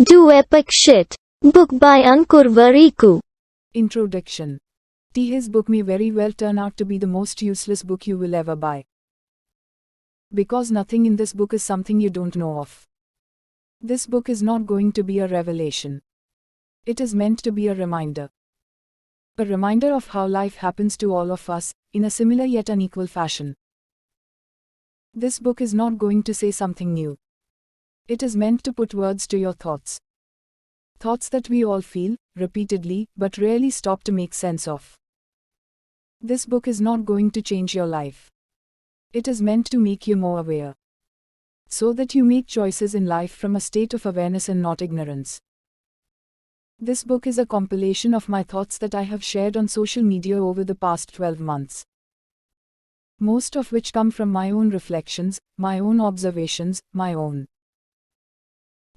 Do epic shit. Book by Ankur Warikoo. Introduction. His book may very well turn out to be the most useless book you will ever buy. Because nothing in this book is something you don't know of. This book is not going to be a revelation. It is meant to be a reminder. A reminder of how life happens to all of us, in a similar yet unequal fashion. This book is not going to say something new. It is meant to put words to your thoughts. Thoughts that we all feel, repeatedly, but rarely stop to make sense of. This book is not going to change your life. It is meant to make you more aware. So that you make choices in life from a state of awareness and not ignorance. This book is a compilation of my thoughts that I have shared on social media over the past 12 months. Most of which come from my own reflections, my own observations, my own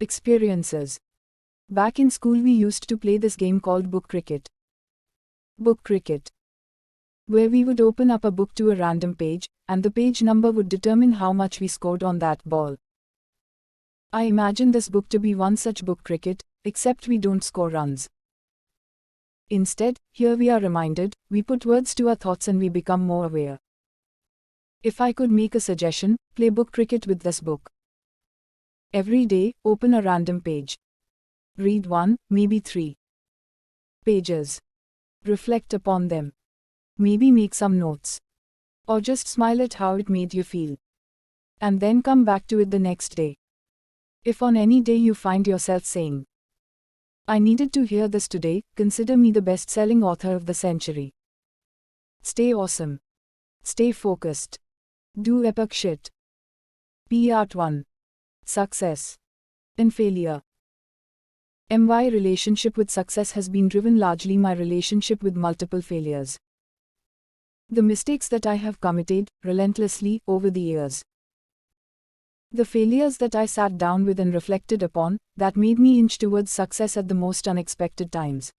experiences. Back in school we used to play this game called book cricket. Book cricket. Where we would open up a book to a random page, and the page number would determine how much we scored on that ball. I imagine this book to be one such book cricket, except we don't score runs. Instead, here we are reminded, we put words to our thoughts and we become more aware. If I could make a suggestion, play book cricket with this book. Every day, open a random page. Read 1, maybe 3 pages. Reflect upon them. Maybe make some notes. Or just smile at how it made you feel. And then come back to it the next day. If on any day you find yourself saying, I needed to hear this today, consider me the best-selling author of the century. Stay awesome. Stay focused. Do epic shit. Part 1. Success and failure. My relationship with success has been driven largely my relationship with multiple failures. The mistakes that I have committed, relentlessly, over the years. The failures that I sat down with and reflected upon, that made me inch towards success at the most unexpected times.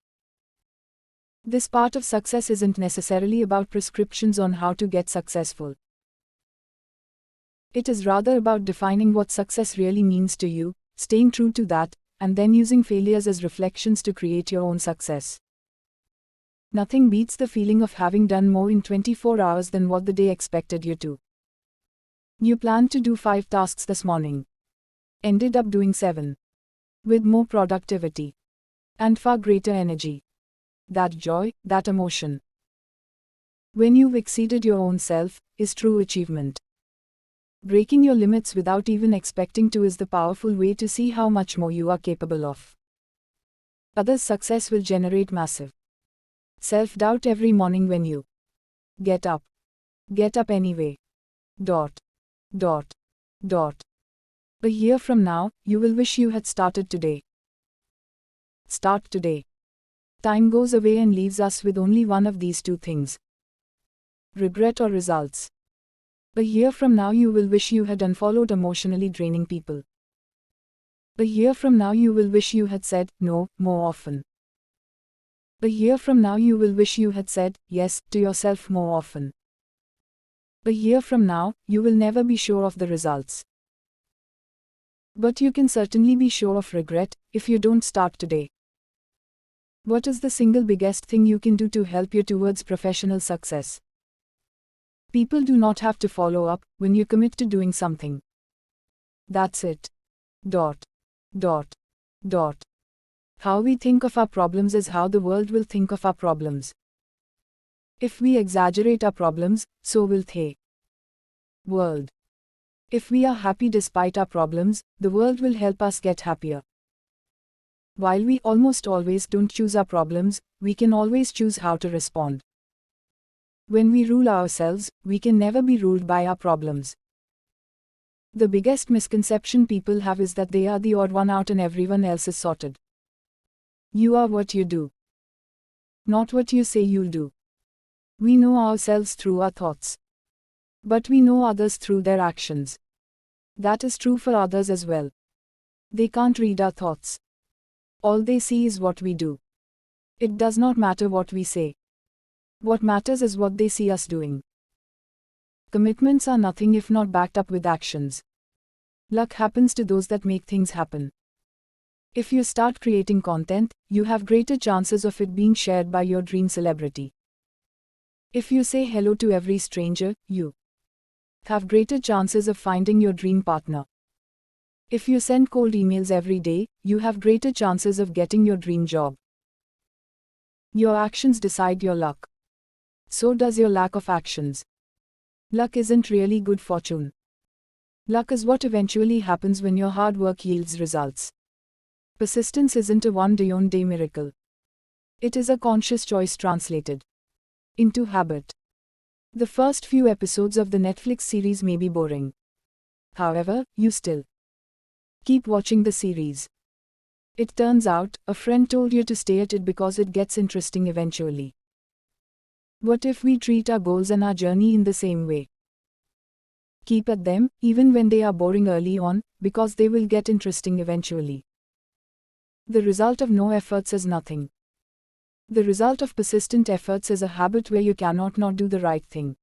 This part of success isn't necessarily about prescriptions on how to get successful. It is rather about defining what success really means to you, staying true to that, and then using failures as reflections to create your own success. Nothing beats the feeling of having done more in 24 hours than what the day expected you to. You planned to do 5 tasks this morning. Ended up doing 7. With more productivity. And far greater energy. That joy, that emotion. When you've exceeded your own self, is true achievement. Breaking your limits without even expecting to is the powerful way to see how much more you are capable of. Others' success will generate massive self-doubt every morning when you get up. Get up anyway. A year from now, you will wish you had started today. Start today. Time goes away and leaves us with only one of these two things. Regret or results. A year from now you will wish you had unfollowed emotionally draining people. A year from now you will wish you had said no more often. A year from now you will wish you had said yes to yourself more often. A year from now, you will never be sure of the results. But you can certainly be sure of regret, if you don't start today. What is the single biggest thing you can do to help you towards professional success? People do not have to follow up when you commit to doing something. That's it. How we think of our problems is how the world will think of our problems. If we exaggerate our problems, so will the world. If we are happy despite our problems, the world will help us get happier. While we almost always don't choose our problems, we can always choose how to respond. When we rule ourselves, we can never be ruled by our problems. The biggest misconception people have is that they are the odd one out and everyone else is sorted. You are what you do, not what you say you'll do. We know ourselves through our thoughts. But we know others through their actions. That is true for others as well. They can't read our thoughts. All they see is what we do. It does not matter what we say. What matters is what they see us doing. Commitments are nothing if not backed up with actions. Luck happens to those that make things happen. If you start creating content, you have greater chances of it being shared by your dream celebrity. If you say hello to every stranger, you have greater chances of finding your dream partner. If you send cold emails every day, you have greater chances of getting your dream job. Your actions decide your luck. So does your lack of actions. Luck isn't really good fortune. Luck is what eventually happens when your hard work yields results. Persistence isn't a one-day miracle. It is a conscious choice translated into habit. The first few episodes of the Netflix series may be boring. However, you still keep watching the series. It turns out, a friend told you to stay at it because it gets interesting eventually. What if we treat our goals and our journey in the same way? Keep at them, even when they are boring early on, because they will get interesting eventually. The result of no efforts is nothing. The result of persistent efforts is a habit where you cannot not do the right thing.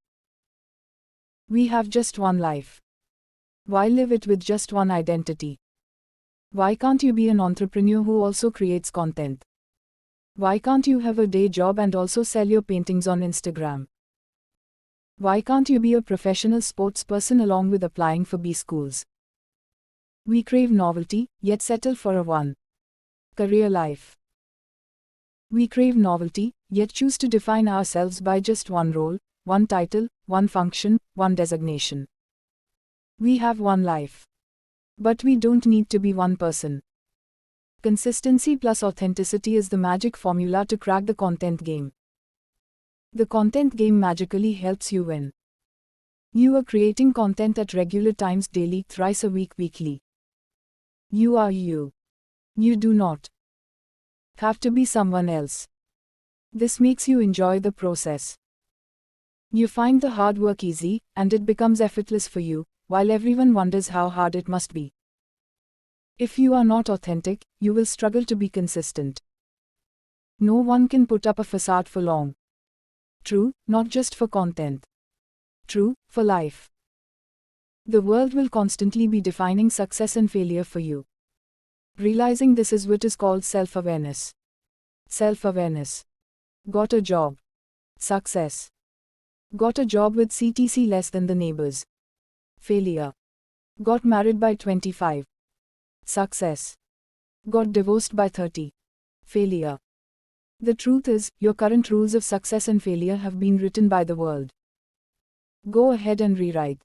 We have just one life. Why live it with just one identity? Why can't you be an entrepreneur who also creates content? Why can't you have a day job and also sell your paintings on Instagram? Why can't you be a professional sports person along with applying for B schools? We crave novelty, yet settle for a one-career life. We crave novelty, yet choose to define ourselves by just one role, one title, one function, one designation. We have one life. But we don't need to be one person. Consistency plus authenticity is the magic formula to crack the content game. The content game magically helps you when you are creating content at regular times daily, thrice a week, weekly. You are you. You do not have to be someone else. This makes you enjoy the process. You find the hard work easy, and it becomes effortless for you, while everyone wonders how hard it must be. If you are not authentic, you will struggle to be consistent. No one can put up a facade for long. True, not just for content. True, for life. The world will constantly be defining success and failure for you. Realizing this is what is called self-awareness. Self-awareness. Got a job. Success. Got a job with CTC less than the neighbors. Failure. Got married by 25. Success. Got divorced by 30. Failure. The truth is, your current rules of success and failure have been written by the world. Go ahead and rewrite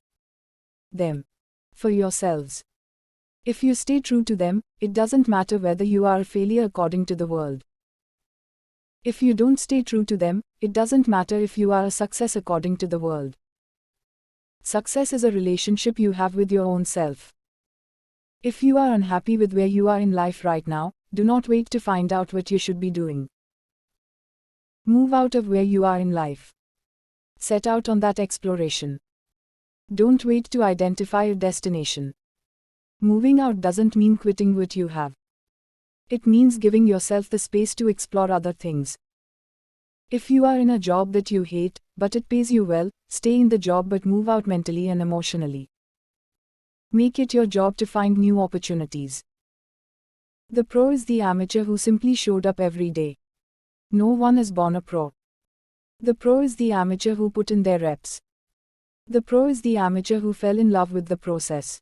them for yourselves. If you stay true to them, it doesn't matter whether you are a failure according to the world. If you don't stay true to them, it doesn't matter if you are a success according to the world. Success is a relationship you have with your own self. If you are unhappy with where you are in life right now, do not wait to find out what you should be doing. Move out of where you are in life. Set out on that exploration. Don't wait to identify a destination. Moving out doesn't mean quitting what you have. It means giving yourself the space to explore other things. If you are in a job that you hate, but it pays you well, stay in the job but move out mentally and emotionally. Make it your job to find new opportunities. The pro is the amateur who simply showed up every day. No one is born a pro. The pro is the amateur who put in their reps. The pro is the amateur who fell in love with the process.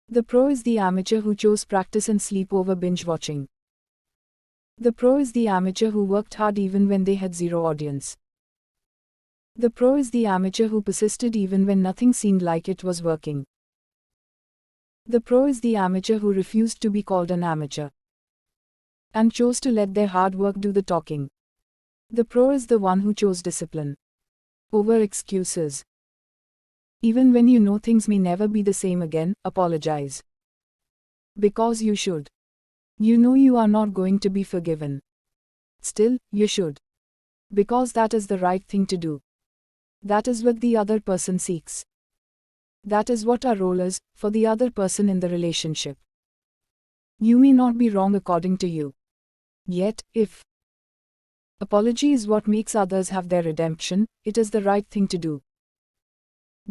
The pro is the amateur who chose practice and sleep over binge watching. The pro is the amateur who worked hard even when they had zero audience. The pro is the amateur who persisted even when nothing seemed like it was working. The pro is the amateur who refused to be called an amateur and chose to let their hard work do the talking. The pro is the one who chose discipline over excuses. Even when you know things may never be the same again, apologize. Because you should. You know you are not going to be forgiven. Still, you should. Because that is the right thing to do. That is what the other person seeks. That is what our role is, for the other person in the relationship. You may not be wrong according to you. Yet, if apology is what makes others have their redemption, it is the right thing to do.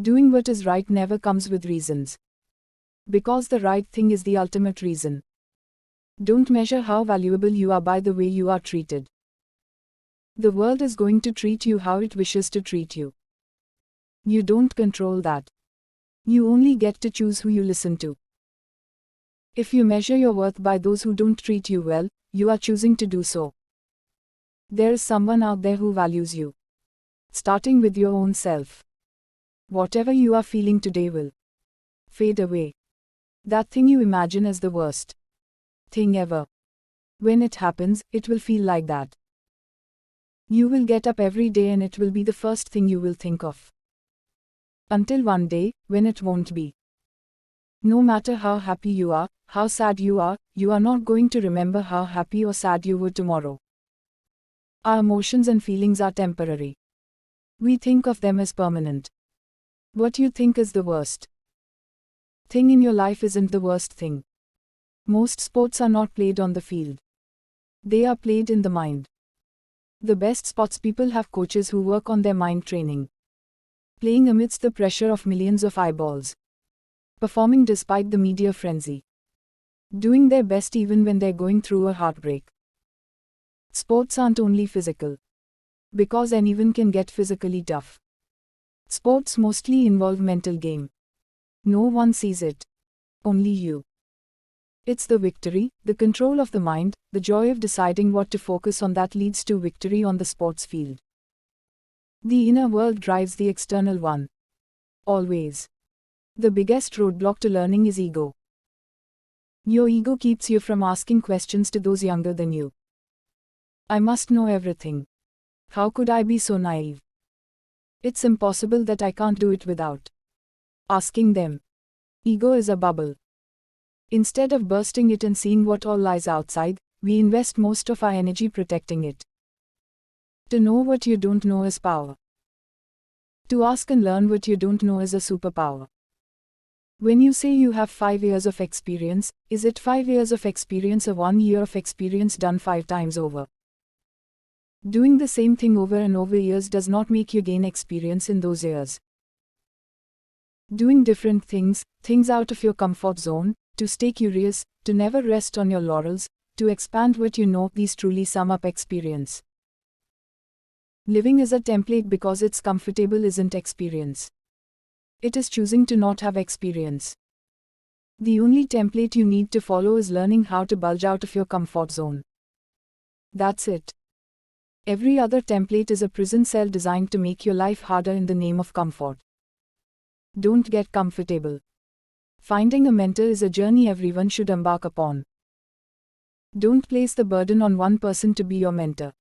Doing what is right never comes with reasons. Because the right thing is the ultimate reason. Don't measure how valuable you are by the way you are treated. The world is going to treat you how it wishes to treat you. You don't control that. You only get to choose who you listen to. If you measure your worth by those who don't treat you well, you are choosing to do so. There is someone out there who values you. Starting with your own self. Whatever you are feeling today will fade away. That thing you imagine as the worst thing ever. When it happens, it will feel like that. You will get up every day and it will be the first thing you will think of. Until one day, when it won't be. No matter how happy you are, how sad you are not going to remember how happy or sad you were tomorrow. Our emotions and feelings are temporary. We think of them as permanent. What you think is the worst thing in your life isn't the worst thing. Most sports are not played on the field. They are played in the mind. The best sports people have coaches who work on their mind training. Playing amidst the pressure of millions of eyeballs. Performing despite the media frenzy. Doing their best even when they're going through a heartbreak. Sports aren't only physical. Because anyone can get physically tough. Sports mostly involve mental game. No one sees it. Only you. It's the victory, the control of the mind, the joy of deciding what to focus on that leads to victory on the sports field. The inner world drives the external one. Always. The biggest roadblock to learning is ego. Your ego keeps you from asking questions to those younger than you. I must know everything. How could I be so naive? It's impossible that I can't do it without asking them. Ego is a bubble. Instead of bursting it and seeing what all lies outside, we invest most of our energy protecting it. To know what you don't know is power. To ask and learn what you don't know is a superpower. When you say you have 5 years of experience, is it 5 years of experience or 1 year of experience done 5 times over? Doing the same thing over and over years does not make you gain experience in those years. Doing different things out of your comfort zone, to stay curious, to never rest on your laurels, to expand what you know, these truly sum up experience. Living as a template because it's comfortable isn't experience. It is choosing to not have experience. The only template you need to follow is learning how to bulge out of your comfort zone. That's it. Every other template is a prison cell designed to make your life harder in the name of comfort. Don't get comfortable. Finding a mentor is a journey everyone should embark upon. Don't place the burden on one person to be your mentor.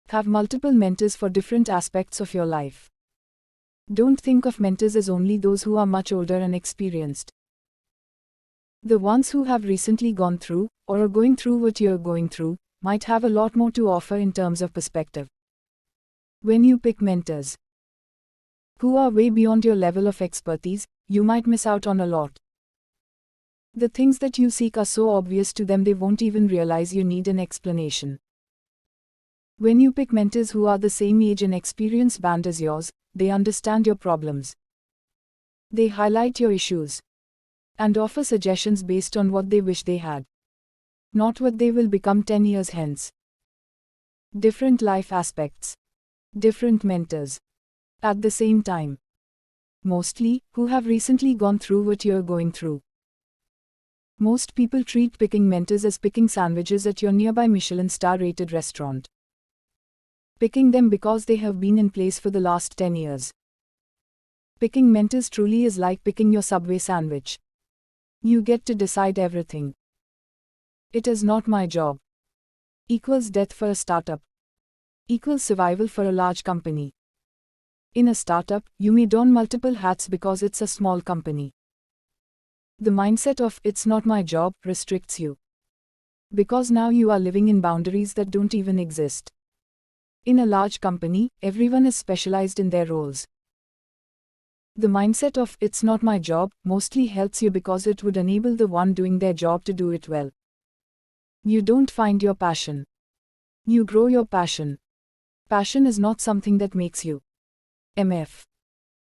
Have multiple mentors for different aspects of your life. Don't think of mentors as only those who are much older and experienced. The ones who have recently gone through, or are going through what you're going through, might have a lot more to offer in terms of perspective. When you pick mentors who are way beyond your level of expertise, you might miss out on a lot. The things that you seek are so obvious to them they won't even realize you need an explanation. When you pick mentors who are the same age and experience band as yours, they understand your problems. They highlight your issues and offer suggestions based on what they wish they had, not what they will become 10 years hence. Different life aspects. Different mentors. At the same time. Mostly, who have recently gone through what you're going through. Most people treat picking mentors as picking sandwiches at your nearby Michelin star-rated restaurant. Picking them because they have been in place for the last 10 years. Picking mentors truly is like picking your Subway sandwich. You get to decide everything. It is not my job. Equals death for a startup. Equals survival for a large company. In a startup, you may don multiple hats because it's a small company. The mindset of "it's not my job" restricts you. Because now you are living in boundaries that don't even exist. In a large company, everyone is specialized in their roles. The mindset of "it's not my job" mostly helps you because it would enable the one doing their job to do it well. You don't find your passion. You grow your passion. Passion is not something that makes you. M.F.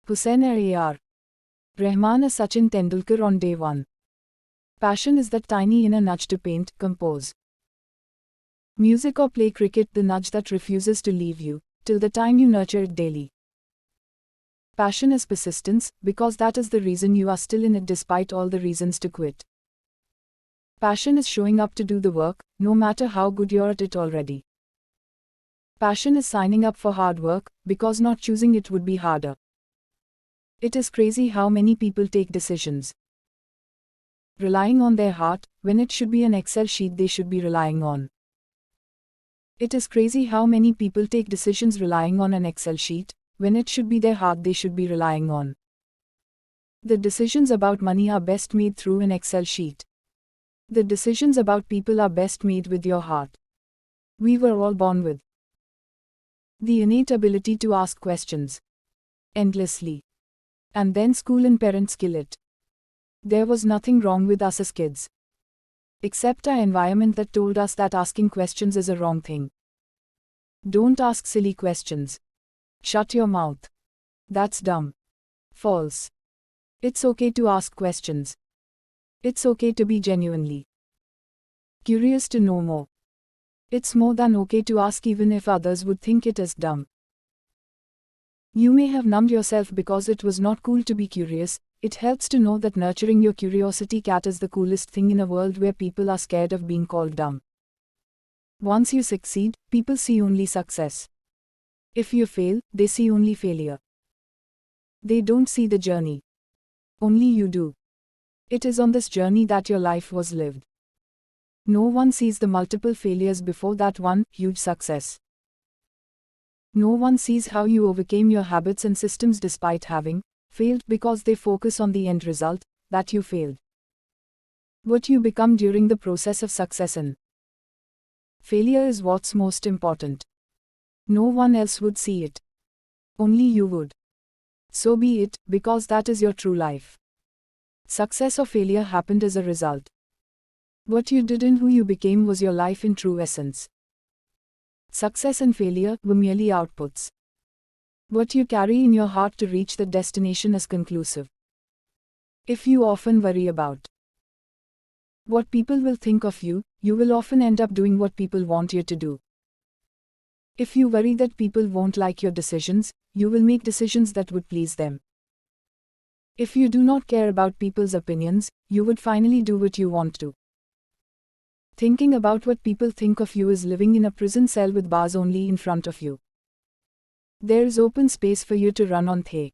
Hussain or A.R. Rahman or Sachin Tendulkar on day one. Passion is that tiny inner nudge to paint, compose music or play cricket, the nudge that refuses to leave you, till the time you nurture it daily. Passion is persistence, because that is the reason you are still in it despite all the reasons to quit. Passion is showing up to do the work, no matter how good you're at it already. Passion is signing up for hard work, because not choosing it would be harder. It is crazy how many people take decisions relying on their heart, when it should be an Excel sheet they should be relying on. It is crazy how many people take decisions relying on an Excel sheet, when it should be their heart they should be relying on. The decisions about money are best made through an Excel sheet. The decisions about people are best made with your heart. We were all born with the innate ability to ask questions endlessly. And then school and parents kill it. There was nothing wrong with us as kids, except our environment that told us that asking questions is a wrong thing. Don't ask silly questions. Shut your mouth. That's dumb. False. It's okay to ask questions. It's okay to be genuinely curious to know more. It's more than okay to ask even if others would think it is dumb. You may have numbed yourself because it was not cool to be curious. It helps to know that nurturing your curiosity cat is the coolest thing in a world where people are scared of being called dumb. Once you succeed, people see only success. If you fail, they see only failure. They don't see the journey. Only you do. It is on this journey that your life was lived. No one sees the multiple failures before that one huge success. No one sees how you overcame your habits and systems despite having failed, because they focus on the end result, that you failed. What you become during the process of success and failure is what's most important. No one else would see it. Only you would. So be it, because that is your true life. Success or failure happened as a result. What you did and who you became was your life in true essence. Success and failure were merely outputs. What you carry in your heart to reach the destination is conclusive. If you often worry about what people will think of you, you will often end up doing what people want you to do. If you worry that people won't like your decisions, you will make decisions that would please them. If you do not care about people's opinions, you would finally do what you want to. Thinking about what people think of you is living in a prison cell with bars only in front of you. There is open space for you to run on the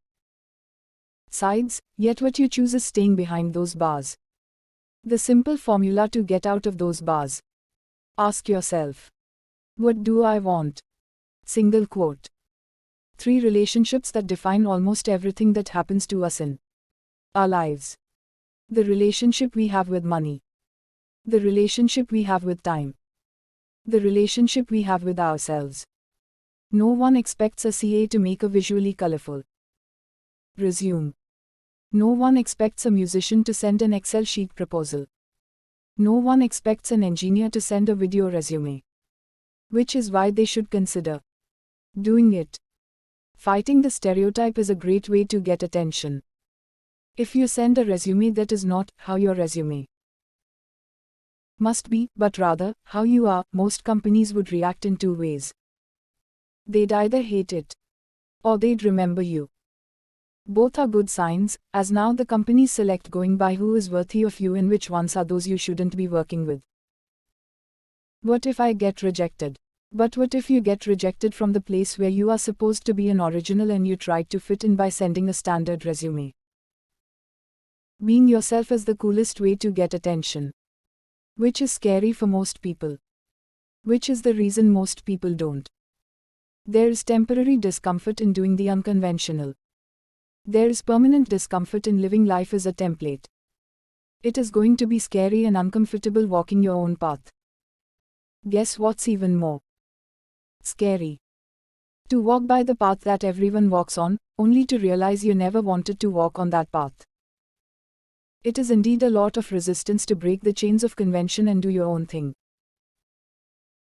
sides, yet what you choose is staying behind those bars. The simple formula to get out of those bars. Ask yourself, what do I want? Single quote. 3 relationships that define almost everything that happens to us in our lives. The relationship we have with money. The relationship we have with time. The relationship we have with ourselves. No one expects a CA to make a visually colorful resume. No one expects a musician to send an Excel sheet proposal. No one expects an engineer to send a video resume. Which is why they should consider doing it. Fighting the stereotype is a great way to get attention. If you send a resume that is not how your resume must be, but rather how you are, most companies would react in 2 ways. They'd either hate it, or they'd remember you. Both are good signs, as now the companies select going by who is worthy of you and which ones are those you shouldn't be working with. What if I get rejected? But what if you get rejected from the place where you are supposed to be an original and you tried to fit in by sending a standard resume? Being yourself is the coolest way to get attention. Which is scary for most people. Which is the reason most people don't. There is temporary discomfort in doing the unconventional. There is permanent discomfort in living life as a template. It is going to be scary and uncomfortable walking your own path. Guess what's even more scary? To walk by the path that everyone walks on, only to realize you never wanted to walk on that path. It is indeed a lot of resistance to break the chains of convention and do your own thing.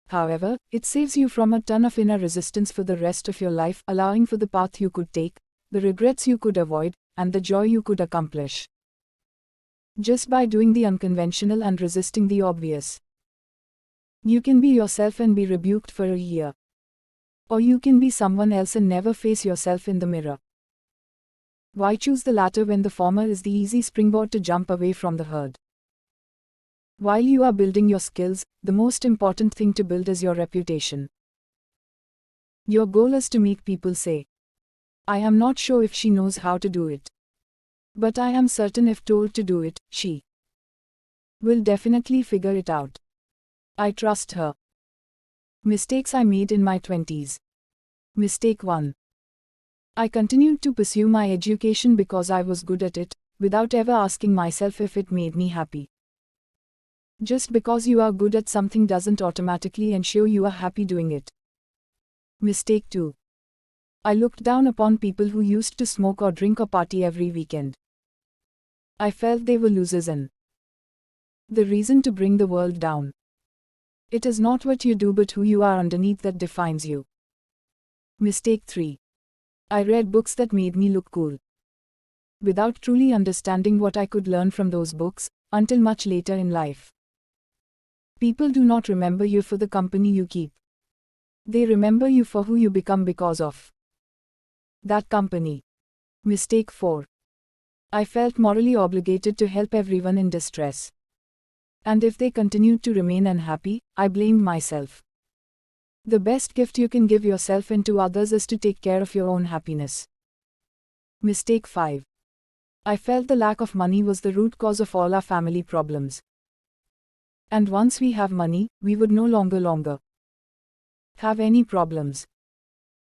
However, it saves you from a ton of inner resistance for the rest of your life, allowing for the path you could take, the regrets you could avoid, and the joy you could accomplish. Just by doing the unconventional and resisting the obvious. You can be yourself and be rebuked for a year. Or you can be someone else and never face yourself in the mirror. Why choose the latter when the former is the easy springboard to jump away from the herd? While you are building your skills, the most important thing to build is your reputation. Your goal is to make people say, "I am not sure if she knows how to do it. But I am certain if told to do it, she will definitely figure it out. I trust her." Mistakes I made in my 20s. Mistake 1. I continued to pursue my education because I was good at it, without ever asking myself if it made me happy. Just because you are good at something doesn't automatically ensure you are happy doing it. Mistake 2. I looked down upon people who used to smoke or drink or party every weekend. I felt they were losers and the reason to bring the world down. It is not what you do but who you are underneath that defines you. Mistake 3. I read books that made me look cool, without truly understanding what I could learn from those books, until much later in life. People do not remember you for the company you keep. They remember you for who you become because of that company. Mistake 4. I felt morally obligated to help everyone in distress. And if they continued to remain unhappy, I blamed myself. The best gift you can give yourself and to others is to take care of your own happiness. Mistake 5. I felt the lack of money was the root cause of all our family problems. And once we have money, we would no longer have any problems.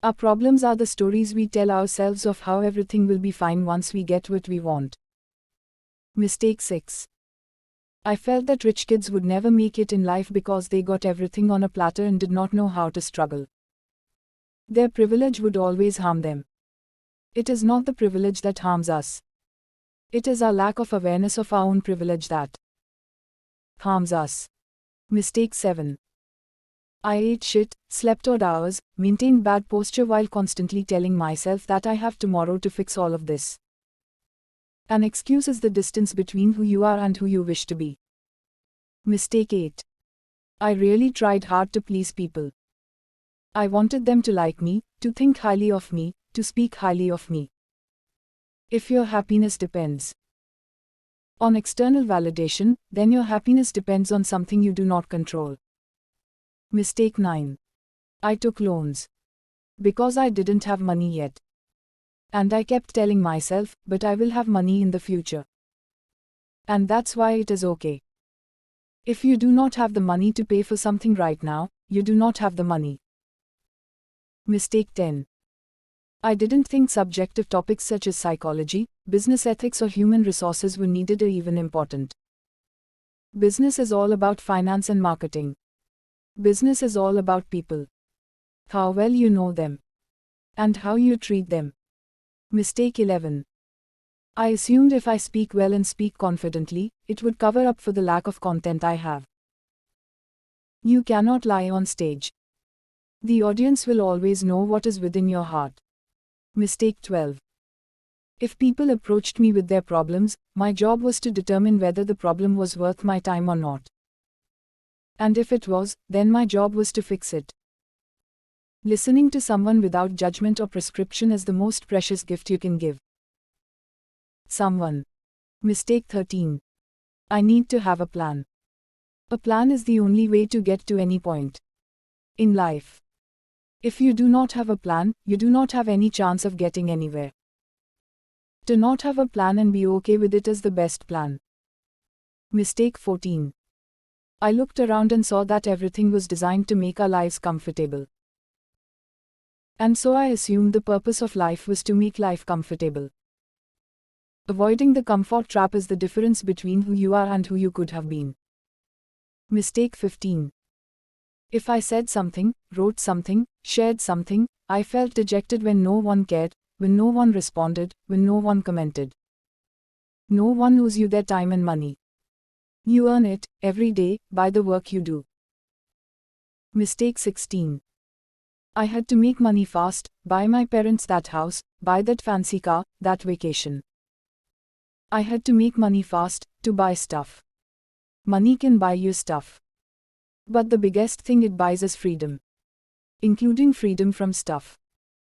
Our problems are the stories we tell ourselves of how everything will be fine once we get what we want. Mistake 6. I felt that rich kids would never make it in life because they got everything on a platter and did not know how to struggle. Their privilege would always harm them. It is not the privilege that harms us. It is our lack of awareness of our own privilege that harms us. Mistake 7. I ate shit, slept odd hours, maintained bad posture while constantly telling myself that I have tomorrow to fix all of this. An excuse is the distance between who you are and who you wish to be. Mistake 8. I really tried hard to please people. I wanted them to like me, to think highly of me, to speak highly of me. If your happiness depends on external validation, then your happiness depends on something you do not control. Mistake 9. I took loans because I didn't have money yet. And I kept telling myself, but I will have money in the future. And that's why it is okay. If you do not have the money to pay for something right now, you do not have the money. Mistake 10. I didn't think subjective topics such as psychology, business ethics or human resources were needed or even important. Business is all about finance and marketing. Business is all about people. How well you know them. And how you treat them. Mistake 11. I assumed if I speak well and speak confidently, it would cover up for the lack of content I have. You cannot lie on stage. The audience will always know what is within your heart. Mistake 12. If people approached me with their problems, my job was to determine whether the problem was worth my time or not. And if it was, then my job was to fix it. Listening to someone without judgment or prescription is the most precious gift you can give someone. Mistake 13. I need to have a plan. A plan is the only way to get to any point in life. If you do not have a plan, you do not have any chance of getting anywhere. To not have a plan and be okay with it is the best plan. Mistake 14. I looked around and saw that everything was designed to make our lives comfortable. And so I assumed the purpose of life was to make life comfortable. Avoiding the comfort trap is the difference between who you are and who you could have been. Mistake 15. If I said something, wrote something, shared something, I felt dejected when no one cared, when no one responded, when no one commented. No one owes you their time and money. You earn it, every day, by the work you do. Mistake 16. I had to make money fast, buy my parents that house, buy that fancy car, that vacation. I had to make money fast, To buy stuff. Money can buy you stuff. But the biggest thing it buys is freedom. Including freedom from stuff.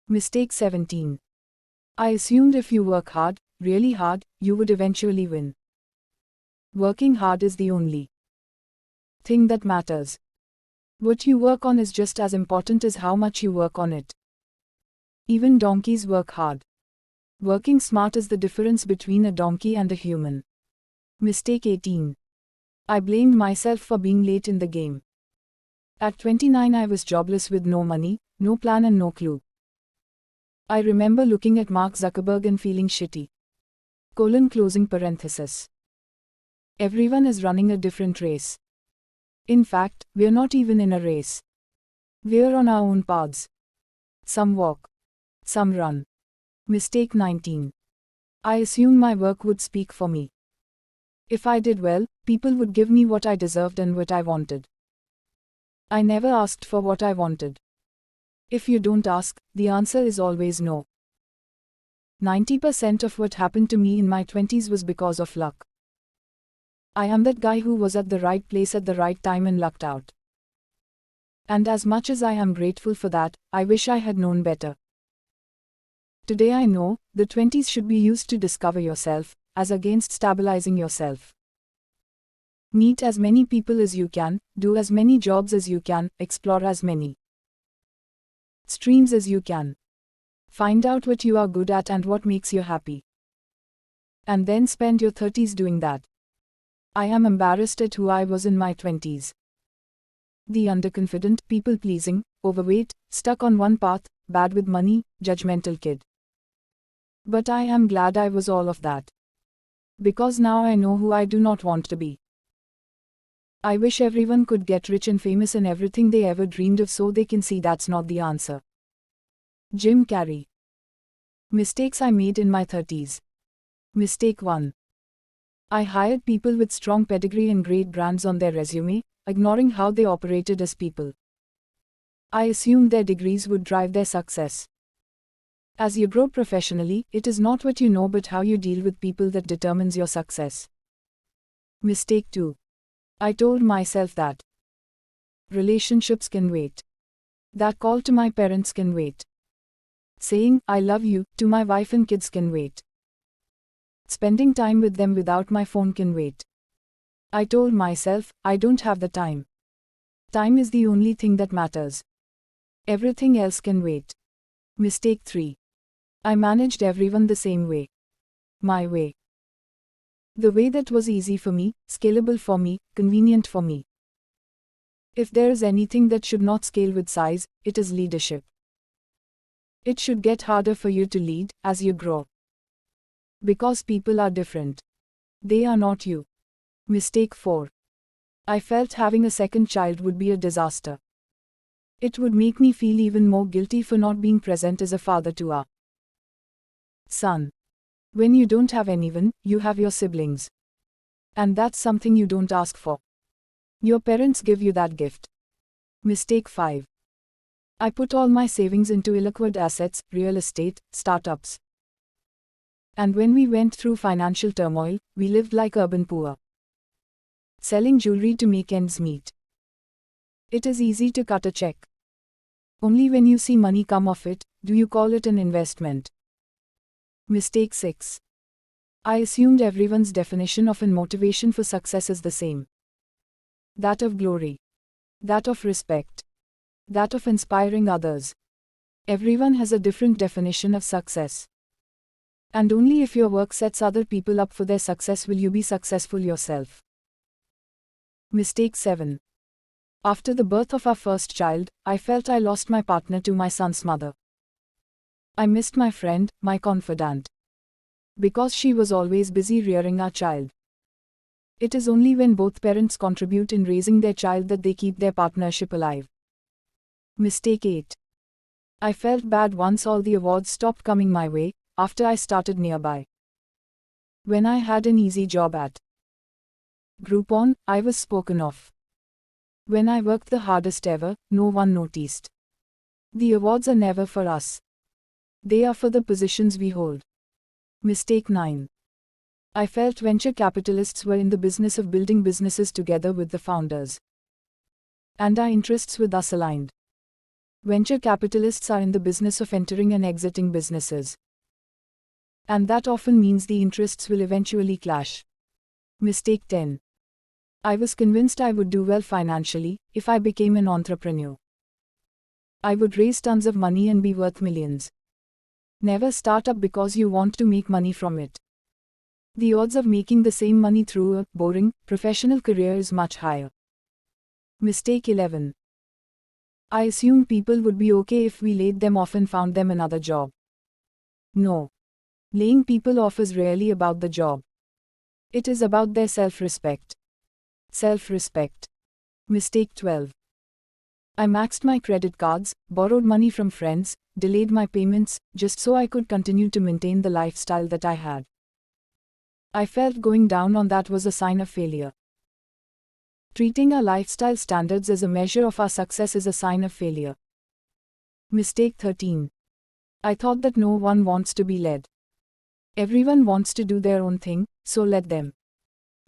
Mistake 17. I assumed if you work hard, really hard, you would eventually win. Working hard is the only thing that matters. What you work on is just as important as how much you work on it. Even donkeys work hard. Working smart is the difference between a donkey and a human. Mistake 18. I blamed myself for being late in the game. At 29 I was jobless with no money, no plan and no clue. I remember looking at Mark Zuckerberg and feeling shitty. Closing parenthesis. Everyone is running a different race. In fact, we're not even in a race. We're on our own paths. Some walk. Some run. Mistake 19. I assumed my work would speak for me. If I did well, people would give me what I deserved and what I wanted. I never asked for what I wanted. If you don't ask, the answer is always no. 90% of what happened to me in my 20s was because of luck. I am that guy who was at the right place at the right time and lucked out. And as much as I am grateful for that, I wish I had known better. Today I know, the 20s should be used to discover yourself, as against stabilizing yourself. Meet as many people as you can, do as many jobs as you can, explore as many streams as you can. Find out what you are good at and what makes you happy. And then spend your 30s doing that. I am embarrassed at who I was in my 20s. The underconfident, people-pleasing, overweight, stuck on one path, bad with money, judgmental kid. But I am glad I was all of that. Because now I know who I do not want to be. I wish everyone could get rich and famous in everything they ever dreamed of so they can see that's not the answer. Jim Carrey. Mistakes I made in my 30s. Mistake 1. I hired people with strong pedigree and great brands on their resume, ignoring how they operated as people. I assumed their degrees would drive their success. As you grow professionally, it is not what you know but how you deal with people that determines your success. Mistake 2. I told myself that relationships can wait. That call to my parents can wait. Saying, I love you, to my wife and kids can wait. Spending time with them without my phone can wait. I told myself, I don't have the time. Time is the only thing that matters. Everything else can wait. Mistake 3. I managed everyone the same way. My way. The way that was easy for me, scalable for me, convenient for me. If there is anything that should not scale with size, it is leadership. It should get harder for you to lead as you grow. Because people are different. They are not you. Mistake 4. I felt having a second child would be a disaster. It would make me feel even more guilty for not being present as a father to our son. When you don't have anyone, you have your siblings. And that's something you don't ask for. Your parents give you that gift. Mistake 5. I put all my savings into illiquid assets, real estate, startups. And when we went through financial turmoil, we lived like urban poor. Selling jewelry to make ends meet. It is easy to cut a check. Only when you see money come off it, do you call it an investment. Mistake 6. I assumed everyone's definition of and motivation for success is the same. That of glory. That of respect. That of inspiring others. Everyone has a different definition of success. And only if your work sets other people up for their success will you be successful yourself. Mistake 7. After the birth of our first child, I felt I lost my partner to my son's mother. I missed my friend, my confidant. Because she was always busy rearing our child. It is only when both parents contribute in raising their child that they keep their partnership alive. Mistake 8. I felt bad once all the awards stopped coming my way, after I started Nearbuy. When I had an easy job at Groupon, I was spoken of. When I worked the hardest ever, no one noticed. The awards are never for us. They are for the positions we hold. Mistake 9. I felt venture capitalists were in the business of building businesses together with the founders. And our interests were thus aligned. Venture capitalists are in the business of entering and exiting businesses. And that often means the interests will eventually clash. Mistake 10. I was convinced I would do well financially if I became an entrepreneur. I would raise tons of money and be worth millions. Never start up because you want to make money from it. The odds of making the same money through a boring, professional career is much higher. Mistake 11. I assumed people would be okay if we laid them off and found them another job. No. Laying people off is rarely about the job. It is about their self-respect. Self-respect. Mistake 12. I maxed my credit cards, borrowed money from friends, delayed my payments, just so I could continue to maintain the lifestyle that I had. I felt going down on that was a sign of failure. Treating our lifestyle standards as a measure of our success is a sign of failure. Mistake 13. I thought that no one wants to be led. Everyone wants to do their own thing, so let them.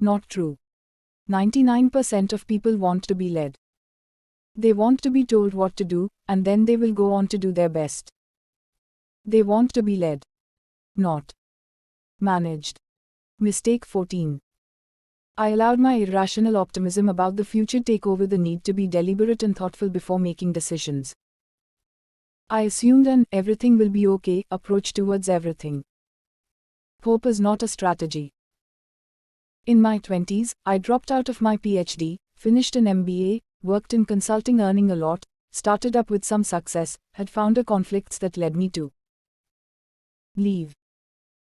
Not true. 99% of people want to be led. They want to be told what to do, and then they will go on to do their best. They want to be led. Not managed. Mistake 14. I allowed my irrational optimism about the future take over the need to be deliberate and thoughtful before making decisions. I assumed an everything will be okay approach towards everything. Hope is not a strategy. In my 20s, I dropped out of my PhD, finished an MBA, worked in consulting earning a lot, started up with some success, had founder conflicts that led me to leave.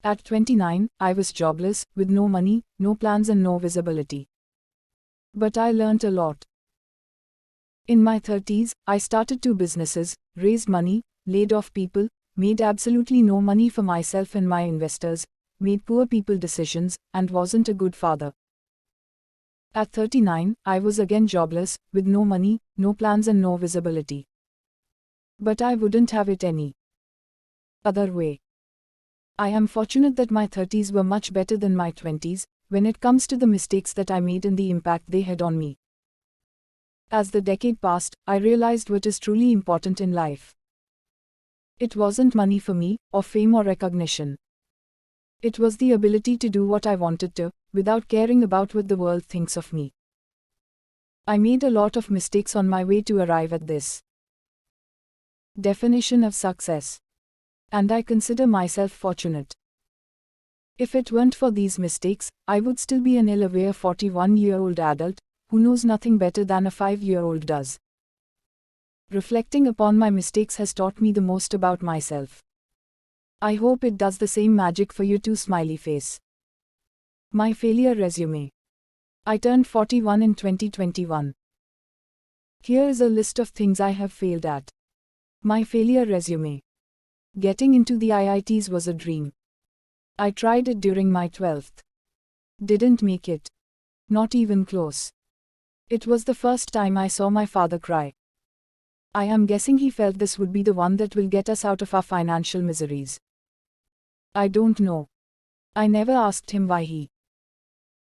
At 29, I was jobless, with no money, no plans and no visibility. But I learnt a lot. In my 30s, I started 2 businesses, raised money, laid off people, made absolutely no money for myself and my investors, made poor people decisions, and wasn't a good father. At 39, I was again jobless, with no money, no plans and no visibility. But I wouldn't have it any other way. I am fortunate that my 30s were much better than my 20s, when it comes to the mistakes that I made and the impact they had on me. As the decade passed, I realized what is truly important in life. It wasn't money for me, or fame or recognition. It was the ability to do what I wanted to, without caring about what the world thinks of me. I made a lot of mistakes on my way to arrive at this definition of success. And I consider myself fortunate. If it weren't for these mistakes, I would still be an ill-aware 41-year-old adult, who knows nothing better than a 5-year-old does. Reflecting upon my mistakes has taught me the most about myself. I hope it does the same magic for you too. Smiley face. My failure resume. I turned 41 in 2021. Here is a list of things I have failed at. My failure resume. Getting into the IITs was a dream. I tried it during my 12th. Didn't make it. Not even close. It was the first time I saw my father cry. I am guessing he felt this would be the one that will get us out of our financial miseries. I don't know. I never asked him why he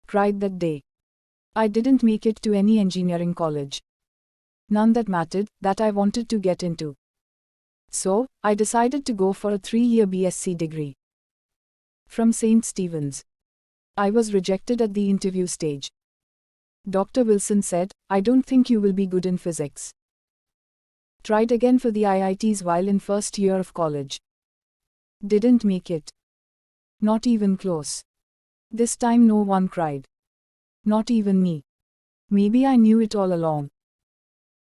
cried that day. I didn't make it to any engineering college. None that mattered, that I wanted to get into. So, I decided to go for a 3-year BSc degree from St. Stephen's. I was rejected at the interview stage. Dr. Wilson said, "I don't think you will be good in physics." Tried again for the IITs while in first year of college. Didn't make it. Not even close. This time no one cried. Not even me. Maybe I knew it all along.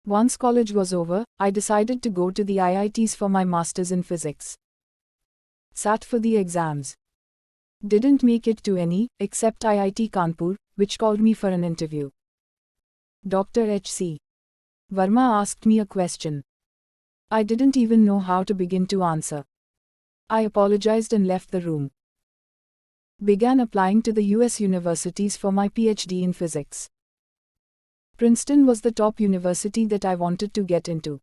Once college was over, I decided to go to the IITs for my master's in physics. Sat for the exams. Didn't make it to any, except IIT Kanpur, which called me for an interview. Dr. H.C. Verma asked me a question. I didn't even know how to begin to answer. I apologized and left the room. Began applying to the US universities for my PhD in physics. Princeton was the top university that I wanted to get into.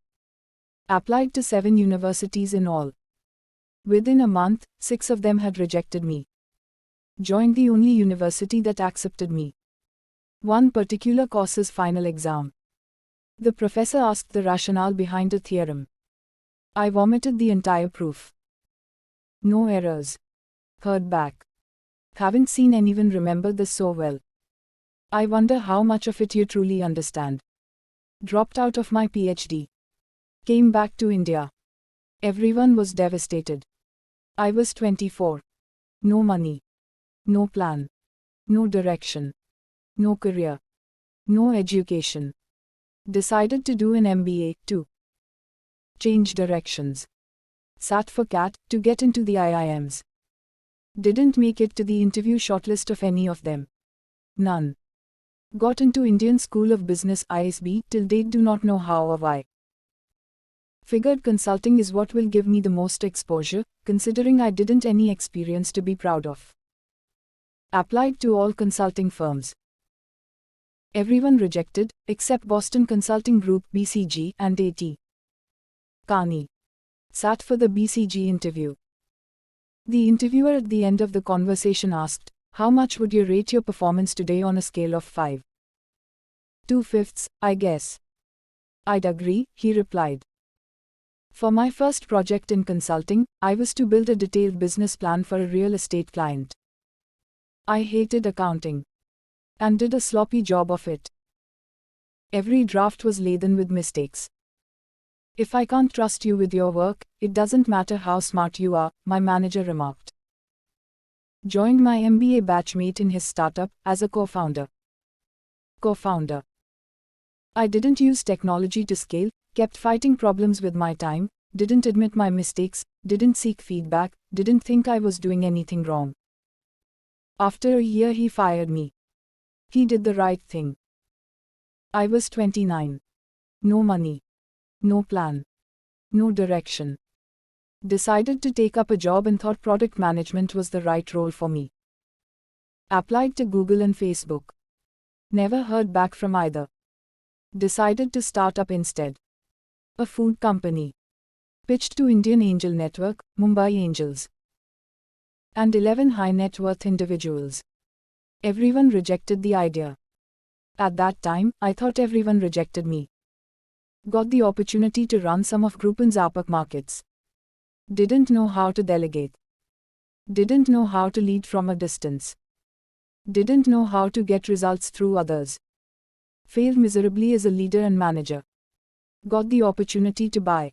Applied to 7 universities in all. Within a month, 6 of them had rejected me. Joined the only university that accepted me. One particular course's final exam. The professor asked the rationale behind a theorem. I vomited the entire proof. No errors. Heard back. Haven't seen anyone remember this so well. I wonder how much of it you truly understand. Dropped out of my PhD. Came back to India. Everyone was devastated. I was 24. No money. No plan. No direction. No career. No education. Decided to do an MBA too. Change directions. Sat for CAT to get into the IIMs. Didn't make it to the interview shortlist of any of them. None. Got into Indian School of Business ISB, till date do not know how or why. Figured consulting is what will give me the most exposure, considering I didn't any experience to be proud of. Applied to all consulting firms. Everyone rejected, except Boston Consulting Group BCG and A.T. Kearney. Sat for the BCG interview. The interviewer at the end of the conversation asked, "How much would you rate your performance today on a scale of 5? 2/5, I guess." "I'd agree," he replied. For my first project in consulting, I was to build a detailed business plan for a real estate client. I hated accounting. And did a sloppy job of it. Every draft was laden with mistakes. "If I can't trust you with your work, it doesn't matter how smart you are," my manager remarked. Joined my MBA batchmate in his startup as a co-founder. I didn't use technology to scale, kept fighting problems with my time, didn't admit my mistakes, didn't seek feedback, didn't think I was doing anything wrong. After a year he fired me. He did the right thing. I was 29. No money. No plan. No direction. Decided to take up a job and thought product management was the right role for me. Applied to Google and Facebook. Never heard back from either. Decided to start up instead. A food company. Pitched to Indian Angel Network, Mumbai Angels. And 11 high net worth individuals. Everyone rejected the idea. At that time, I thought everyone rejected me. Got the opportunity to run some of Groupon's APAC markets. Didn't know how to delegate. Didn't know how to lead from a distance. Didn't know how to get results through others. Failed miserably as a leader and manager. Got the opportunity to buy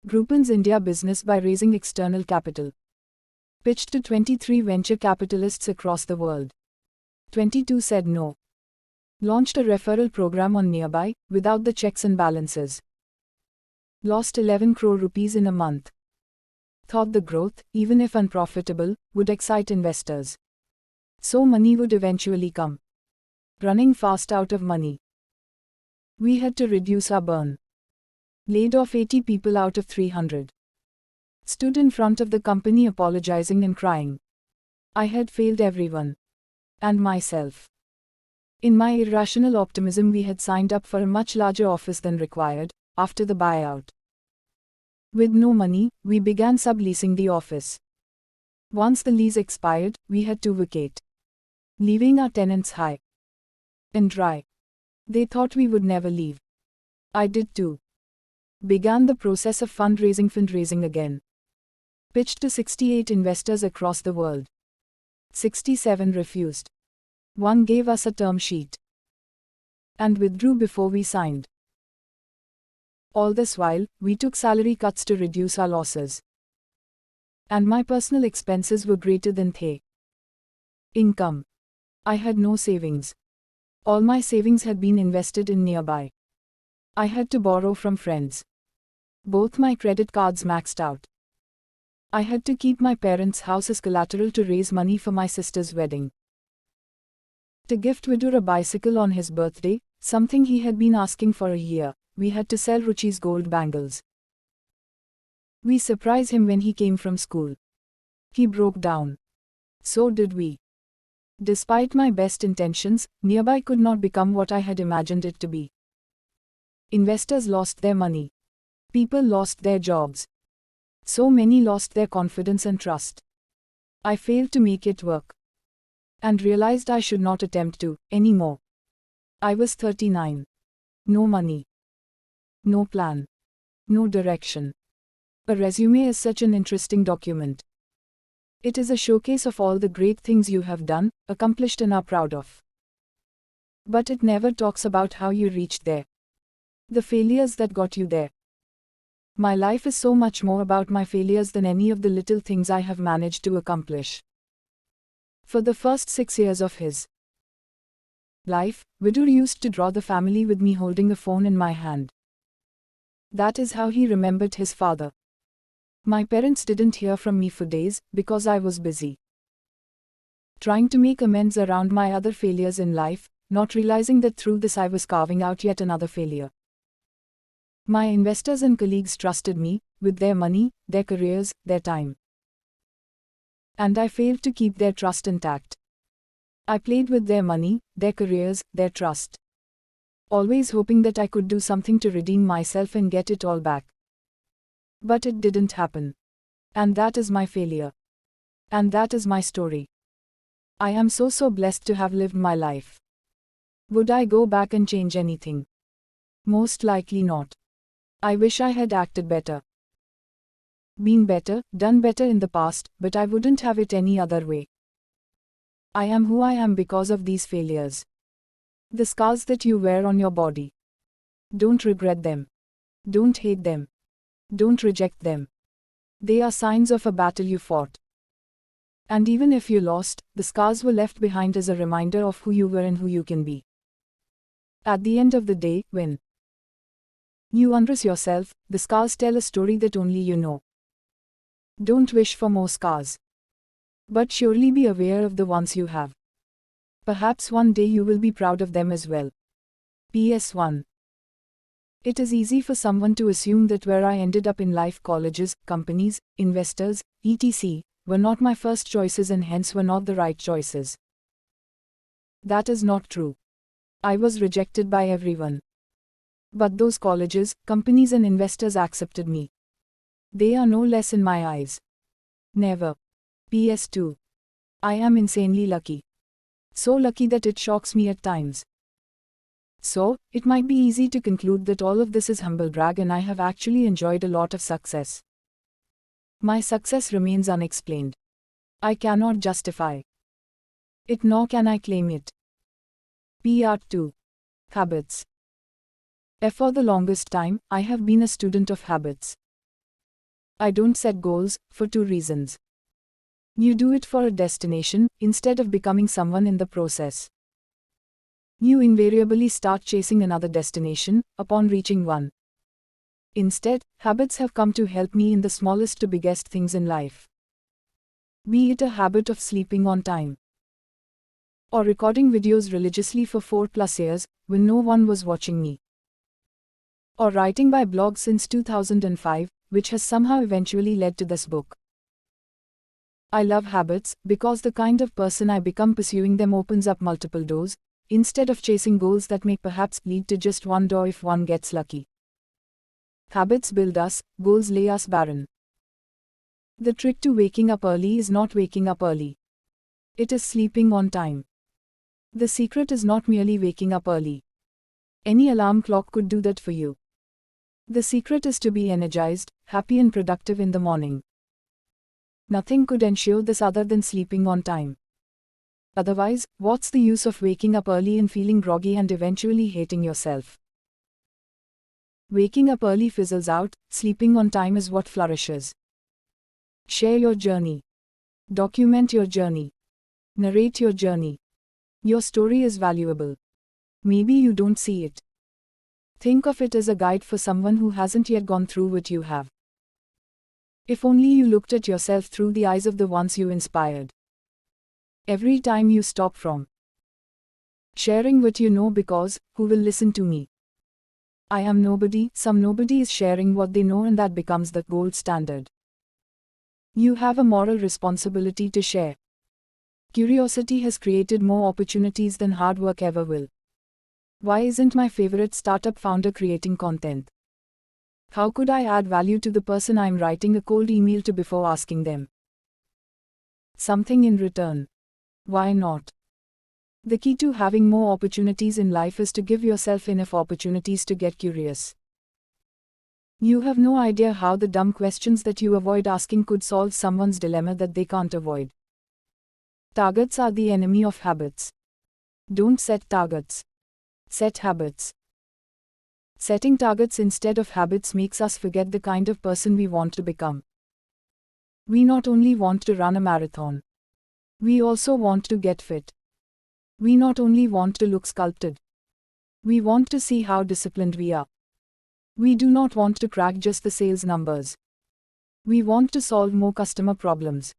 Groupon's India business by raising external capital. Pitched to 23 venture capitalists across the world. 22 said no. Launched a referral program on Nearbuy, without the checks and balances. Lost 11 crore rupees in a month. Thought the growth, even if unprofitable, would excite investors. So money would eventually come. Running fast out of money. We had to reduce our burn. Laid off 80 people out of 300. Stood in front of the company apologizing and crying. I had failed everyone. And myself. In my irrational optimism, we had signed up for a much larger office than required, after the buyout. With no money, we began subleasing the office. Once the lease expired, we had to vacate. Leaving our tenants high and dry. They thought we would never leave. I did too. Began the process of fundraising again. Pitched to 68 investors across the world. 67 refused. One gave us a term sheet and withdrew before we signed. All this while, we took salary cuts to reduce our losses. And my personal expenses were greater than the income. I had no savings. All my savings had been invested in Nearbuy. I had to borrow from friends. Both my credit cards maxed out. I had to keep my parents' house as collateral to raise money for my sister's wedding. To gift Vidur a bicycle on his birthday, something he had been asking for a year, we had to sell Ruchi's gold bangles. We surprised him when he came from school. He broke down. So did we. Despite my best intentions, Nearbuy could not become what I had imagined it to be. Investors lost their money. People lost their jobs. So many lost their confidence and trust. I failed to make it work. And realized I should not attempt to, anymore. I was 39. No money. No plan. No direction. A resume is such an interesting document. It is a showcase of all the great things you have done, accomplished and are proud of. But it never talks about how you reached there. The failures that got you there. My life is so much more about my failures than any of the little things I have managed to accomplish. For the first 6 years of his life, Vidur used to draw the family with me holding a phone in my hand. That is how he remembered his father. My parents didn't hear from me for days, because I was busy trying to make amends around my other failures in life, not realizing that through this I was carving out yet another failure. My investors and colleagues trusted me, with their money, their careers, their time. And I failed to keep their trust intact. I played with their money, their careers, their trust. Always hoping that I could do something to redeem myself and get it all back. But it didn't happen. And that is my failure. And that is my story. I am so blessed to have lived my life. Would I go back and change anything? Most likely not. I wish I had acted better. Been better, done better in the past, but I wouldn't have it any other way. I am who I am because of these failures. The scars that you wear on your body. Don't regret them. Don't hate them. Don't reject them. They are signs of a battle you fought. And even if you lost, the scars were left behind as a reminder of who you were and who you can be. At the end of the day, when you undress yourself, the scars tell a story that only you know. Don't wish for more scars. But surely be aware of the ones you have. Perhaps one day you will be proud of them as well. PS1. It is easy for someone to assume that where I ended up in life, colleges, companies, investors, etc., were not my first choices and hence were not the right choices. That is not true. I was rejected by everyone. But those colleges, companies and investors accepted me. They are no less in my eyes. Never. PS2. I am insanely lucky. So lucky that it shocks me at times. So, it might be easy to conclude that all of this is humble brag and I have actually enjoyed a lot of success. My success remains unexplained. I cannot justify it nor can I claim it. PR2. Habits. For the longest time, I have been a student of habits. I don't set goals, for 2 reasons. You do it for a destination, instead of becoming someone in the process. You invariably start chasing another destination, upon reaching one. Instead, habits have come to help me in the smallest to biggest things in life. Be it a habit of sleeping on time, or recording videos religiously for 4+ years, when no one was watching me, or writing my blog since 2005, which has somehow eventually led to this book. I love habits, because the kind of person I become pursuing them opens up multiple doors, instead of chasing goals that may perhaps lead to just one door if one gets lucky. Habits build us, goals lay us barren. The trick to waking up early is not waking up early. It is sleeping on time. The secret is not merely waking up early. Any alarm clock could do that for you. The secret is to be energized, happy and productive in the morning. Nothing could ensure this other than sleeping on time. Otherwise, what's the use of waking up early and feeling groggy and eventually hating yourself? Waking up early fizzles out, sleeping on time is what flourishes. Share your journey. Document your journey. Narrate your journey. Your story is valuable. Maybe you don't see it. Think of it as a guide for someone who hasn't yet gone through what you have. If only you looked at yourself through the eyes of the ones you inspired. Every time you stop from sharing what you know, because, who will listen to me? I am nobody, some nobody is sharing what they know and that becomes the gold standard. You have a moral responsibility to share. Curiosity has created more opportunities than hard work ever will. Why isn't my favorite startup founder creating content? How could I add value to the person I'm writing a cold email to before asking them? something in return. Why not? The key to having more opportunities in life is to give yourself enough opportunities to get curious. You have no idea how the dumb questions that you avoid asking could solve someone's dilemma that they can't avoid. Targets are the enemy of habits. Don't set targets. Set habits. Setting targets instead of habits makes us forget the kind of person we want to become. We not only want to run a marathon. We also want to get fit. We not only want to look sculpted. We want to see how disciplined we are. We do not want to crack just the sales numbers. We want to solve more customer problems.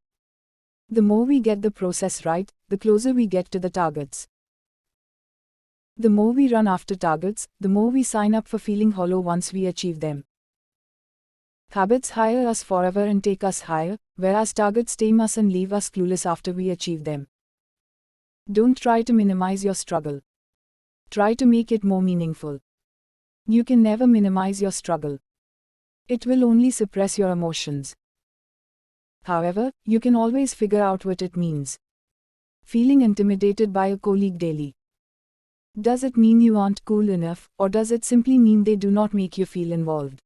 The more we get the process right, the closer we get to the targets. The more we run after targets, the more we sign up for feeling hollow once we achieve them. Habits hire us forever and take us higher, whereas targets tame us and leave us clueless after we achieve them. Don't try to minimize your struggle. Try to make it more meaningful. You can never minimize your struggle. It will only suppress your emotions. However, you can always figure out what it means. Feeling intimidated by a colleague daily. Does it mean you aren't cool enough, or does it simply mean they do not make you feel involved?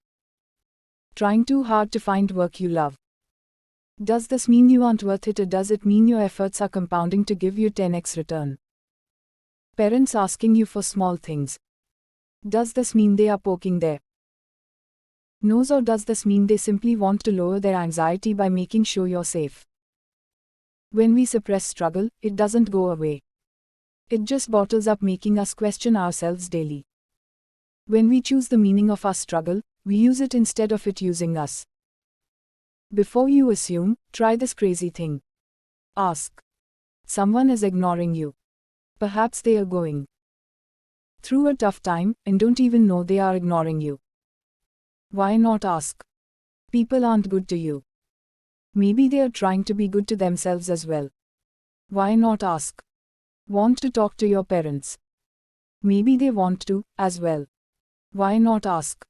Trying too hard to find work you love. Does this mean you aren't worth it, or does it mean your efforts are compounding to give you 10x return? Parents asking you for small things. Does this mean they are poking their nose, or does this mean they simply want to lower their anxiety by making sure you're safe? When we suppress struggle, it doesn't go away. It just bottles up, making us question ourselves daily. When we choose the meaning of our struggle, we use it instead of it using us. Before you assume, try this crazy thing. Ask. Someone is ignoring you. Perhaps they are going through a tough time and don't even know they are ignoring you. Why not ask? People aren't good to you. Maybe they are trying to be good to themselves as well. Why not ask? Want to talk to your parents? Maybe they want to, as well. Why not ask?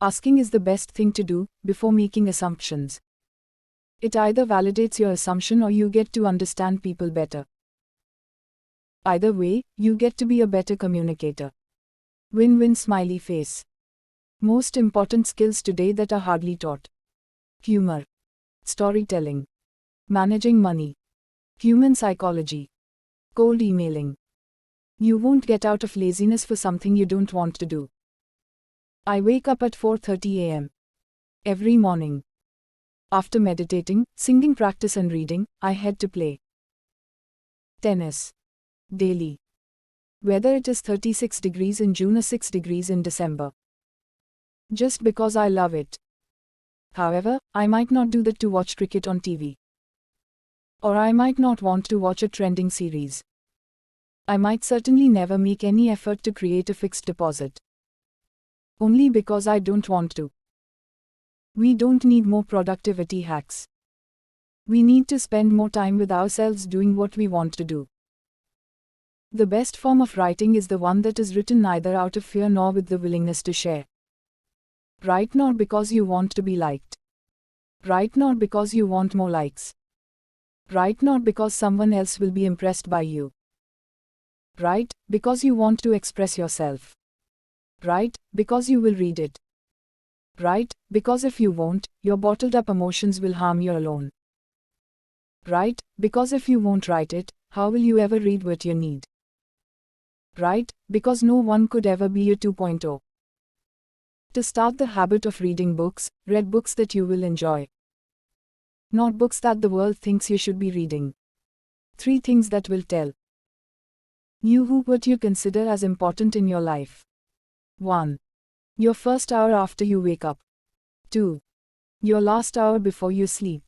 Asking is the best thing to do before making assumptions. It either validates your assumption or you get to understand people better. Either way, you get to be a better communicator. Win-win smiley face. Most important skills today that are hardly taught. Humor. Storytelling. Managing money. Human psychology. Cold emailing. You won't get out of laziness for something you don't want to do. I wake up at 4:30 a.m. every morning. After meditating, singing practice and reading, I head to play tennis. Daily. Whether it is 36 degrees in June or 6 degrees in December. Just because I love it. However, I might not do that to watch cricket on TV. Or I might not want to watch a trending series. I might certainly never make any effort to create a fixed deposit. Only because I don't want to. We don't need more productivity hacks. We need to spend more time with ourselves doing what we want to do. The best form of writing is the one that is written neither out of fear nor with the willingness to share. Write not because you want to be liked. Write not because you want more likes. Write not because someone else will be impressed by you. Write because you want to express yourself. Write because you will read it. Write because if you won't, your bottled up emotions will harm you alone. Write because if you won't write it, how will you ever read what you need? Write because no one could ever be your 2.0. To start the habit of reading books, read books that you will enjoy. Not books that the world thinks you should be reading. 3 things that will tell you what you consider as important in your life. 1. Your first hour after you wake up. 2. Your last hour before you sleep.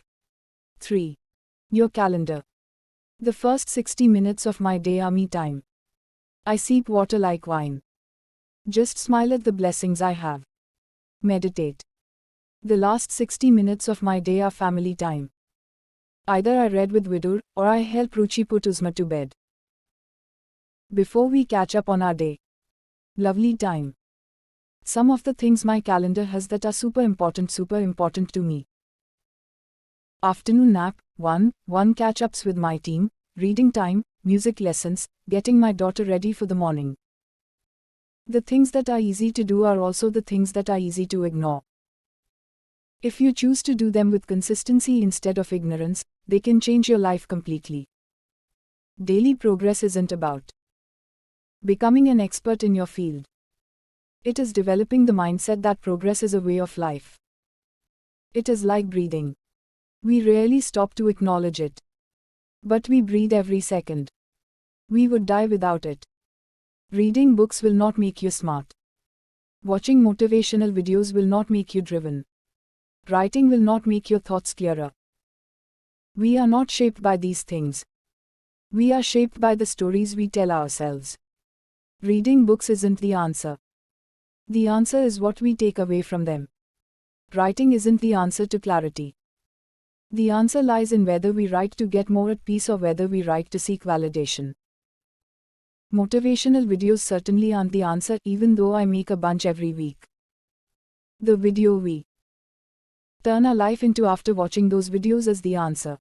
3. Your calendar. The first 60 minutes of my day are me time. I sip water like wine. Just smile at the blessings I have. Meditate. The last 60 minutes of my day are family time. Either I read with Vidur, or I help Ruchi put Uzma to bed. Before we catch up on our day. Lovely time. Some of the things my calendar has that are super important to me. Afternoon nap, 1 catch-ups with my team, reading time, music lessons, getting my daughter ready for the morning. The things that are easy to do are also the things that are easy to ignore. If you choose to do them with consistency instead of ignorance, they can change your life completely. Daily progress isn't about becoming an expert in your field. It is developing the mindset that progress is a way of life. It is like breathing. We rarely stop to acknowledge it. But we breathe every second. We would die without it. Reading books will not make you smart. Watching motivational videos will not make you driven. Writing will not make your thoughts clearer. We are not shaped by these things. We are shaped by the stories we tell ourselves. Reading books isn't the answer. The answer is what we take away from them. Writing isn't the answer to clarity. The answer lies in whether we write to get more at peace or whether we write to seek validation. Motivational videos certainly aren't the answer, even though I make a bunch every week. The video we turn our life into after watching those videos is the answer.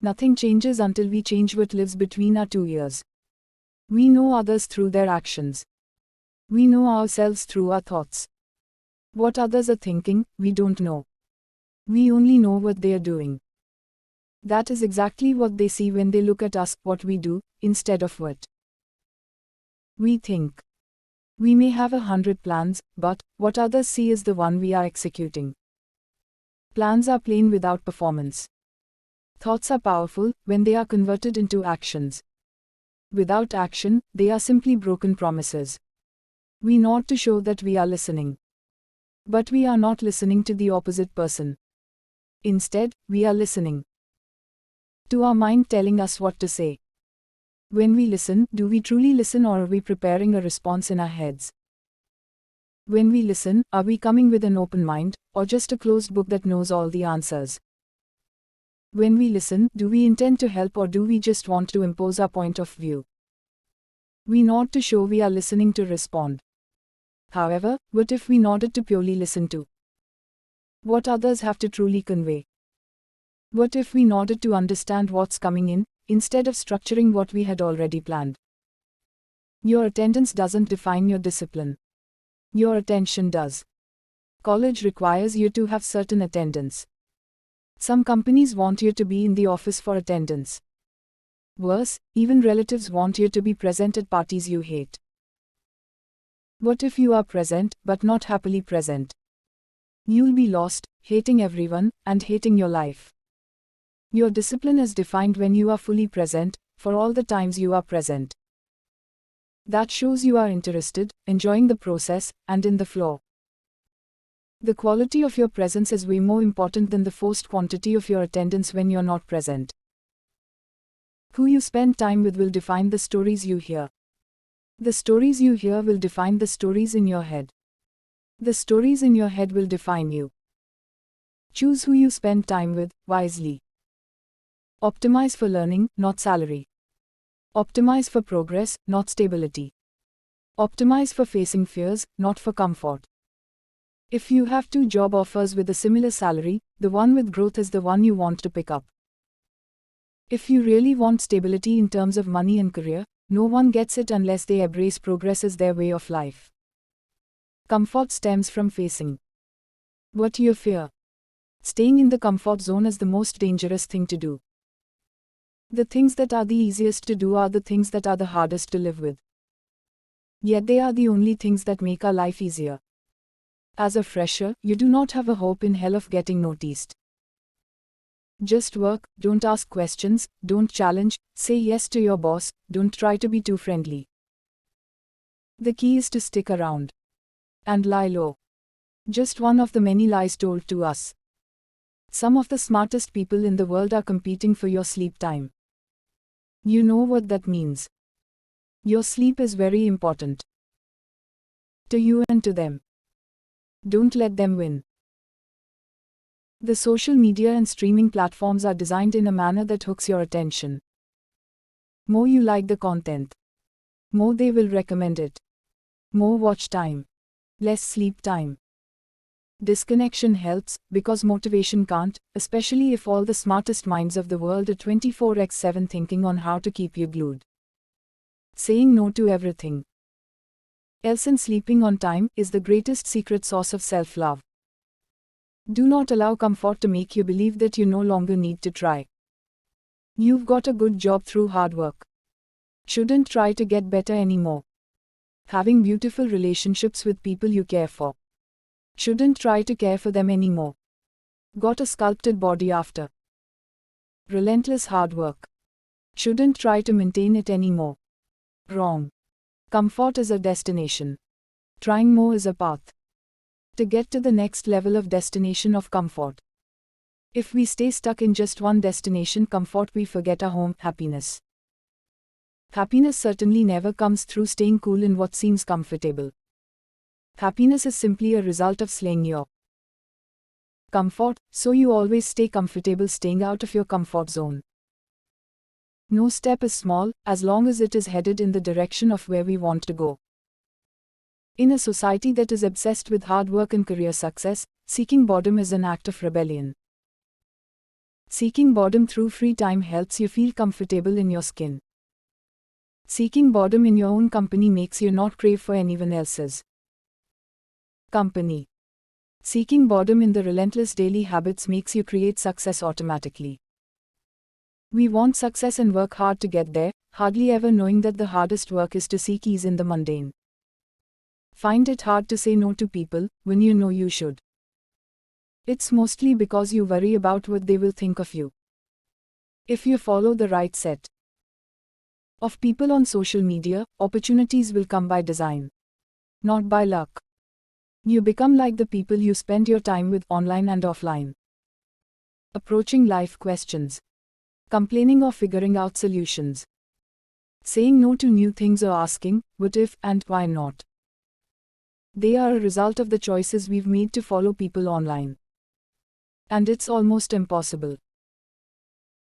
Nothing changes until we change what lives between our 2 ears. We know others through their actions. We know ourselves through our thoughts. What others are thinking, we don't know. We only know what they are doing. That is exactly what they see when they look at us, what we do, instead of what we think. We may have 100 plans, but what others see is the one we are executing. Plans are plain without performance. Thoughts are powerful when they are converted into actions. Without action, they are simply broken promises. We nod to show that we are listening. But we are not listening to the opposite person. Instead, we are listening to our mind telling us what to say. When we listen, do we truly listen, or are we preparing a response in our heads? When we listen, are we coming with an open mind, or just a closed book that knows all the answers? When we listen, do we intend to help, or do we just want to impose our point of view? We nod to show we are listening to respond. However, what if we nodded to purely listen to what others have to truly convey? What if we nodded to understand what's coming in, instead of structuring what we had already planned? Your attendance doesn't define your discipline. Your attention does. College requires you to have certain attendance. Some companies want you to be in the office for attendance. Worse, even relatives want you to be present at parties you hate. What if you are present, but not happily present? You'll be lost, hating everyone, and hating your life. Your discipline is defined when you are fully present, for all the times you are present. That shows you are interested, enjoying the process, and in the flow. The quality of your presence is way more important than the forced quantity of your attendance when you're not present. Who you spend time with will define the stories you hear. The stories you hear will define the stories in your head. The stories in your head will define you. Choose who you spend time with, wisely. Optimize for learning, not salary. Optimize for progress, not stability. Optimize for facing fears, not for comfort. If you have 2 job offers with a similar salary, the one with growth is the one you want to pick up. If you really want stability in terms of money and career, no one gets it unless they embrace progress as their way of life. Comfort stems from facing what you fear. Staying in the comfort zone is the most dangerous thing to do. The things that are the easiest to do are the things that are the hardest to live with. Yet they are the only things that make our life easier. As a fresher, you do not have a hope in hell of getting noticed. Just work, don't ask questions, don't challenge, say yes to your boss, don't try to be too friendly. The key is to stick around and lie low. Just one of the many lies told to us. Some of the smartest people in the world are competing for your sleep time. You know what that means. Your sleep is very important to you and to them. Don't let them win. The social media and streaming platforms are designed in a manner that hooks your attention. More you like the content, more they will recommend it. More watch time, less sleep time. Disconnection helps, because motivation can't, especially if all the smartest minds of the world are 24/7 thinking on how to keep you glued. Saying no to everything else and sleeping on time is the greatest secret sauce of self-love. Do not allow comfort to make you believe that you no longer need to try. You've got a good job through hard work. Shouldn't try to get better anymore. Having beautiful relationships with people you care for. Shouldn't try to care for them anymore. Got a sculpted body after relentless hard work. Shouldn't try to maintain it anymore. Wrong. Comfort is a destination. Trying more is a path. To get to the next level of destination of comfort. If we stay stuck in just one destination comfort, we forget our home, happiness. Happiness certainly never comes through staying cool in what seems comfortable. Happiness is simply a result of slaying your comfort, so you always stay comfortable staying out of your comfort zone. No step is small, as long as it is headed in the direction of where we want to go. In a society that is obsessed with hard work and career success, seeking boredom is an act of rebellion. Seeking boredom through free time helps you feel comfortable in your skin. Seeking boredom in your own company makes you not crave for anyone else's company. Seeking boredom in the relentless daily habits makes you create success automatically. We want success and work hard to get there, hardly ever knowing that the hardest work is to seek ease in the mundane. Find it hard to say no to people, when you know you should. It's mostly because you worry about what they will think of you. If you follow the right set of people on social media, opportunities will come by design, not by luck. You become like the people you spend your time with online and offline. Approaching life questions. Complaining or figuring out solutions. Saying no to new things or asking, what if and why not? They are a result of the choices we've made to follow people online. And it's almost impossible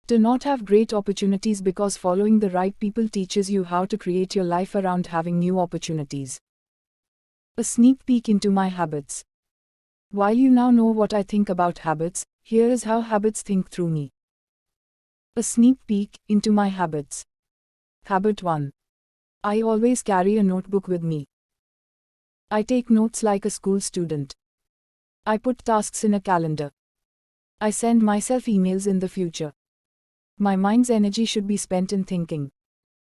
to not have great opportunities because following the right people teaches you how to create your life around having new opportunities. A sneak peek into my habits. While you now know what I think about habits, here is how habits think through me. A sneak peek into my habits. Habit 1. I always carry a notebook with me. I take notes like a school student. I put tasks in a calendar. I send myself emails in the future. My mind's energy should be spent in thinking,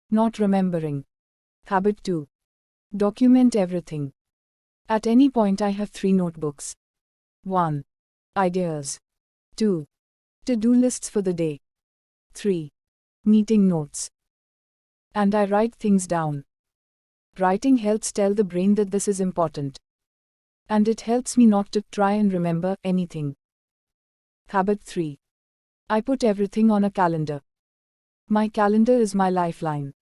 not remembering. Habit 2. Document everything. At any point I have 3 notebooks. 1. Ideas. 2. To-do lists for the day. 3. Meeting notes. And I write things down. Writing helps tell the brain that this is important. And it helps me not to try and remember anything. Habit 3. I put everything on a calendar. My calendar is my lifeline.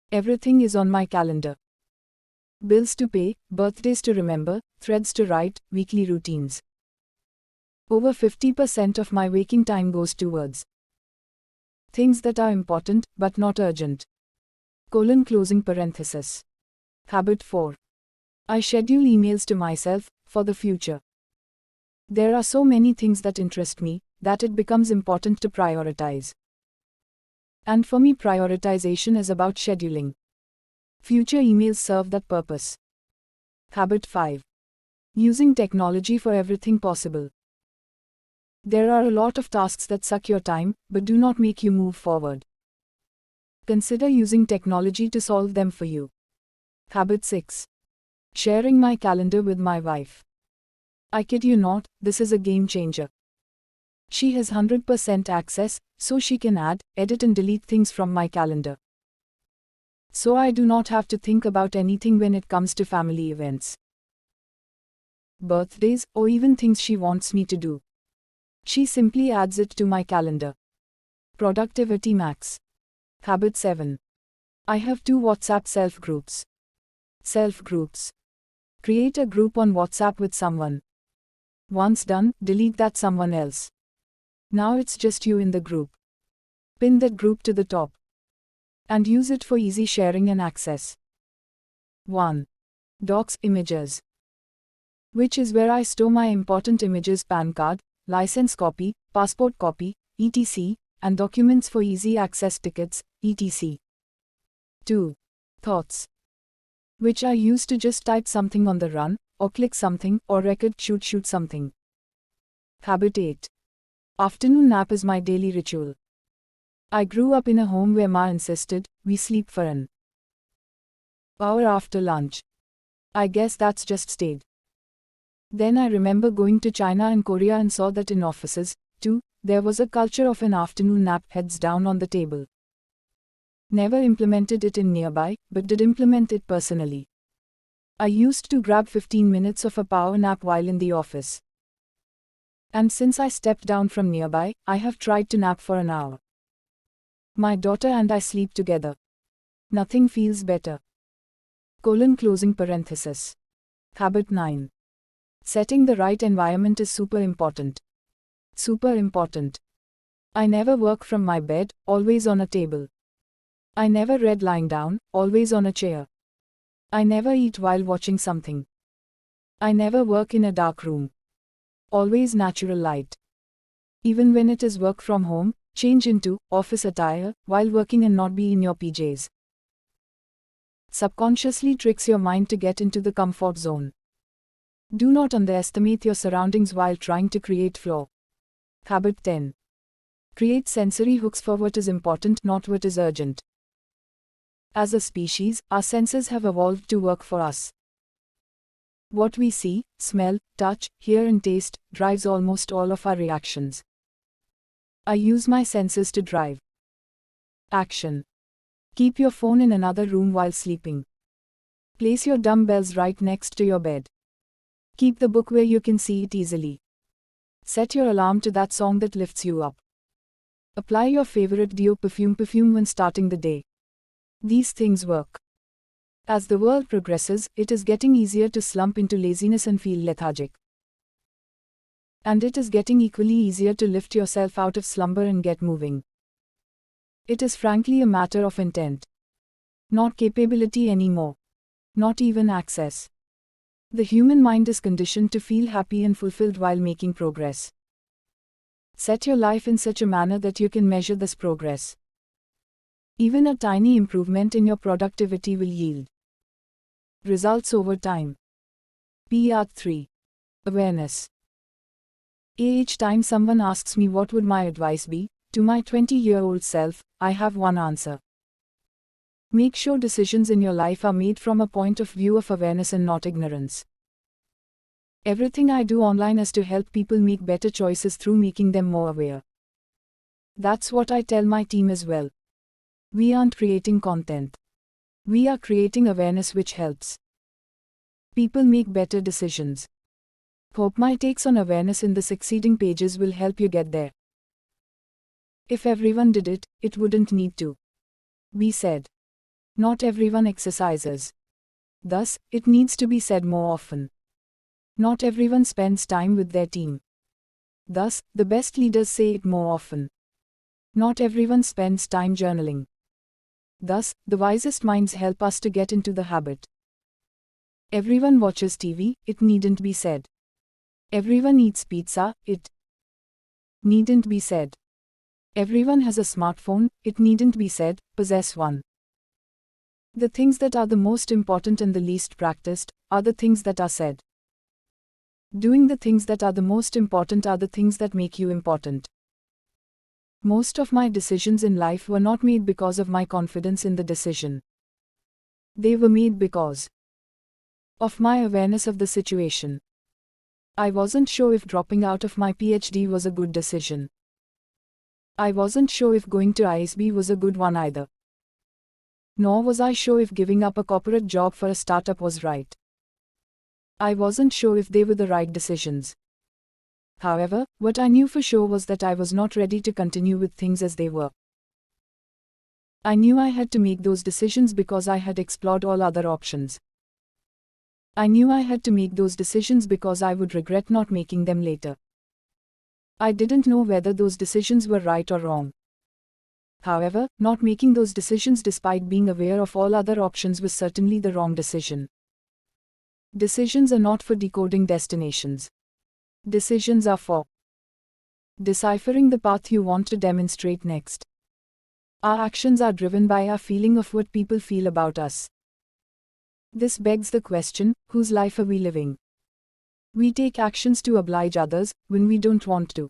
Everything is on my calendar. Bills to pay, birthdays to remember, threads to write, weekly routines. Over 50% of my waking time goes towards things that are important, but not urgent. Closing parenthesis. Habit 4. I schedule emails to myself, for the future. There are so many things that interest me, that it becomes important to prioritize. And for me, prioritization is about scheduling. Future emails serve that purpose. Habit 5. Using technology for everything possible. There are a lot of tasks that suck your time, but do not make you move forward. Consider using technology to solve them for you. Habit 6. Sharing my calendar with my wife. I kid you not, this is a game changer. She has 100% access, so she can add, edit and delete things from my calendar. So I do not have to think about anything when it comes to family events, birthdays, or even things she wants me to do. She simply adds it to my calendar. Productivity max. Habit 7. I have 2 WhatsApp self-groups. Self-groups. Create a group on WhatsApp with someone. Once done, delete that someone else. Now it's just you in the group. Pin that group to the top. And use it for easy sharing and access. 1. Docs images. which is where I store my important images, PAN card, license copy, passport copy, etc., and documents for easy access, tickets, etc. 2. Thoughts, which I use to just type something on the run, or click something, or record shoot something. Habit 8. Afternoon nap is my daily ritual. I grew up in a home where Ma insisted we sleep for an hour after lunch. I guess that's just stayed. Then I remember going to China and Korea and saw that in offices, too, there was a culture of an afternoon nap, heads down on the table. Never implemented it in Nearbuy, but did implement it personally. I used to grab 15 minutes of a power nap while in the office. And since I stepped down from Nearbuy, I have tried to nap for an hour. My daughter and I sleep together. Nothing feels better. Closing parenthesis. Habit 9. Setting the right environment is super important. Super important. I never work from my bed, always on a table. I never read lying down, always on a chair. I never eat while watching something. I never work in a dark room. Always natural light. Even when it is work from home, change into office attire while working and not be in your PJs. Subconsciously tricks your mind to get into the comfort zone. Do not underestimate your surroundings while trying to create flow. Habit 10. Create sensory hooks for what is important, not what is urgent. As a species, our senses have evolved to work for us. What we see, smell, touch, hear and taste drives almost all of our reactions. I use my senses to drive. Action. Keep your phone in another room while sleeping. Place your dumbbells right next to your bed. Keep the book where you can see it easily. Set your alarm to that song that lifts you up. Apply your favorite perfume when starting the day. These things work. As the world progresses, it is getting easier to slump into laziness and feel lethargic. And it is getting equally easier to lift yourself out of slumber and get moving. It is frankly a matter of intent. Not capability anymore. Not even access. The human mind is conditioned to feel happy and fulfilled while making progress. Set your life in such a manner that you can measure this progress. Even a tiny improvement in your productivity will yield results over time. Part 3. Awareness. Each time someone asks me what would my advice be, to my 20-year-old self, I have one answer. Make sure decisions in your life are made from a point of view of awareness and not ignorance. Everything I do online is to help people make better choices through making them more aware. That's what I tell my team as well. We aren't creating content. We are creating awareness which helps people make better decisions. Hope my takes on awareness in the succeeding pages will help you get there. If everyone did it, it wouldn't need to be said. Not everyone exercises. Thus, it needs to be said more often. Not everyone spends time with their team. Thus, the best leaders say it more often. Not everyone spends time journaling. Thus, the wisest minds help us to get into the habit. Everyone watches TV, it needn't be said. Everyone eats pizza, it needn't be said. Everyone has a smartphone, it needn't be said, possess one. The things that are the most important and the least practiced are the things that are said. Doing the things that are the most important are the things that make you important. Most of my decisions in life were not made because of my confidence in the decision. They were made because of my awareness of the situation. I wasn't sure if dropping out of my PhD was a good decision. I wasn't sure if going to ISB was a good one either. Nor was I sure if giving up a corporate job for a startup was right. I wasn't sure if they were the right decisions. However, what I knew for sure was that I was not ready to continue with things as they were. I knew I had to make those decisions because I had explored all other options. I knew I had to make those decisions because I would regret not making them later. I didn't know whether those decisions were right or wrong. However, not making those decisions despite being aware of all other options was certainly the wrong decision. Decisions are not for decoding destinations. Decisions are for deciphering the path you want to demonstrate next. Our actions are driven by our feeling of what people feel about us. This begs the question, whose life are we living? We take actions to oblige others, when we don't want to.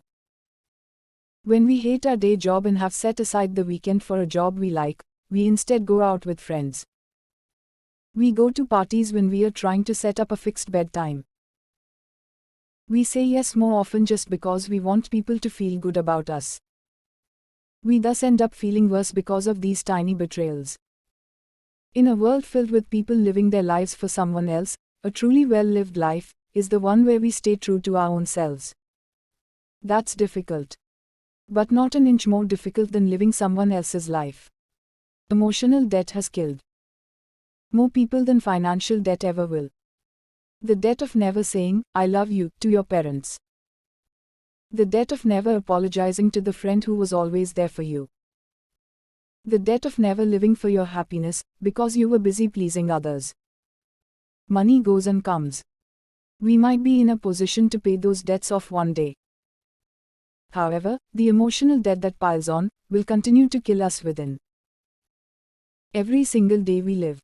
When we hate our day job and have set aside the weekend for a job we like, we instead go out with friends. We go to parties when we are trying to set up a fixed bedtime. We say yes more often just because we want people to feel good about us. We thus end up feeling worse because of these tiny betrayals. In a world filled with people living their lives for someone else, a truly well-lived life is the one where we stay true to our own selves. That's difficult. But not an inch more difficult than living someone else's life. Emotional debt has killed more people than financial debt ever will. The debt of never saying, "I love you," to your parents. The debt of never apologizing to the friend who was always there for you. The debt of never living for your happiness, because you were busy pleasing others. Money goes and comes. We might be in a position to pay those debts off one day. However, the emotional debt that piles on will continue to kill us within. Every single day we live.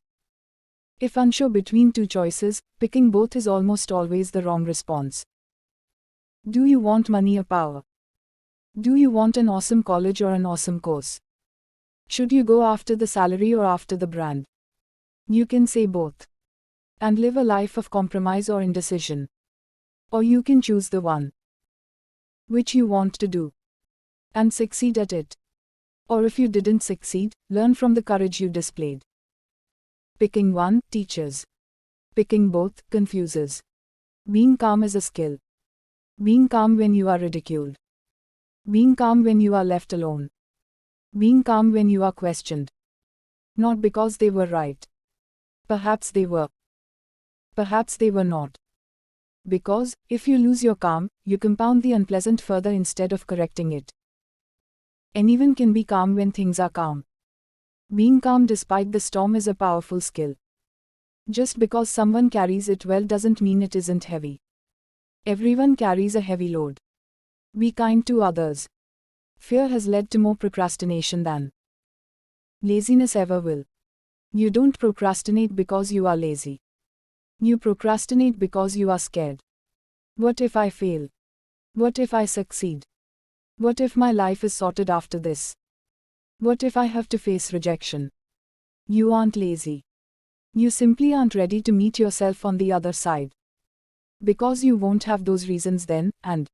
If unsure between two choices, picking both is almost always the wrong response. Do you want money or power? Do you want an awesome college or an awesome course? Should you go after the salary or after the brand? You can say both. And live a life of compromise or indecision. Or you can choose the one which you want to do and succeed at it. Or if you didn't succeed, learn from the courage you displayed. Picking one teaches. Picking both confuses. Being calm is a skill. Being calm when you are ridiculed. Being calm when you are left alone. Being calm when you are questioned. Not because they were right. Perhaps they were. Perhaps they were not. Because, if you lose your calm, you compound the unpleasant further instead of correcting it. Anyone can be calm when things are calm. Being calm despite the storm is a powerful skill. Just because someone carries it well doesn't mean it isn't heavy. Everyone carries a heavy load. Be kind to others. Fear has led to more procrastination than laziness ever will. You don't procrastinate because you are lazy. You procrastinate because you are scared. What if I fail? What if I succeed? What if my life is sorted after this? What if I have to face rejection? You aren't lazy. You simply aren't ready to meet yourself on the other side. Because you won't have those reasons then, and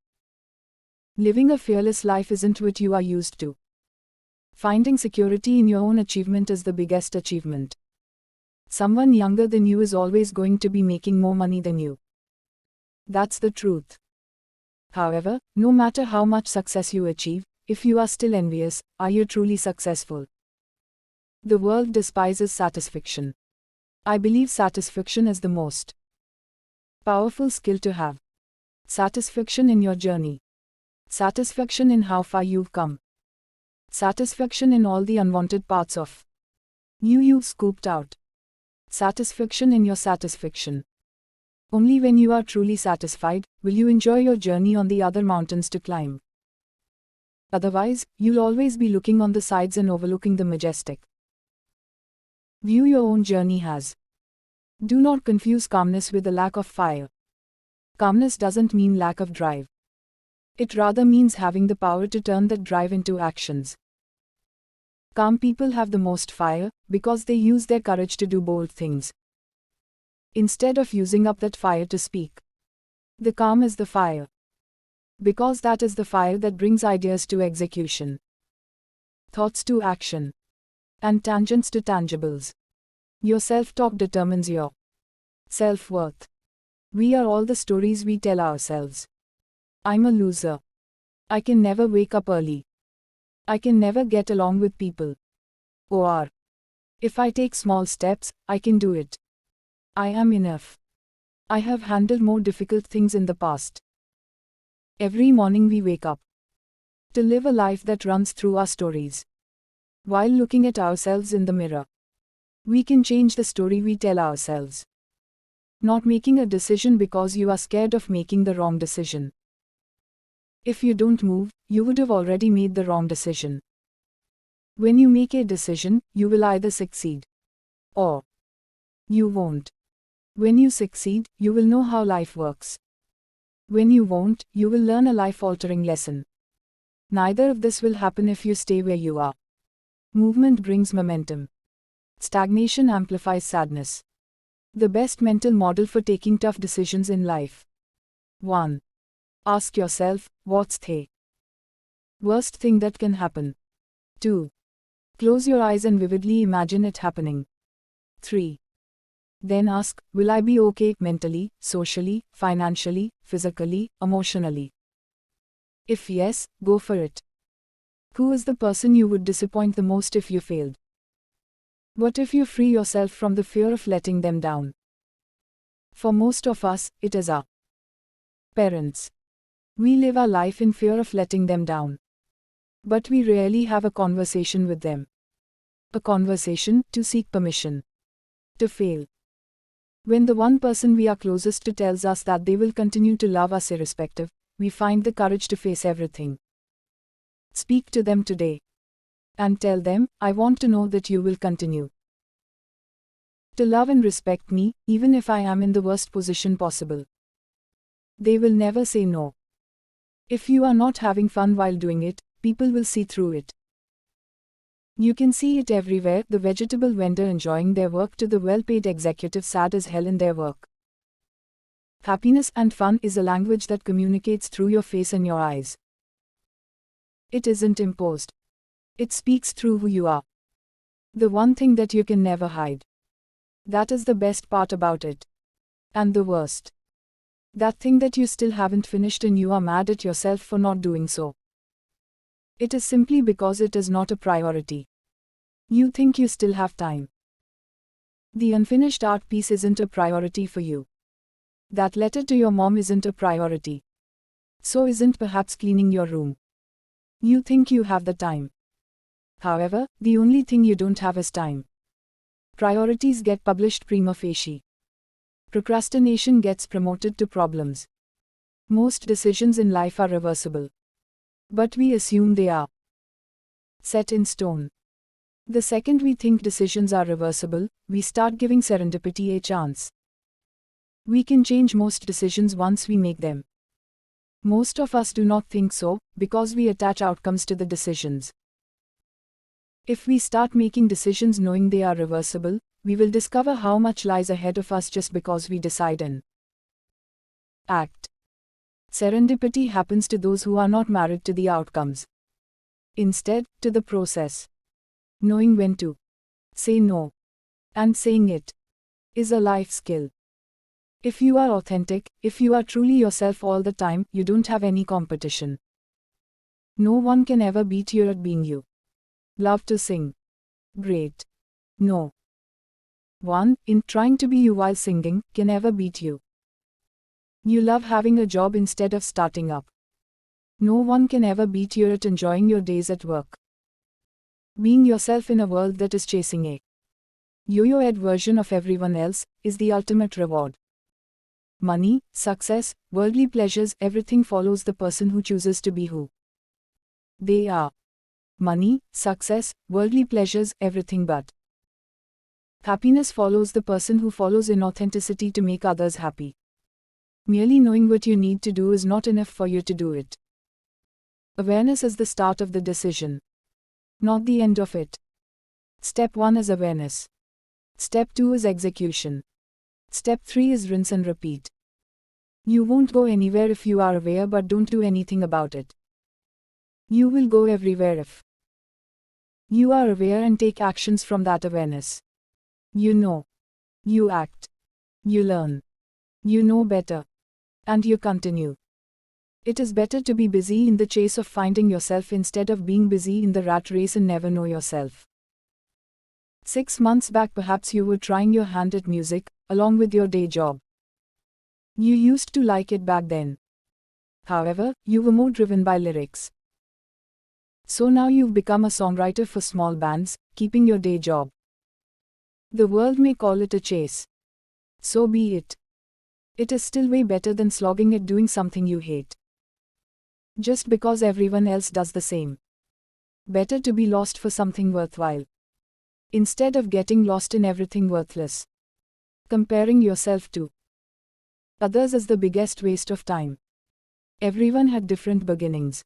living a fearless life isn't what you are used to. Finding security in your own achievement is the biggest achievement. Someone younger than you is always going to be making more money than you. That's the truth. However, no matter how much success you achieve, if you are still envious, are you truly successful? The world despises satisfaction. I believe satisfaction is the most powerful skill to have. Satisfaction in your journey. Satisfaction in how far you've come. Satisfaction in all the unwanted parts of you've scooped out. Satisfaction in your satisfaction. Only when you are truly satisfied, will you enjoy your journey on the other mountains to climb. Otherwise, you'll always be looking on the sides and overlooking the majestic view your own journey has. Do not confuse calmness with a lack of fire. Calmness doesn't mean lack of drive. It rather means having the power to turn that drive into actions. Calm people have the most fire, because they use their courage to do bold things, instead of using up that fire to speak. The calm is the fire. Because that is the fire that brings ideas to execution, thoughts to action, and tangents to tangibles. Your self-talk determines your self-worth. We are all the stories we tell ourselves. I'm a loser. I can never wake up early. I can never get along with people. Or, if I take small steps, I can do it. I am enough. I have handled more difficult things in the past. Every morning we wake up to live a life that runs through our stories. While looking at ourselves in the mirror, we can change the story we tell ourselves. Not making a decision because you are scared of making the wrong decision. If you don't move, you would have already made the wrong decision. When you make a decision, you will either succeed or you won't. When you succeed, you will know how life works. When you won't, you will learn a life-altering lesson. Neither of this will happen if you stay where you are. Movement brings momentum. Stagnation amplifies sadness. The best mental model for taking tough decisions in life. 1. Ask yourself, what's the worst thing that can happen? 2. Close your eyes and vividly imagine it happening. 3. Then ask, will I be okay mentally, socially, financially, physically, emotionally? If yes, go for it. Who is the person you would disappoint the most if you failed? What if you free yourself from the fear of letting them down? For most of us, it is our parents. We live our life in fear of letting them down. But we rarely have a conversation with them. A conversation to seek permission to fail. When the one person we are closest to tells us that they will continue to love us irrespective, we find the courage to face everything. Speak to them today. And tell them, I want to know that you will continue to love and respect me, even if I am in the worst position possible. They will never say no. If you are not having fun while doing it, people will see through it. You can see it everywhere, the vegetable vendor enjoying their work to the well-paid executive sad as hell in their work. Happiness and fun is a language that communicates through your face and your eyes. It isn't imposed. It speaks through who you are. The one thing that you can never hide. That is the best part about it. And the worst. That thing that you still haven't finished and you are mad at yourself for not doing so. It is simply because it is not a priority. You think you still have time. The unfinished art piece isn't a priority for you. That letter to your mom isn't a priority. So isn't perhaps cleaning your room. You think you have the time. However, the only thing you don't have is time. Priorities get published prima facie. Procrastination gets promoted to problems. Most decisions in life are reversible. But we assume they are set in stone. The second we think decisions are reversible, we start giving serendipity a chance. We can change most decisions once we make them. Most of us do not think so, because we attach outcomes to the decisions. If we start making decisions knowing they are reversible, we will discover how much lies ahead of us just because we decide and act. Serendipity happens to those who are not married to the outcomes. Instead, to the process. Knowing when to say no and saying it is a life skill. If you are authentic, if you are truly yourself all the time, you don't have any competition. No one can ever beat you at being you. Love to sing. Great. No one, in trying to be you while singing, can ever beat you. You love having a job instead of starting up. No one can ever beat you at enjoying your days at work. Being yourself in a world that is chasing a yo-yo-ed version of everyone else is the ultimate reward. Money, success, worldly pleasures, everything follows the person who chooses to be who they are. Money, success, worldly pleasures, everything but happiness follows the person who follows inauthenticity to make others happy. Merely knowing what you need to do is not enough for you to do it. Awareness is the start of the decision, not the end of it. Step 1 is awareness. Step 2 is execution. Step 3 is rinse and repeat. You won't go anywhere if you are aware but don't do anything about it. You will go everywhere if you are aware and take actions from that awareness. You know. You act. You learn. You know better. And you continue. It is better to be busy in the chase of finding yourself instead of being busy in the rat race and never know yourself. 6 months back perhaps you were trying your hand at music, along with your day job. You used to like it back then. However, you were more driven by lyrics. So now you've become a songwriter for small bands, keeping your day job. The world may call it a chase. So be it. It is still way better than slogging at doing something you hate, just because everyone else does the same. Better to be lost for something worthwhile, instead of getting lost in everything worthless. Comparing yourself to others is the biggest waste of time. Everyone had different beginnings,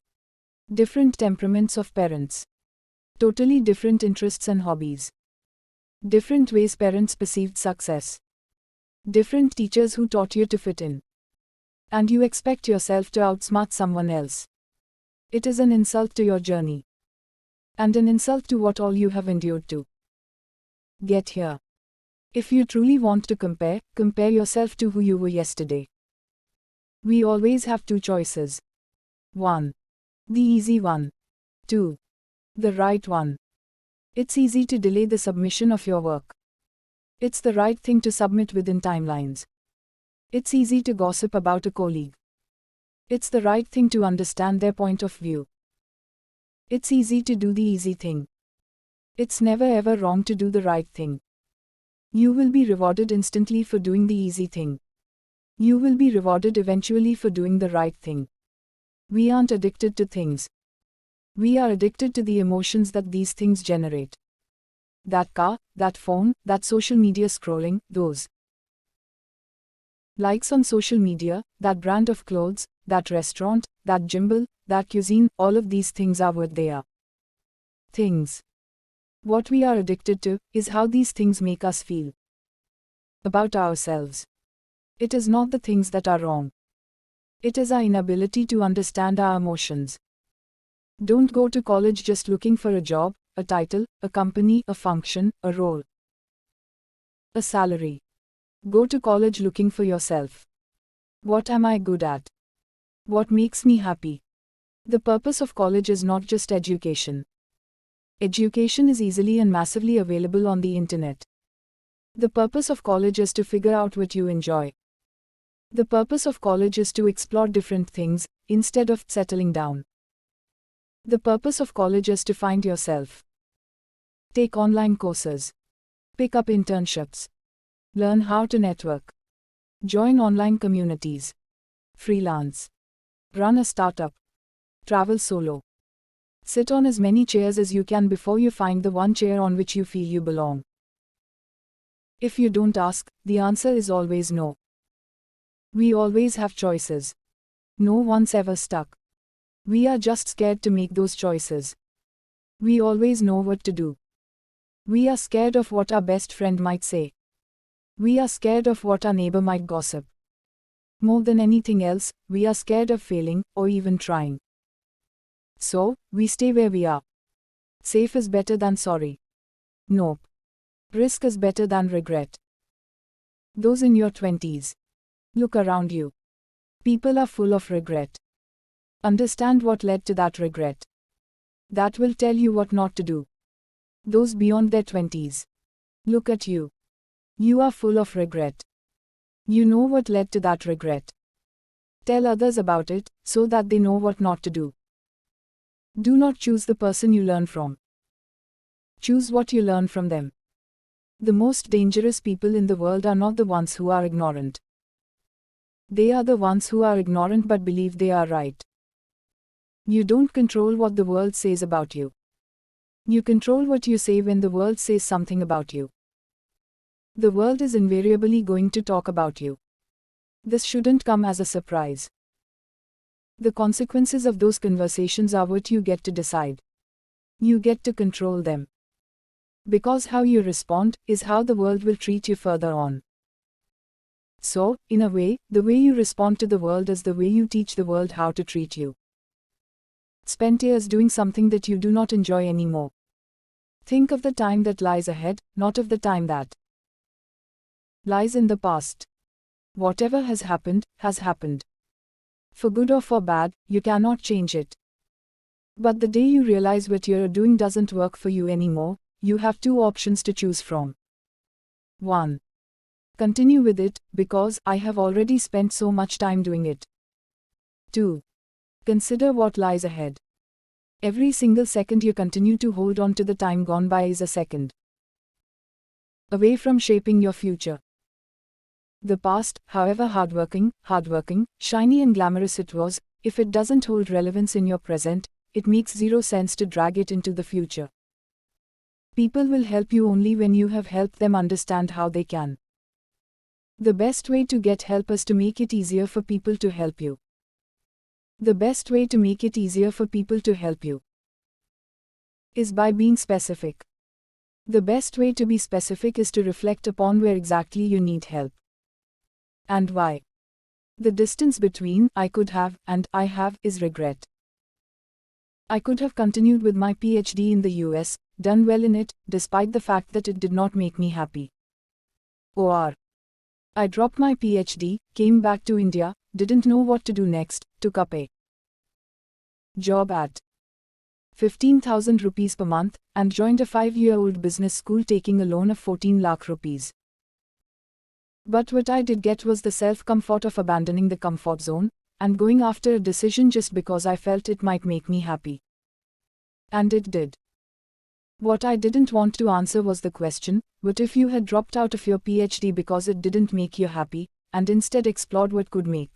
different temperaments of parents, totally different interests and hobbies, different ways parents perceived success, different teachers who taught you to fit in. And you expect yourself to outsmart someone else. It is an insult to your journey, and an insult to what all you have endured to get here. If you truly want to compare yourself to who you were yesterday. We always have two choices. 1. The easy one. 2. The right one. It's easy to delay the submission of your work. It's the right thing to submit within timelines. It's easy to gossip about a colleague. It's the right thing to understand their point of view. It's easy to do the easy thing. It's never ever wrong to do the right thing. You will be rewarded instantly for doing the easy thing. You will be rewarded eventually for doing the right thing. We aren't addicted to things. We are addicted to the emotions that these things generate. That car, that phone, that social media scrolling, those likes on social media, that brand of clothes, that restaurant, that gym, that cuisine, all of these things are what they are. Things. What we are addicted to is how these things make us feel about ourselves. It is not the things that are wrong. It is our inability to understand our emotions. Don't go to college just looking for a job, a title, a company, a function, a role, a salary. Go to college looking for yourself. What am I good at? What makes me happy? The purpose of college is not just education. Education is easily and massively available on the internet. The purpose of college is to figure out what you enjoy. The purpose of college is to explore different things, instead of settling down. The purpose of college is to find yourself. Take online courses. Pick up internships. Learn how to network. Join online communities. Freelance. Run a startup. Travel solo. Sit on as many chairs as you can before you find the one chair on which you feel you belong. If you don't ask, the answer is always no. We always have choices. No one's ever stuck. We are just scared to make those choices. We always know what to do. We are scared of what our best friend might say. We are scared of what our neighbor might gossip. More than anything else, we are scared of failing, or even trying. So, we stay where we are. Safe is better than sorry. Nope. Risk is better than regret. Those in your 20s. Look around you. People are full of regret. Understand what led to that regret. That will tell you what not to do. Those beyond their 20s. Look at you. You are full of regret. You know what led to that regret. Tell others about it, so that they know what not to do. Do not choose the person you learn from. Choose what you learn from them. The most dangerous people in the world are not the ones who are ignorant. They are the ones who are ignorant but believe they are right. You don't control what the world says about you. You control what you say when the world says something about you. The world is invariably going to talk about you. This shouldn't come as a surprise. The consequences of those conversations are what you get to decide. You get to control them. Because how you respond is how the world will treat you further on. So, in a way, the way you respond to the world is the way you teach the world how to treat you. Spend years doing something that you do not enjoy anymore. Think of the time that lies ahead, not of the time that lies in the past. Whatever has happened, has happened. For good or for bad, you cannot change it. But the day you realize what you're doing doesn't work for you anymore, you have two options to choose from. 1. Continue with it, because I have already spent so much time doing it. 2. Consider what lies ahead. Every single second you continue to hold on to the time gone by is a second away from shaping your future. The past, however hardworking, shiny and glamorous it was, if it doesn't hold relevance in your present, it makes zero sense to drag it into the future. People will help you only when you have helped them understand how they can. The best way to get help is to make it easier for people to help you. The best way to make it easier for people to help you is by being specific. The best way to be specific is to reflect upon where exactly you need help and why. The distance between I could have and I have is regret. I could have continued with my PhD in the US, done well in it, despite the fact that it did not make me happy. Or I dropped my PhD, came back to India, didn't know what to do next, took up a job at 15,000 rupees per month, and joined a 5-year-old business school taking a loan of 14 lakh rupees. But what I did get was the self-comfort of abandoning the comfort zone, and going after a decision just because I felt it might make me happy. And it did. What I didn't want to answer was the question, what if you had dropped out of your PhD because it didn't make you happy, and instead explored what could make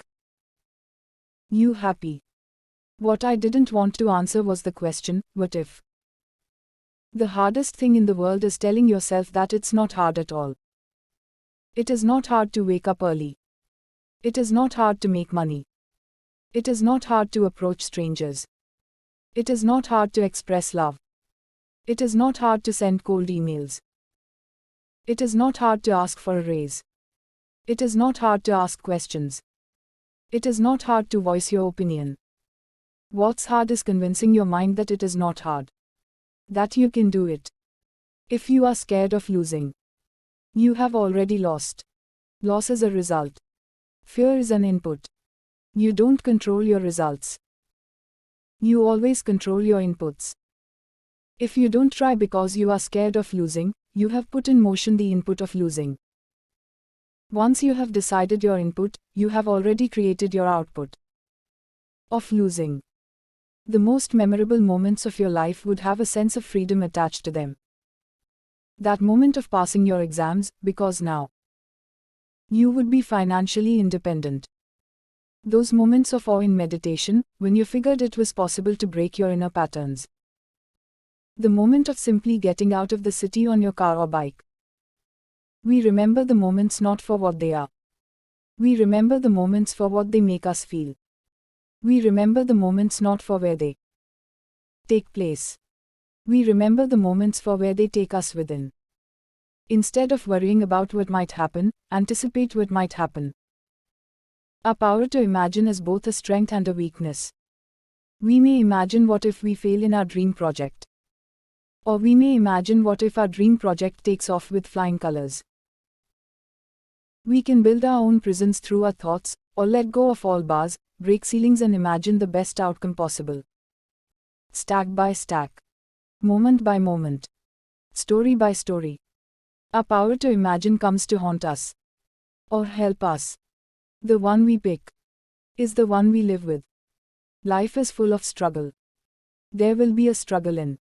you happy? What I didn't want to answer was the question, what if? The hardest thing in the world is telling yourself that it's not hard at all. It is not hard to wake up early. It is not hard to make money. It is not hard to approach strangers. It is not hard to express love. It is not hard to send cold emails. It is not hard to ask for a raise. It is not hard to ask questions. It is not hard to voice your opinion. What's hard is convincing your mind that it is not hard. That you can do it. If you are scared of losing, you have already lost. Loss is a result. Fear is an input. You don't control your results. You always control your inputs. If you don't try because you are scared of losing, you have put in motion the input of losing. Once you have decided your input, you have already created your output of losing. The most memorable moments of your life would have a sense of freedom attached to them. That moment of passing your exams, because now you would be financially independent. Those moments of awe in meditation, when you figured it was possible to break your inner patterns. The moment of simply getting out of the city on your car or bike. We remember the moments not for what they are. We remember the moments for what they make us feel. We remember the moments not for where they take place. We remember the moments for where they take us within. Instead of worrying about what might happen, anticipate what might happen. Our power to imagine is both a strength and a weakness. We may imagine what if we fail in our dream project. Or we may imagine what if our dream project takes off with flying colors. We can build our own prisons through our thoughts, or let go of all bars, break ceilings and imagine the best outcome possible. Stack by stack. Moment by moment. Story by story. Our power to imagine comes to haunt us. Or help us. The one we pick is the one we live with. Life is full of struggle. There will be a struggle in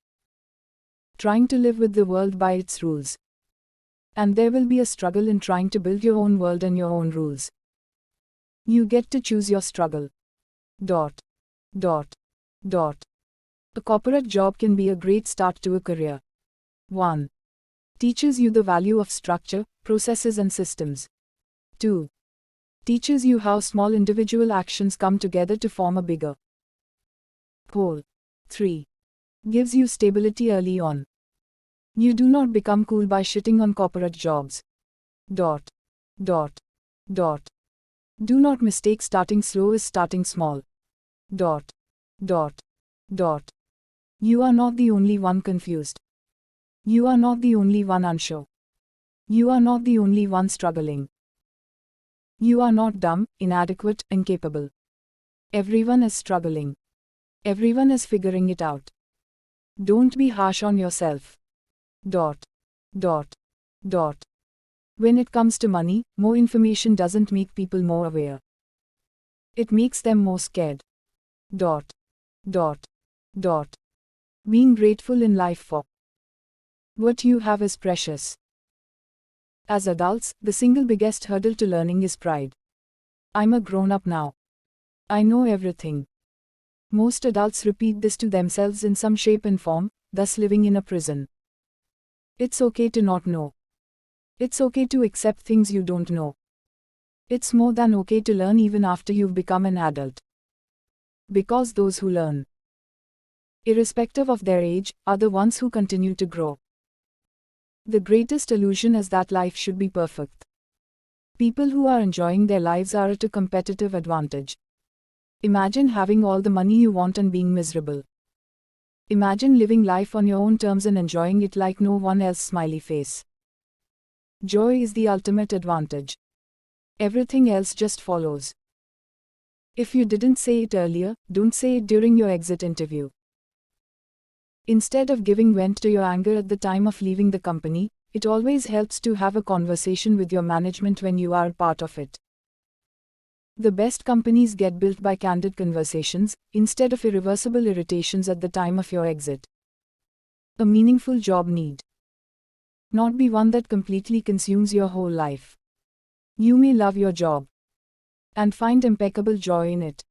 trying to live with the world by its rules. And there will be a struggle in trying to build your own world and your own rules. You get to choose your struggle. Dot. Dot. Dot. A corporate job can be a great start to a career. 1. Teaches you the value of structure, processes and systems. 2. Teaches you how small individual actions come together to form a bigger whole. 3. Gives you stability early on. You do not become cool by shitting on corporate jobs. Dot. Dot. Dot. Do not mistake starting slow as starting small. Dot. Dot. Dot. You are not the only one confused. You are not the only one unsure. You are not the only one struggling. You are not dumb, inadequate, incapable. Everyone is struggling. Everyone is figuring it out. Don't be harsh on yourself. Dot. Dot. Dot. When it comes to money, more information doesn't make people more aware. It makes them more scared. Dot. Dot. Dot. Being grateful in life for what you have is precious. As adults, the single biggest hurdle to learning is pride. I'm a grown-up now. I know everything. Most adults repeat this to themselves in some shape and form, thus living in a prison. It's okay to not know. It's okay to accept things you don't know. It's more than okay to learn even after you've become an adult. Because those who learn, irrespective of their age, are the ones who continue to grow. The greatest illusion is that life should be perfect. People who are enjoying their lives are at a competitive advantage. Imagine having all the money you want and being miserable. Imagine living life on your own terms and enjoying it like no one else. Smiley face. Joy is the ultimate advantage. Everything else just follows. If you didn't say it earlier, don't say it during your exit interview. Instead of giving vent to your anger at the time of leaving the company, it always helps to have a conversation with your management when you are part of it. The best companies get built by candid conversations, instead of irreversible irritations at the time of your exit. A meaningful job need not be one that completely consumes your whole life. You may love your job and find impeccable joy in it.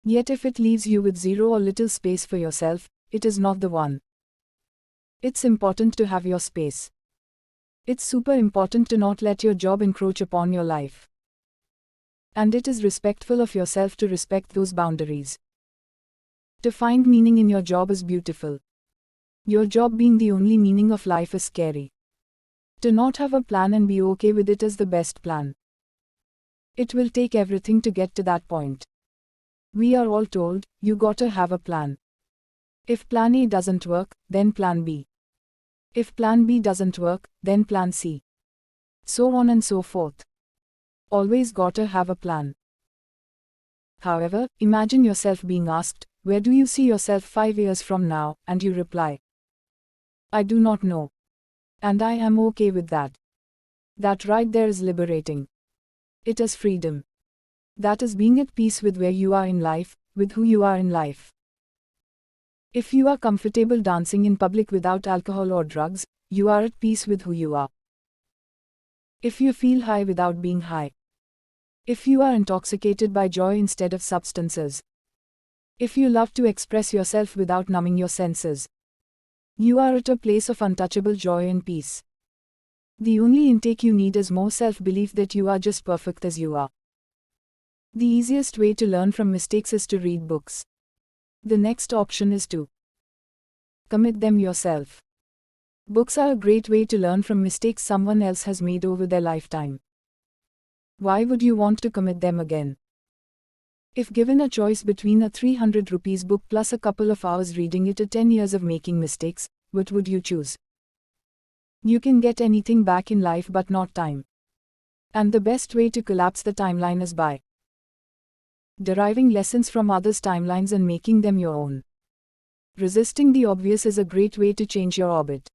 Yet if it leaves you with zero or little space for yourself, it is not the one. It's important to have your space. It's super important to not let your job encroach upon your life. And it is respectful of yourself to respect those boundaries. To find meaning in your job is beautiful. Your job being the only meaning of life is scary. To not have a plan and be okay with it is the best plan. It will take everything to get to that point. We are all told, you gotta have a plan. If plan A doesn't work, then plan B. If plan B doesn't work, then plan C. So on and so forth. Always gotta have a plan. However, imagine yourself being asked, where do you see yourself 5 years from now, and you reply, I do not know. And I am okay with that. That right there is liberating. It is freedom. That is being at peace with where you are in life, with who you are in life. If you are comfortable dancing in public without alcohol or drugs, you are at peace with who you are. If you feel high without being high. If you are intoxicated by joy instead of substances. If you love to express yourself without numbing your senses. You are at a place of untouchable joy and peace. The only intake you need is more self-belief that you are just perfect as you are. The easiest way to learn from mistakes is to read books. The next option is to commit them yourself. Books are a great way to learn from mistakes someone else has made over their lifetime. Why would you want to commit them again? If given a choice between a 300 rupees book plus a couple of hours reading it or 10 years of making mistakes, what would you choose? You can get anything back in life but not time. And the best way to collapse the timeline is by deriving lessons from others' timelines and making them your own. Resisting the obvious is a great way to change your orbit.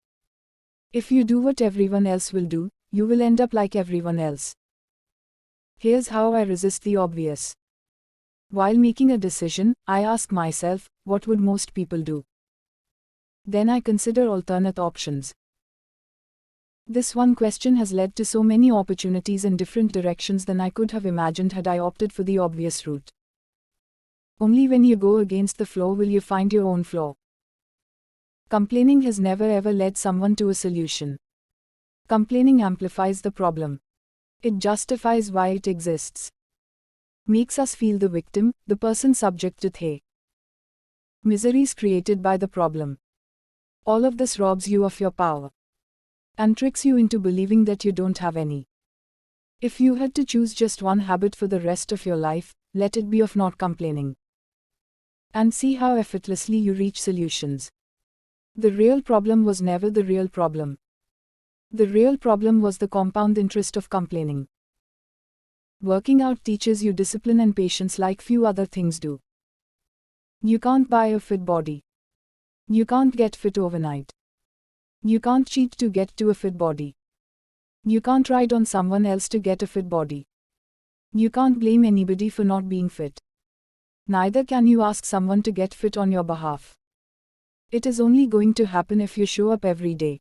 If you do what everyone else will do, you will end up like everyone else. Here's how I resist the obvious. While making a decision, I ask myself, what would most people do? Then I consider alternate options. This one question has led to so many opportunities in different directions than I could have imagined had I opted for the obvious route. Only when you go against the flow will you find your own flow. Complaining has never ever led someone to a solution. Complaining amplifies the problem. It justifies why it exists. Makes us feel the victim, the person subject to the miseries created by the problem. All of this robs you of your power. And tricks you into believing that you don't have any. If you had to choose just one habit for the rest of your life, let it be of not complaining. And see how effortlessly you reach solutions. The real problem was never the real problem. The real problem was the compound interest of complaining. Working out teaches you discipline and patience like few other things do. You can't buy a fit body. You can't get fit overnight. You can't cheat to get to a fit body. You can't ride on someone else to get a fit body. You can't blame anybody for not being fit. Neither can you ask someone to get fit on your behalf. It is only going to happen if you show up every day.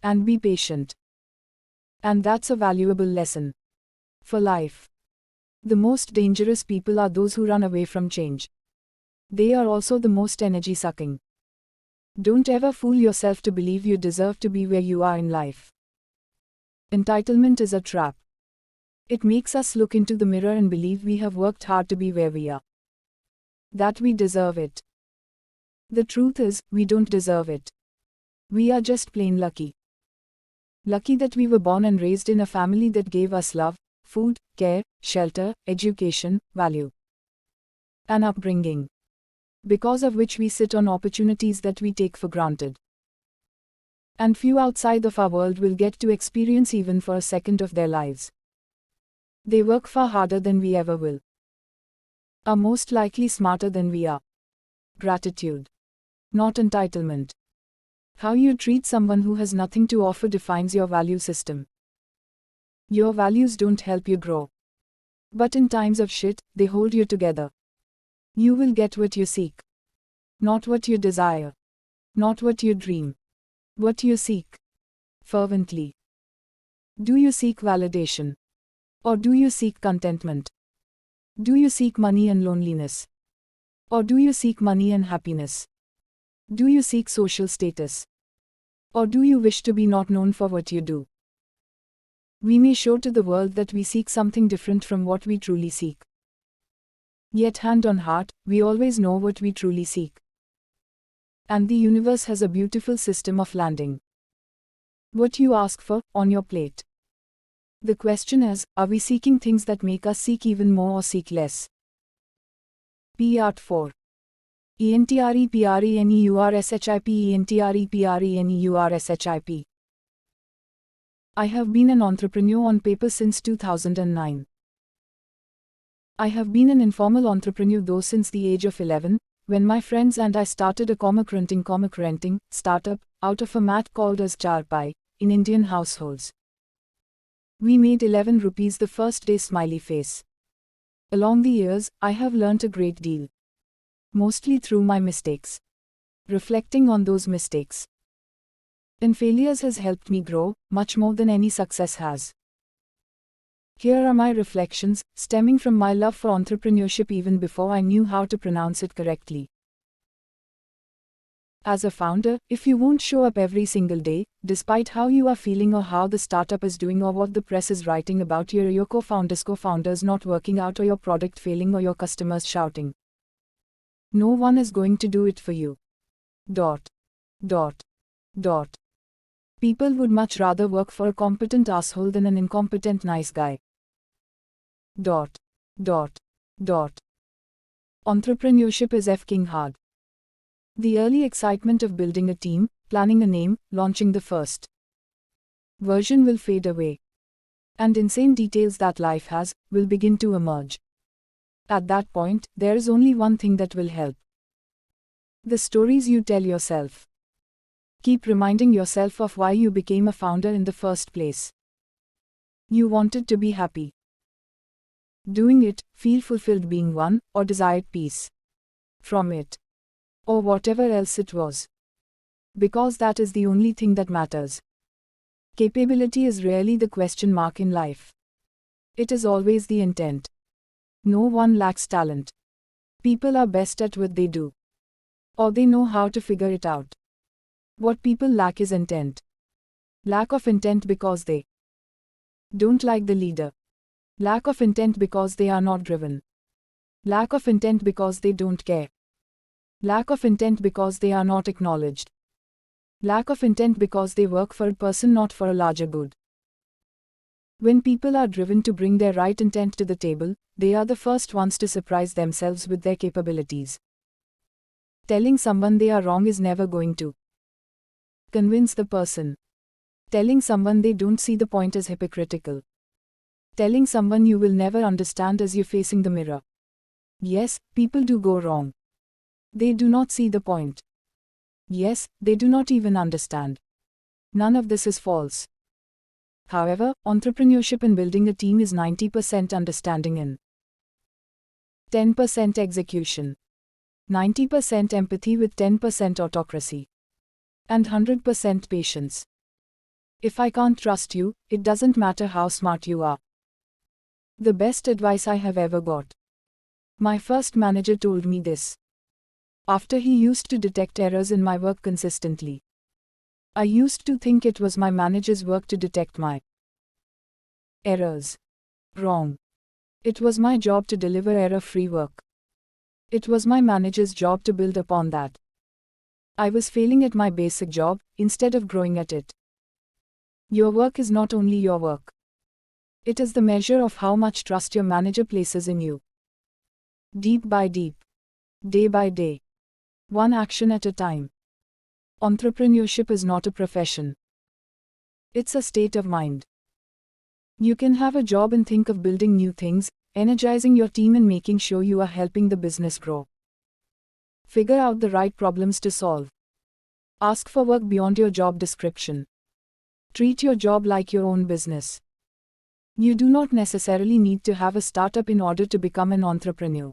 And be patient. And that's a valuable lesson. For life. The most dangerous people are those who run away from change. They are also the most energy-sucking. Don't ever fool yourself to believe you deserve to be where you are in life. Entitlement is a trap. It makes us look into the mirror and believe we have worked hard to be where we are. That we deserve it. The truth is, we don't deserve it. We are just plain lucky. Lucky that we were born and raised in a family that gave us love, food, care, shelter, education, value, and upbringing, because of which we sit on opportunities that we take for granted. And few outside of our world will get to experience even for a second of their lives. They work far harder than we ever will. Are most likely smarter than we are. Gratitude. Not entitlement. How you treat someone who has nothing to offer defines your value system. Your values don't help you grow. But in times of shit, they hold you together. You will get what you seek. Not what you desire. Not what you dream. What you seek. Fervently. Do you seek validation? Or do you seek contentment? Do you seek money and loneliness? Or do you seek money and happiness? Do you seek social status? Or do you wish to be not known for what you do? We may show to the world that we seek something different from what we truly seek. Yet hand on heart, we always know what we truly seek. And the universe has a beautiful system of landing what you ask for, on your plate. The question is, are we seeking things that make us seek even more or seek less? Part 4. ENTREPRENEURSHIP. I have been an entrepreneur on paper since 2009. I have been an informal entrepreneur though since the age of 11, when my friends and I started a comic renting startup out of a mat called as charpai in Indian households. We made 11 rupees the first day, smiley face. Along the years, I have learnt a great deal. Mostly through my mistakes. Reflecting on those mistakes and failures has helped me grow, much more than any success has. Here are my reflections, stemming from my love for entrepreneurship even before I knew how to pronounce it correctly. As a founder, if you won't show up every single day, despite how you are feeling or how the startup is doing or what the press is writing about you or your co-founders not working out or your product failing or your customers shouting, no one is going to do it for you. People would much rather work for a competent asshole than an incompetent nice guy. Entrepreneurship is f-king hard. The early excitement of building a team, planning a name, launching the first version will fade away. And insane details that life has, will begin to emerge. At that point, there is only one thing that will help. The stories you tell yourself. Keep reminding yourself of why you became a founder in the first place. You wanted to be happy. Doing it, feel fulfilled being one, or desired peace from it. Or whatever else it was. Because that is the only thing that matters. Capability is rarely the question mark in life. It is always the intent. No one lacks talent. People are best at what they do. Or they know how to figure it out. What people lack is intent. Lack of intent because they don't like the leader. Lack of intent because they are not driven. Lack of intent because they don't care. Lack of intent because they are not acknowledged. Lack of intent because they work for a person, not for a larger good. When people are driven to bring their right intent to the table, they are the first ones to surprise themselves with their capabilities. Telling someone they are wrong is never going to convince the person. Telling someone they don't see the point is hypocritical. Telling someone you will never understand as you're facing the mirror. Yes, people do go wrong. They do not see the point. Yes, they do not even understand. None of this is false. However, entrepreneurship and building a team is 90% understanding and 10% execution. 90% empathy with 10% autocracy. And 100% patience. If I can't trust you, it doesn't matter how smart you are. The best advice I have ever got. My first manager told me this. After he used to detect errors in my work consistently. I used to think it was my manager's work to detect my errors. Wrong. It was my job to deliver error-free work. It was my manager's job to build upon that. I was failing at my basic job, instead of growing at it. Your work is not only your work. It is the measure of how much trust your manager places in you. Deep by deep. Day by day. One action at a time. Entrepreneurship is not a profession. It's a state of mind. You can have a job and think of building new things, energizing your team and making sure you are helping the business grow. Figure out the right problems to solve. Ask for work beyond your job description. Treat your job like your own business. You do not necessarily need to have a startup in order to become an entrepreneur.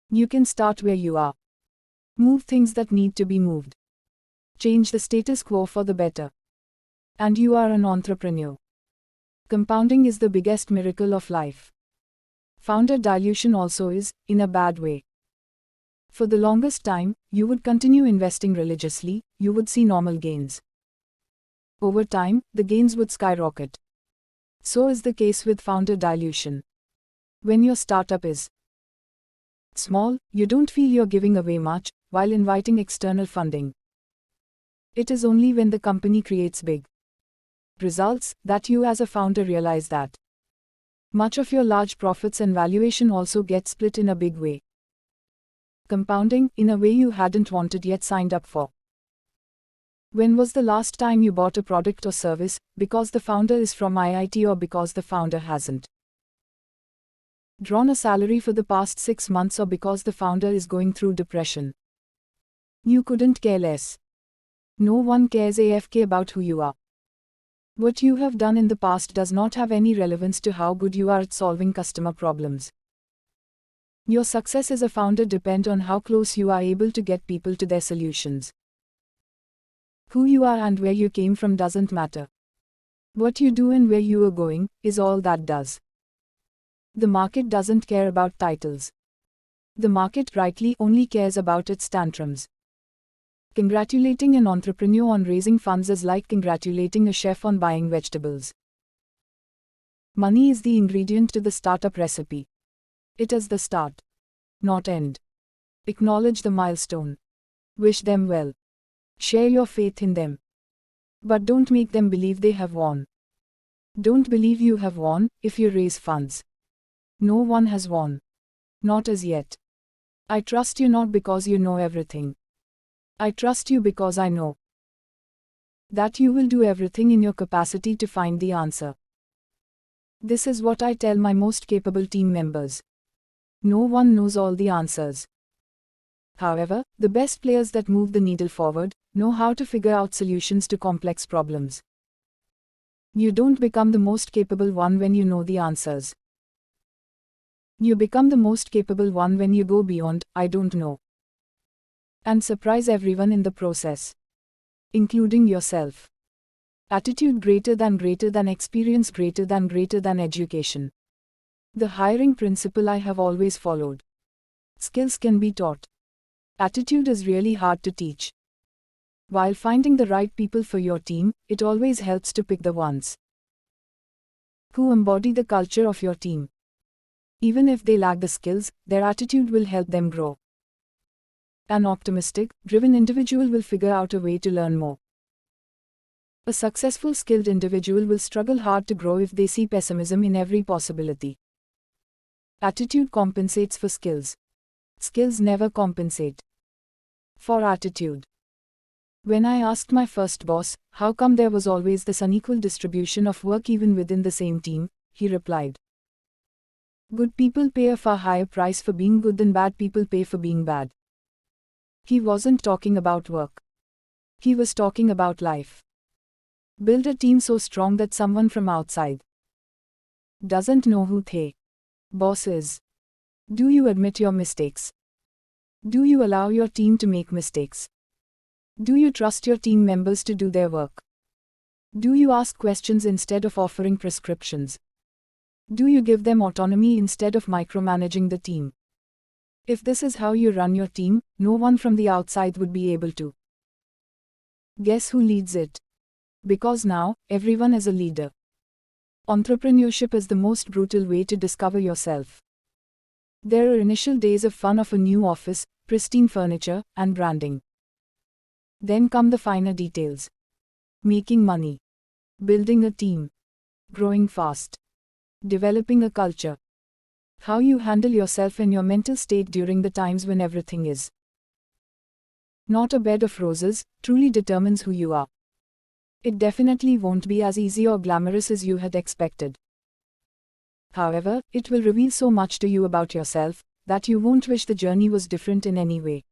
You can start where you are. Move things that need to be moved. Change the status quo for the better. And you are an entrepreneur. Compounding is the biggest miracle of life. Founder dilution also is, in a bad way. For the longest time, you would continue investing religiously, you would see normal gains. Over time, the gains would skyrocket. So is the case with founder dilution. When your startup is small, you don't feel you're giving away much, while inviting external funding. It is only when the company creates big results that you as a founder realize that much of your large profits and valuation also get split in a big way. Compounding, in a way you hadn't wanted yet signed up for. When was the last time you bought a product or service, because the founder is from IIT or because the founder hasn't drawn a salary for the past 6 months or because the founder is going through depression? You couldn't care less. No one cares AFK about who you are. What you have done in the past does not have any relevance to how good you are at solving customer problems. Your success as a founder depends on how close you are able to get people to their solutions. Who you are and where you came from doesn't matter. What you do and where you are going is all that does. The market doesn't care about titles. The market rightly only cares about its tantrums. Congratulating an entrepreneur on raising funds is like congratulating a chef on buying vegetables. Money is the ingredient to the startup recipe. It is the start, not end. Acknowledge the milestone. Wish them well. Share your faith in them. But don't make them believe they have won. Don't believe you have won if you raise funds. No one has won. Not as yet. I trust you not because you know everything. I trust you because I know that you will do everything in your capacity to find the answer. This is what I tell my most capable team members. No one knows all the answers. However, the best players that move the needle forward know how to figure out solutions to complex problems. You don't become the most capable one when you know the answers. You become the most capable one when you go beyond, I don't know. And surprise everyone in the process. Including yourself. Attitude greater than experience greater than education. The hiring principle I have always followed. Skills can be taught. Attitude is really hard to teach. While finding the right people for your team, it always helps to pick the ones who embody the culture of your team. Even if they lack the skills, their attitude will help them grow. An optimistic, driven individual will figure out a way to learn more. A successful, skilled individual will struggle hard to grow if they see pessimism in every possibility. Attitude compensates for skills. Skills never compensate for attitude. When I asked my first boss, how come there was always this unequal distribution of work even within the same team, he replied, good people pay a far higher price for being good than bad people pay for being bad. He wasn't talking about work. He was talking about life. Build a team so strong that someone from outside doesn't know who they boss is. Do you admit your mistakes? Do you allow your team to make mistakes? Do you trust your team members to do their work? Do you ask questions instead of offering prescriptions? Do you give them autonomy instead of micromanaging the team? If this is how you run your team, no one from the outside would be able to. Guess who leads it? Because now, everyone is a leader. Entrepreneurship is the most brutal way to discover yourself. There are initial days of fun of a new office, pristine furniture, and branding. Then come the finer details. Making money. Building a team. Growing fast. Developing a culture. How you handle yourself and your mental state during the times when everything is not a bed of roses truly determines who you are. It definitely won't be as easy or glamorous as you had expected. However, it will reveal so much to you about yourself that you won't wish the journey was different in any way.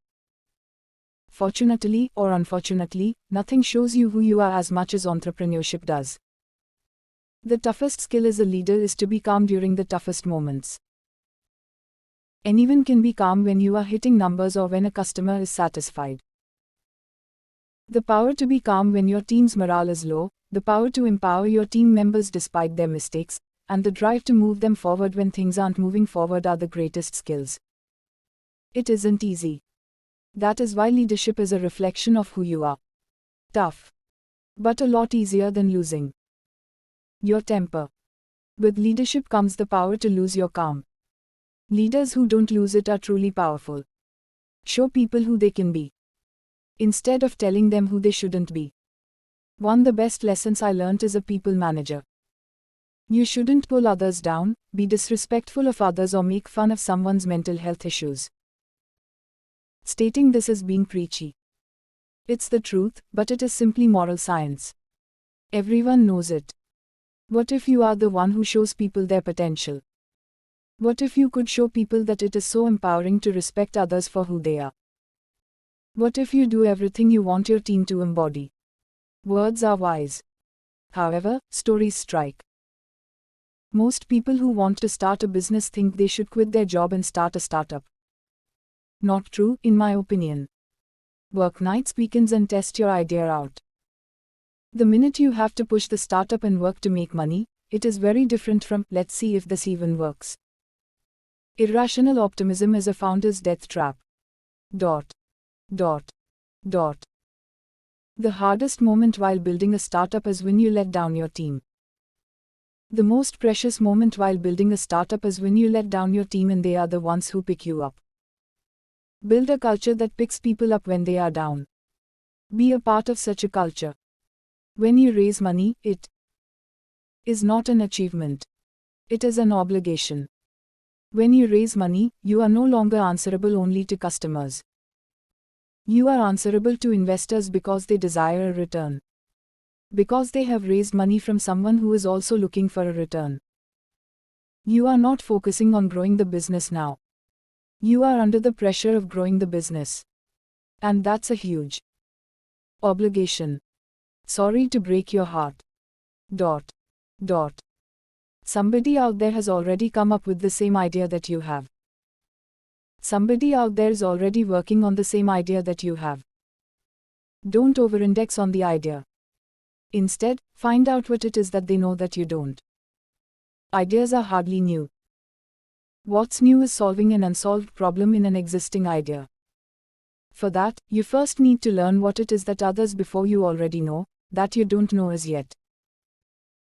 Fortunately or unfortunately, nothing shows you who you are as much as entrepreneurship does. The toughest skill as a leader is to be calm during the toughest moments. Anyone can be calm when you are hitting numbers or when a customer is satisfied. The power to be calm when your team's morale is low, the power to empower your team members despite their mistakes, and the drive to move them forward when things aren't moving forward are the greatest skills. It isn't easy. That is why leadership is a reflection of who you are. Tough. But a lot easier than losing your temper. With leadership comes the power to lose your calm. Leaders who don't lose it are truly powerful. Show people who they can be, instead of telling them who they shouldn't be. One of the best lessons I learnt as a people manager. You shouldn't pull others down, be disrespectful of others or make fun of someone's mental health issues. Stating this is being preachy. It's the truth, but it is simply moral science. Everyone knows it. What if you are the one who shows people their potential? What if you could show people that it is so empowering to respect others for who they are? What if you do everything you want your team to embody? Words are wise. However, stories strike. Most people who want to start a business think they should quit their job and start a startup. Not true, in my opinion. Work nights, weekends, and test your idea out. The minute you have to push the startup and work to make money, it is very different from, let's see if this even works. Irrational optimism is a founder's death trap. The hardest moment while building a startup is when you let down your team. The most precious moment while building a startup is when you let down your team and they are the ones who pick you up. Build a culture that picks people up when they are down. Be a part of such a culture. When you raise money, it is not an achievement. It is an obligation. When you raise money, you are no longer answerable only to customers. You are answerable to investors because they desire a return. Because they have raised money from someone who is also looking for a return. You are not focusing on growing the business now. You are under the pressure of growing the business. And that's a huge obligation. Sorry to break your heart. Somebody out there has already come up with the same idea that you have. Somebody out there is already working on the same idea that you have. Don't over-index on the idea. Instead, find out what it is that they know that you don't. Ideas are hardly new. What's new is solving an unsolved problem in an existing idea. For that, you first need to learn what it is that others before you already know, that you don't know as yet.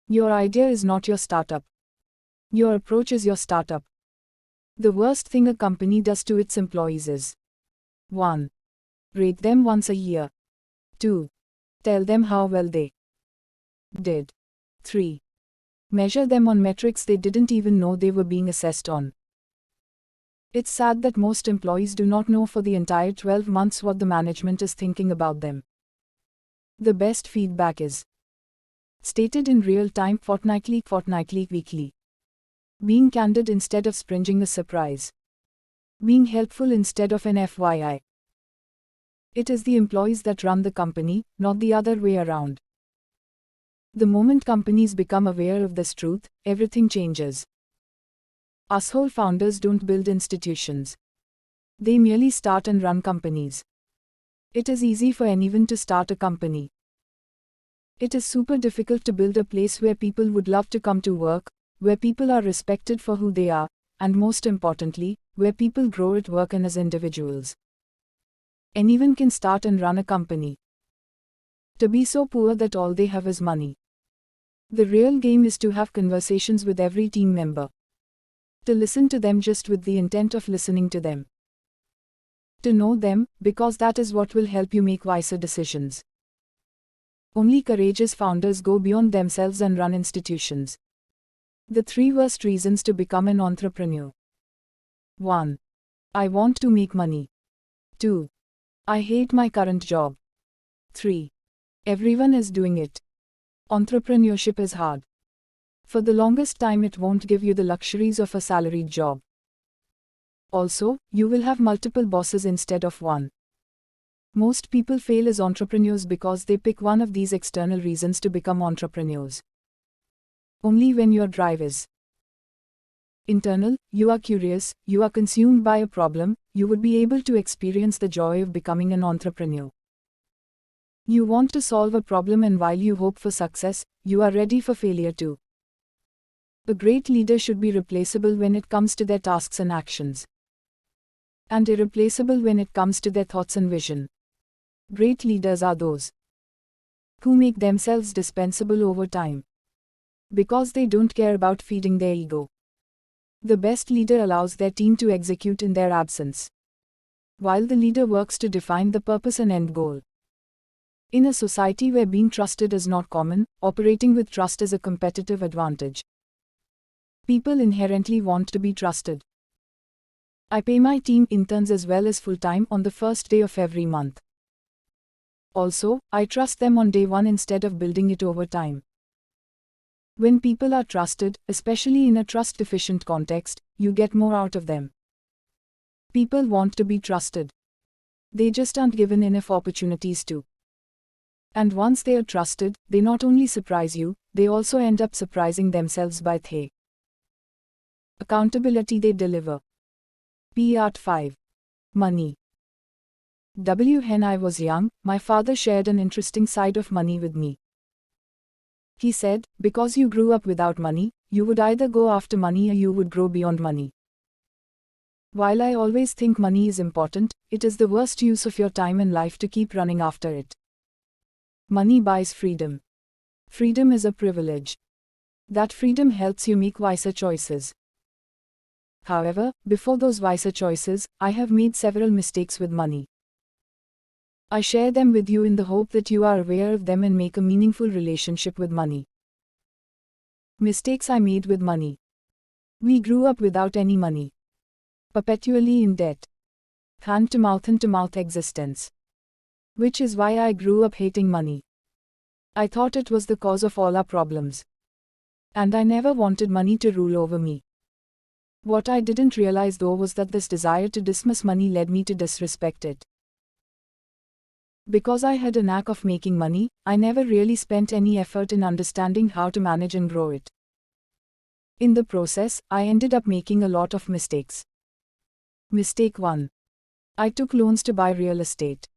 Your idea is not your startup. Your approach is your startup. The worst thing a company does to its employees is 1. Rate them once a year. 2. Tell them how well they did. 3. Measure them on metrics they didn't even know they were being assessed on. It's sad that most employees do not know for the entire 12 months what the management is thinking about them. The best feedback is stated in real time, fortnightly, weekly. Being candid instead of springing a surprise. Being helpful instead of an FYI. It is the employees that run the company, not the other way around. The moment companies become aware of this truth, everything changes. Asshole founders don't build institutions. They merely start and run companies. It is easy for anyone to start a company. It is super difficult to build a place where people would love to come to work, where people are respected for who they are, and most importantly, where people grow at work and as individuals. Anyone can start and run a company. To be so poor that all they have is money. The real game is to have conversations with every team member. To listen to them just with the intent of listening to them. To know them, because that is what will help you make wiser decisions. Only courageous founders go beyond themselves and run institutions. The 3 worst reasons to become an entrepreneur. 1. I want to make money. 2. I hate my current job. 3. Everyone is doing it. Entrepreneurship is hard. For the longest time it won't give you the luxuries of a salaried job. Also, you will have multiple bosses instead of one. Most people fail as entrepreneurs because they pick one of these external reasons to become entrepreneurs. Only when your drive is internal, you are curious, you are consumed by a problem, you would be able to experience the joy of becoming an entrepreneur. You want to solve a problem, and while you hope for success, you are ready for failure too. A great leader should be replaceable when it comes to their tasks and actions, and irreplaceable when it comes to their thoughts and vision. Great leaders are those who make themselves dispensable over time, because they don't care about feeding their ego. The best leader allows their team to execute in their absence, while the leader works to define the purpose and end goal. In a society where being trusted is not common, operating with trust is a competitive advantage. People inherently want to be trusted. I pay my team interns as well as full-time on the first day of every month. Also, I trust them on day one instead of building it over time. When people are trusted, especially in a trust-deficient context, you get more out of them. People want to be trusted. They just aren't given enough opportunities to. And once they are trusted, they not only surprise you, they also end up surprising themselves by the accountability they deliver. Part 5. Money. When I was young, my father shared an interesting side of money with me. He said, because you grew up without money, you would either go after money or you would grow beyond money. While I always think money is important, it is the worst use of your time and life to keep running after it. Money buys freedom. Freedom is a privilege. That freedom helps you make wiser choices. However, before those wiser choices, I have made several mistakes with money. I share them with you in the hope that you are aware of them and make a meaningful relationship with money. Mistakes I made with money. We grew up without any money. Perpetually in debt. Hand-to-mouth existence. Which is why I grew up hating money. I thought it was the cause of all our problems. And I never wanted money to rule over me. What I didn't realize though was that this desire to dismiss money led me to disrespect it. Because I had a knack of making money, I never really spent any effort in understanding how to manage and grow it. In the process, I ended up making a lot of mistakes. Mistake 1. I took loans to buy real estate,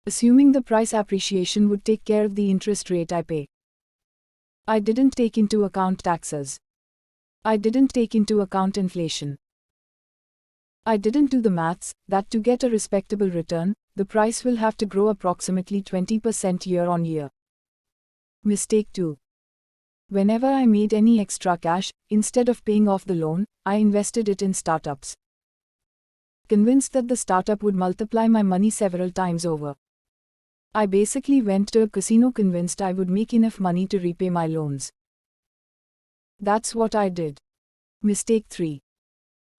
assuming the price appreciation would take care of the interest rate I pay. I didn't take into account taxes. I didn't take into account inflation. I didn't do the maths that to get a respectable return, the price will have to grow approximately 20% year on year. Mistake 2. Whenever I made any extra cash, instead of paying off the loan, I invested it in startups, convinced that the startup would multiply my money several times over. I basically went to a casino convinced I would make enough money to repay my loans. That's what I did. Mistake 3.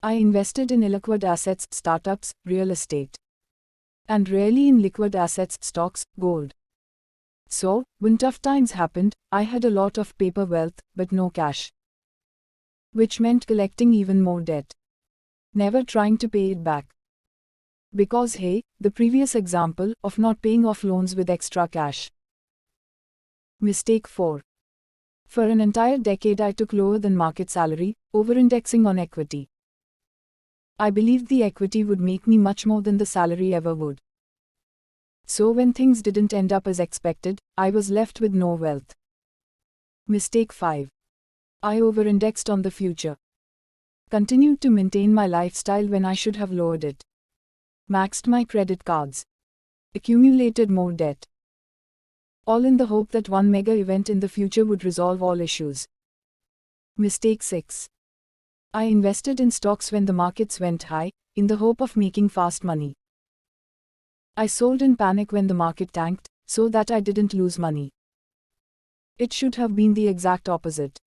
I invested in illiquid assets, startups, real estate, and rarely in liquid assets, stocks, gold. So, when tough times happened, I had a lot of paper wealth, but no cash. Which meant collecting even more debt. Never trying to pay it back. Because hey, the previous example of not paying off loans with extra cash. Mistake 4. For an entire decade I took lower than market salary, over-indexing on equity. I believed the equity would make me much more than the salary ever would. So when things didn't end up as expected, I was left with no wealth. Mistake 5. I over-indexed on the future. Continued to maintain my lifestyle when I should have lowered it. Maxed my credit cards. Accumulated more debt. All in the hope that one mega event in the future would resolve all issues. Mistake 6. I invested in stocks when the markets went high, in the hope of making fast money. I sold in panic when the market tanked, so that I didn't lose money. It should have been the exact opposite.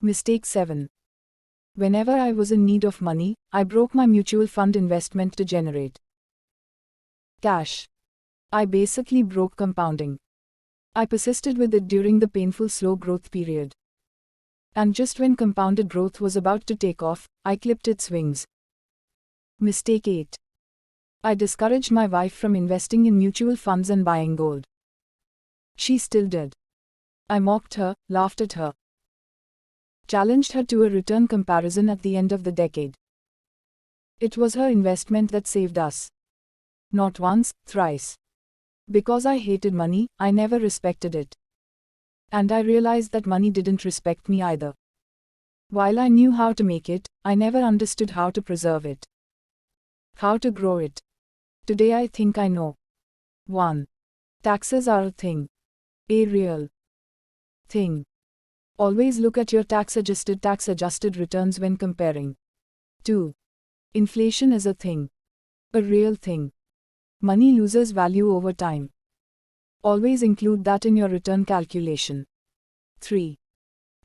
Mistake 7. Whenever I was in need of money, I broke my mutual fund investment to generate cash. I basically broke compounding. I persisted with it during the painful slow growth period. And just when compounded growth was about to take off, I clipped its wings. Mistake 8. I discouraged my wife from investing in mutual funds and buying gold. She still did. I mocked her, laughed at her, challenged her to a return comparison at the end of the decade. It was her investment that saved us. Not once, thrice. Because I hated money, I never respected it. And I realized that money didn't respect me either. While I knew how to make it, I never understood how to preserve it. How to grow it. Today I think I know. 1. Taxes are a thing. A real thing. Always look at your tax-adjusted returns when comparing. 2. Inflation is a thing. A real thing. Money loses value over time. Always include that in your return calculation. 3.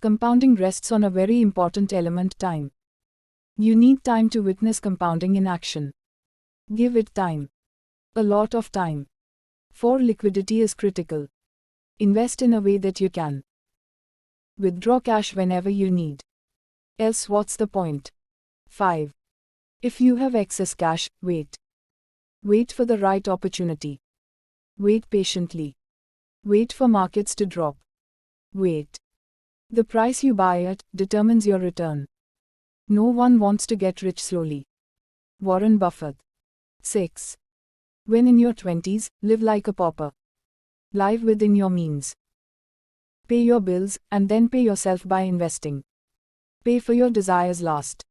Compounding rests on a very important element: time. You need time to witness compounding in action. Give it time. A lot of time. 4. Liquidity is critical. Invest in a way that you can withdraw cash whenever you need. Else what's the point? 5. If you have excess cash, wait. Wait for the right opportunity. Wait patiently. Wait for markets to drop. Wait. The price you buy at determines your return. No one wants to get rich slowly. Warren Buffett. 6. When in your 20s, live like a pauper. Live within your means. Pay your bills, and then pay yourself by investing. Pay for your desires last.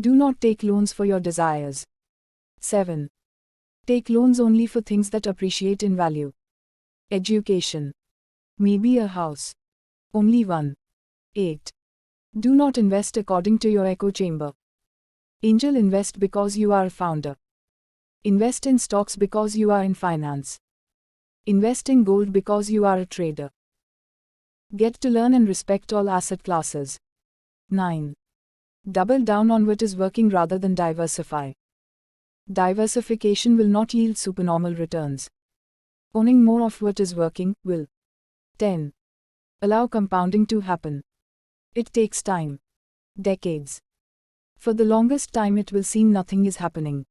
Do not take loans for your desires. 7. Take loans only for things that appreciate in value. Education. Maybe a house. Only one. 8. Do not invest according to your echo chamber. Angel invest because you are a founder. Invest in stocks because you are in finance. Invest in gold because you are a trader. Get to learn and respect all asset classes. 9. Double down on what is working rather than diversify. Diversification will not yield supernormal returns. Owning more of what is working will. 10. Allow compounding to happen. It takes time. Decades. For the longest time it will seem nothing is happening.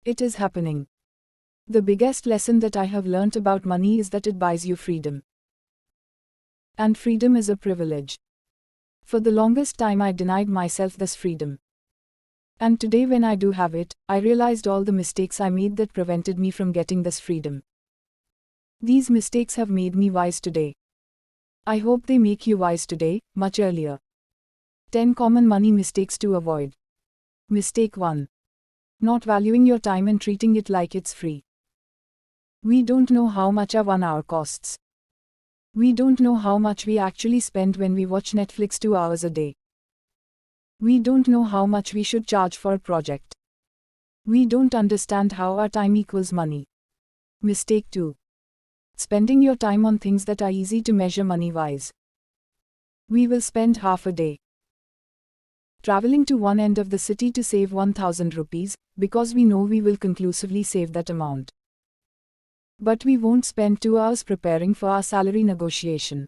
It is happening. The biggest lesson that I have learnt about money is that it buys you freedom. And freedom is a privilege. For the longest time I denied myself this freedom. And today when I do have it, I realized all the mistakes I made that prevented me from getting this freedom. These mistakes have made me wise today. I hope they make you wise today, much earlier. 10 common money mistakes to avoid. Mistake 1. Not valuing your time and treating it like it's free. We don't know how much our 1 hour costs. We don't know how much we actually spend when we watch Netflix 2 hours a day. We don't know how much we should charge for a project. We don't understand how our time equals money. Mistake 2. Spending your time on things that are easy to measure money-wise. We will spend half a day traveling to one end of the city to save 1000 rupees, because we know we will conclusively save that amount. But we won't spend 2 hours preparing for our salary negotiation.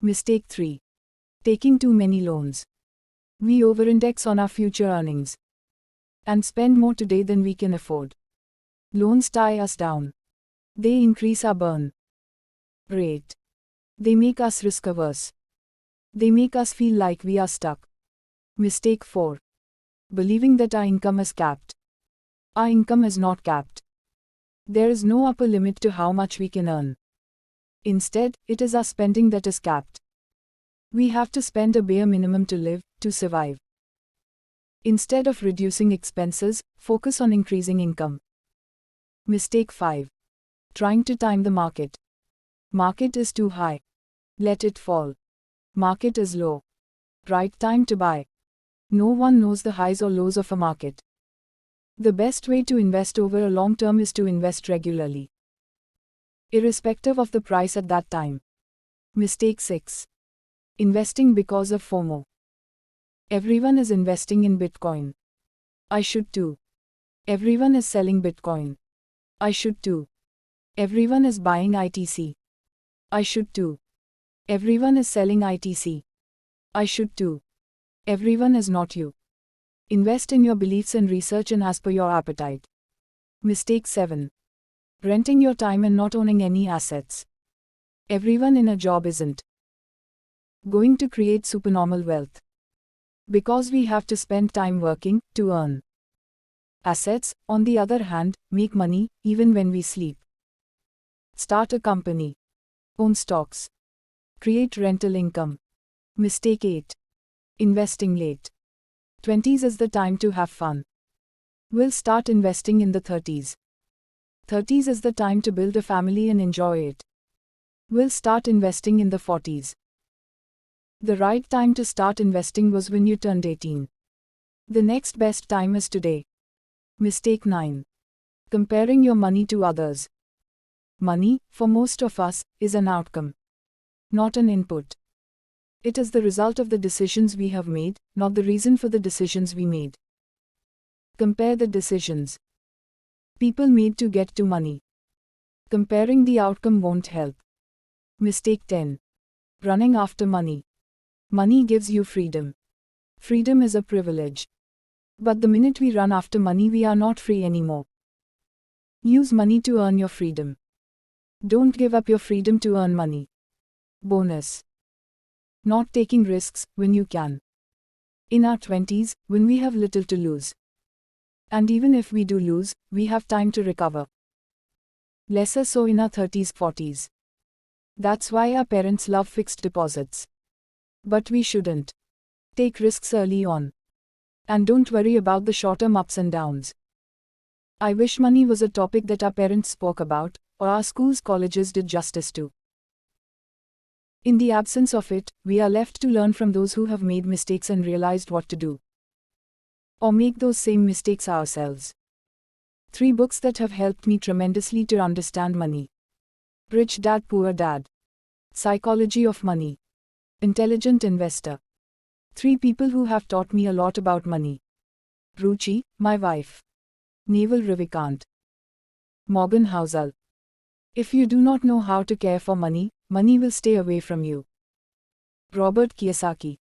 Mistake 3. Taking too many loans. We over-index on our future earnings and spend more today than we can afford. Loans tie us down. They increase our burn rate. They make us risk-averse. They make us feel like we are stuck. Mistake 4. Believing that our income is capped. Our income is not capped. There is no upper limit to how much we can earn. Instead, it is our spending that is capped. We have to spend a bare minimum to live, to survive. Instead of reducing expenses, focus on increasing income. Mistake 5. Trying to time the market. Market is too high. Let it fall. Market is low. Right time to buy. No one knows the highs or lows of a market. The best way to invest over a long term is to invest regularly, irrespective of the price at that time. Mistake 6. Investing because of FOMO. Everyone is investing in Bitcoin. I should too. Everyone is selling Bitcoin. I should too. Everyone is buying ITC. I should too. Everyone is selling ITC. I should too. Everyone is not you. Invest in your beliefs and research and as per your appetite. Mistake 7. Renting your time and not owning any assets. Everyone in a job isn't going to create supernormal wealth. Because we have to spend time working to earn. Assets, on the other hand, make money even when we sleep. Start a company. Own stocks. Create rental income. Mistake 8. Investing late. 20s is the time to have fun. We'll start investing in the 30s. 30s is the time to build a family and enjoy it. We'll start investing in the 40s. The right time to start investing was when you turned 18. The next best time is today. Mistake 9. Comparing your money to others. Money, for most of us, is an outcome, not an input. It is the result of the decisions we have made, not the reason for the decisions we made. Compare the decisions people made to get to money. Comparing the outcome won't help. Mistake 10. Running after money. Money gives you freedom. Freedom is a privilege. But the minute we run after money, we are not free anymore. Use money to earn your freedom. Don't give up your freedom to earn money. Bonus. Not taking risks when you can. In our 20s, when we have little to lose. And even if we do lose, we have time to recover. Lesser so in our 30s, 40s. That's why our parents love fixed deposits. But we shouldn't. Take risks early on. And don't worry about the short-term ups and downs. I wish money was a topic that our parents spoke about, or our schools, colleges did justice to. In the absence of it, we are left to learn from those who have made mistakes and realized what to do. Or make those same mistakes ourselves. 3 books that have helped me tremendously to understand money. Rich Dad Poor Dad. Psychology of Money. Intelligent Investor. 3 people who have taught me a lot about money. Ruchi, my wife. Naval Ravikant. Morgan Housel. If you do not know how to care for money, money will stay away from you. Robert Kiyosaki.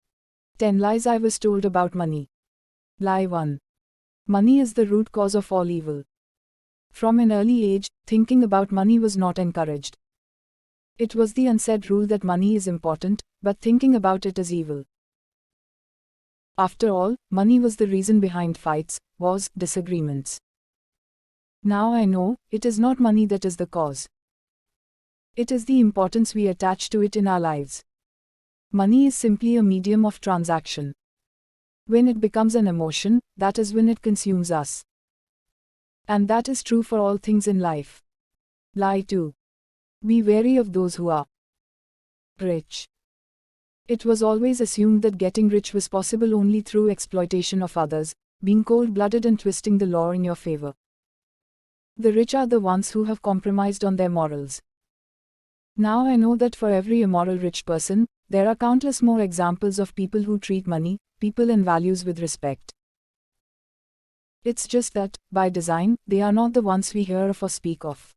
10 Lies I Was Told About Money. Lie 1. Money is the root cause of all evil. From an early age, thinking about money was not encouraged. It was the unsaid rule that money is important, but thinking about it is evil. After all, money was the reason behind fights, wars, disagreements. Now I know, it is not money that is the cause. It is the importance we attach to it in our lives. Money is simply a medium of transaction. When it becomes an emotion, that is when it consumes us. And that is true for all things in life. Lie 2. Be wary of those who are rich. It was always assumed that getting rich was possible only through exploitation of others, being cold-blooded and twisting the law in your favor. The rich are the ones who have compromised on their morals. Now I know that for every immoral rich person, there are countless more examples of people who treat money, people and values with respect. It's just that, by design, they are not the ones we hear of or speak of.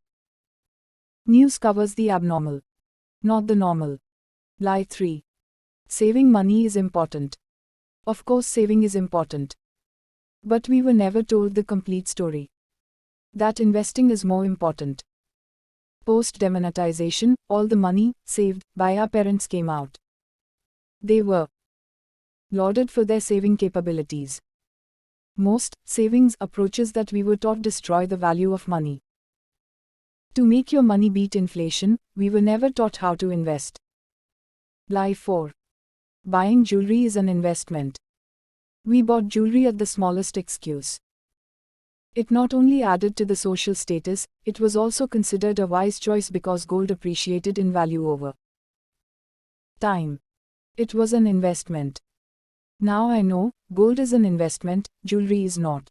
News covers the abnormal, not the normal. Lie 3. Saving money is important. Of course, saving is important. But we were never told the complete story. That investing is more important. Post-demonetization, all the money saved by our parents came out. They were lauded for their saving capabilities. Most savings approaches that we were taught destroy the value of money. To make your money beat inflation, we were never taught how to invest. Lie 4. Buying jewelry is an investment. We bought jewelry at the smallest excuse. It not only added to the social status, it was also considered a wise choice because gold appreciated in value over time. It was an investment. Now I know, gold is an investment, jewelry is not.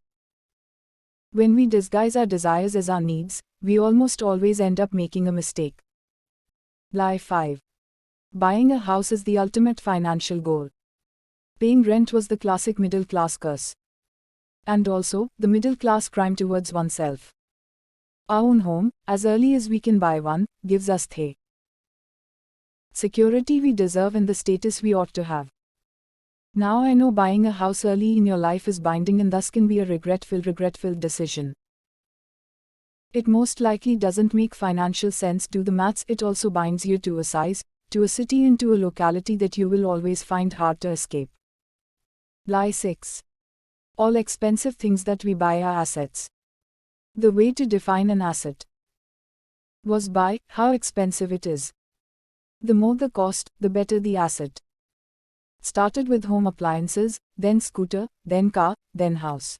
When we disguise our desires as our needs, we almost always end up making a mistake. Lie 5. Buying a house is the ultimate financial goal. Paying rent was the classic middle class curse. And also, the middle class crime towards oneself. Our own home, as early as we can buy one, gives us the security we deserve and the status we ought to have. Now I know buying a house early in your life is binding and thus can be a regret-filled decision. It most likely doesn't make financial sense. Do the maths. It also binds you to a size, to a city and to a locality that you will always find hard to escape. Lie 6. All expensive things that we buy are assets. The way to define an asset was by how expensive it is. The more the cost, the better the asset. Started with home appliances, then scooter, then car, then house.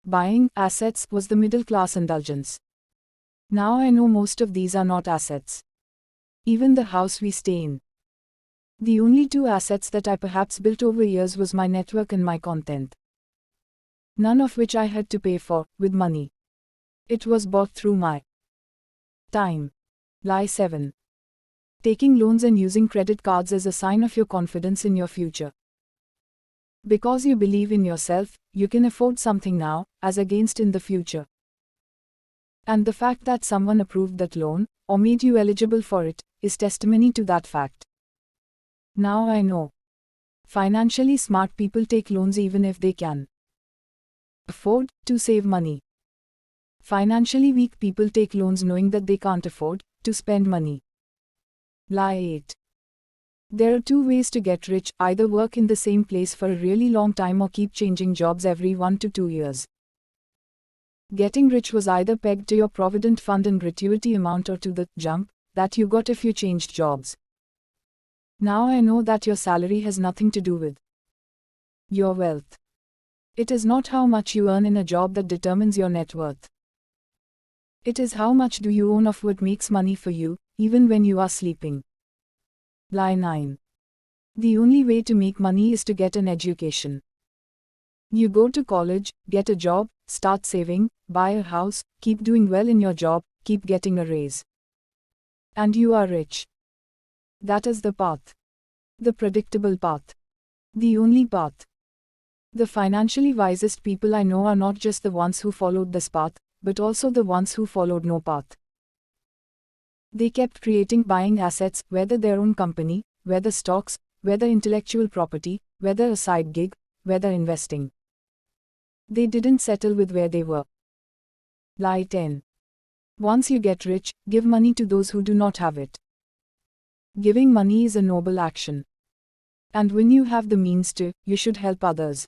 Buying assets was the middle class indulgence. Now I know most of these are not assets. Even the house we stay in. The only two assets that I perhaps built over years was my network and my content. None of which I had to pay for, with money. It was bought through my time. Lie 7. Taking loans and using credit cards is a sign of your confidence in your future. Because you believe in yourself, you can afford something now, as against in the future. And the fact that someone approved that loan, or made you eligible for it, is testimony to that fact. Now I know. Financially smart people take loans even if they can afford to save money. Financially weak people take loans knowing that they can't afford to spend money. Lie 8. There are two ways to get rich, either work in the same place for a really long time or keep changing jobs every 1 to 2 years. Getting rich was either pegged to your provident fund and gratuity amount or to the jump that you got if you changed jobs. Now I know that your salary has nothing to do with your wealth. It is not how much you earn in a job that determines your net worth. It is how much do you own of what makes money for you, even when you are sleeping. Lie 9. The only way to make money is to get an education. You go to college, get a job, start saving, buy a house, keep doing well in your job, keep getting a raise. And you are rich. That is the path. The predictable path. The only path. The financially wisest people I know are not just the ones who followed this path, but also the ones who followed no path. They kept creating buying assets, whether their own company, whether stocks, whether intellectual property, whether a side gig, whether investing. They didn't settle with where they were. Lie 10. Once you get rich, give money to those who do not have it. Giving money is a noble action. And when you have the means to, you should help others.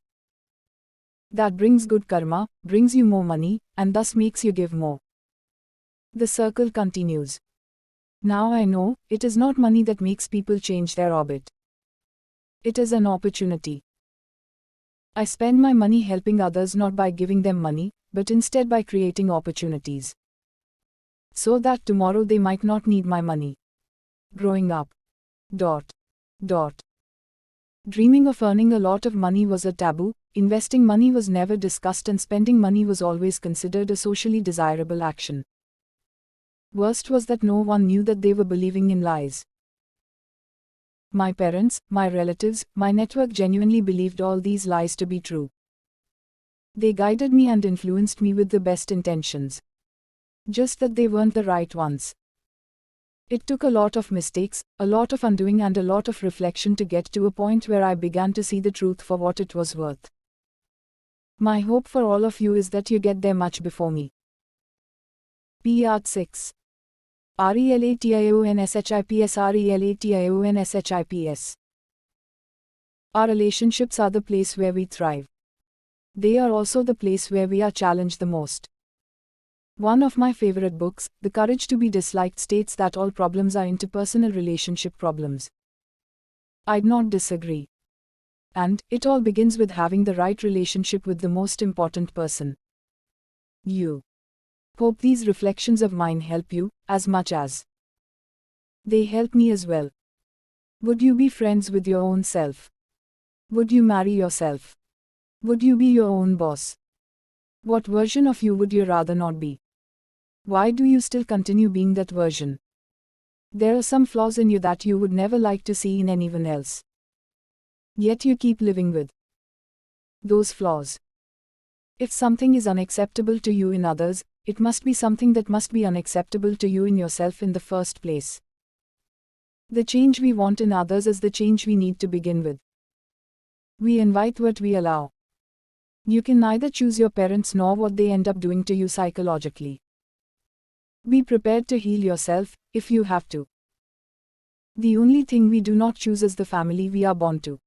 That brings good karma, brings you more money, and thus makes you give more. The circle continues. Now I know, it is not money that makes people change their orbit. It is an opportunity. I spend my money helping others not by giving them money, but instead by creating opportunities. So that tomorrow they might not need my money. Growing up. Dreaming of earning a lot of money was a taboo, investing money was never discussed and spending money was always considered a socially desirable action. Worst was that no one knew that they were believing in lies. My parents, my relatives, my network genuinely believed all these lies to be true. They guided me and influenced me with the best intentions. Just that they weren't the right ones. It took a lot of mistakes, a lot of undoing and a lot of reflection to get to a point where I began to see the truth for what it was worth. My hope for all of you is that you get there much before me. Part 6. RELATIONSHIPS. Our relationships are the place where we thrive. They are also the place where we are challenged the most. One of my favorite books, The Courage to be Disliked, states that all problems are interpersonal relationship problems. I'd not disagree. And it all begins with having the right relationship with the most important person. You. Hope these reflections of mine help you, as much as they help me as well. Would you be friends with your own self? Would you marry yourself? Would you be your own boss? What version of you would you rather not be? Why do you still continue being that version? There are some flaws in you that you would never like to see in anyone else. Yet you keep living with those flaws. If something is unacceptable to you in others, it must be something that must be unacceptable to you in yourself in the first place. The change we want in others is the change we need to begin with. We invite what we allow. You can neither choose your parents nor what they end up doing to you psychologically. Be prepared to heal yourself, if you have to. The only thing we do not choose is the family we are born to.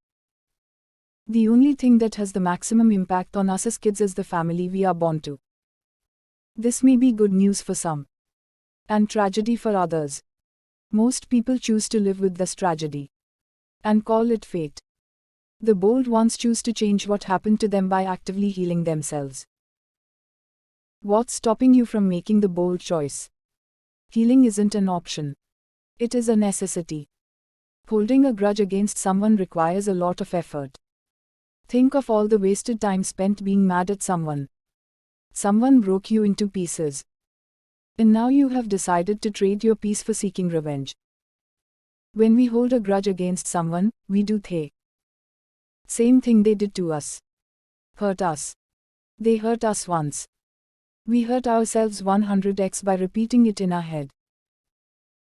The only thing that has the maximum impact on us as kids is the family we are born to. This may be good news for some, and tragedy for others. Most people choose to live with this tragedy and call it fate. The bold ones choose to change what happened to them by actively healing themselves. What's stopping you from making the bold choice? Healing isn't an option. It is a necessity. Holding a grudge against someone requires a lot of effort. Think of all the wasted time spent being mad at someone. Someone broke you into pieces. And now you have decided to trade your peace for seeking revenge. When we hold a grudge against someone, we do the same thing they did to us. Hurt us. They hurt us once. We hurt ourselves 100x by repeating it in our head.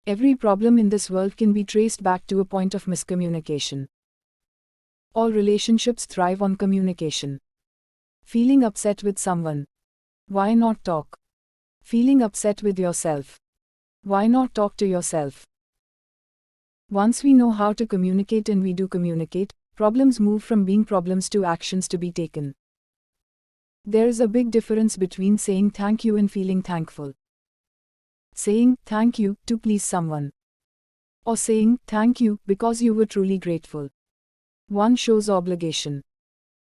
Every problem in this world can be traced back to a point of miscommunication. All relationships thrive on communication. Feeling upset with someone. Why not talk? Feeling upset with yourself. Why not talk to yourself? Once we know how to communicate and we do communicate, problems move from being problems to actions to be taken. There is a big difference between saying thank you and feeling thankful. Saying thank you to please someone, or saying thank you because you were truly grateful. One shows obligation.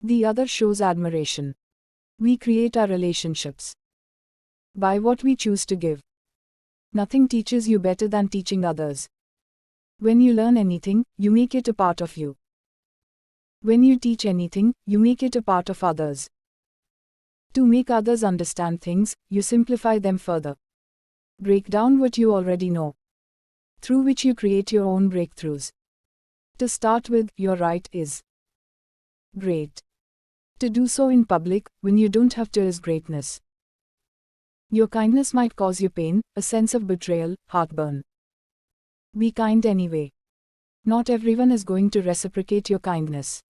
The other shows admiration. We create our relationships by what we choose to give. Nothing teaches you better than teaching others. When you learn anything, you make it a part of you. When you teach anything, you make it a part of others. To make others understand things, you simplify them further. Break down what you already know, through which you create your own breakthroughs. To start with, your right is great. To do so in public, when you don't have to, is greatness. Your kindness might cause you pain, a sense of betrayal, heartburn. Be kind anyway. Not everyone is going to reciprocate your kindness.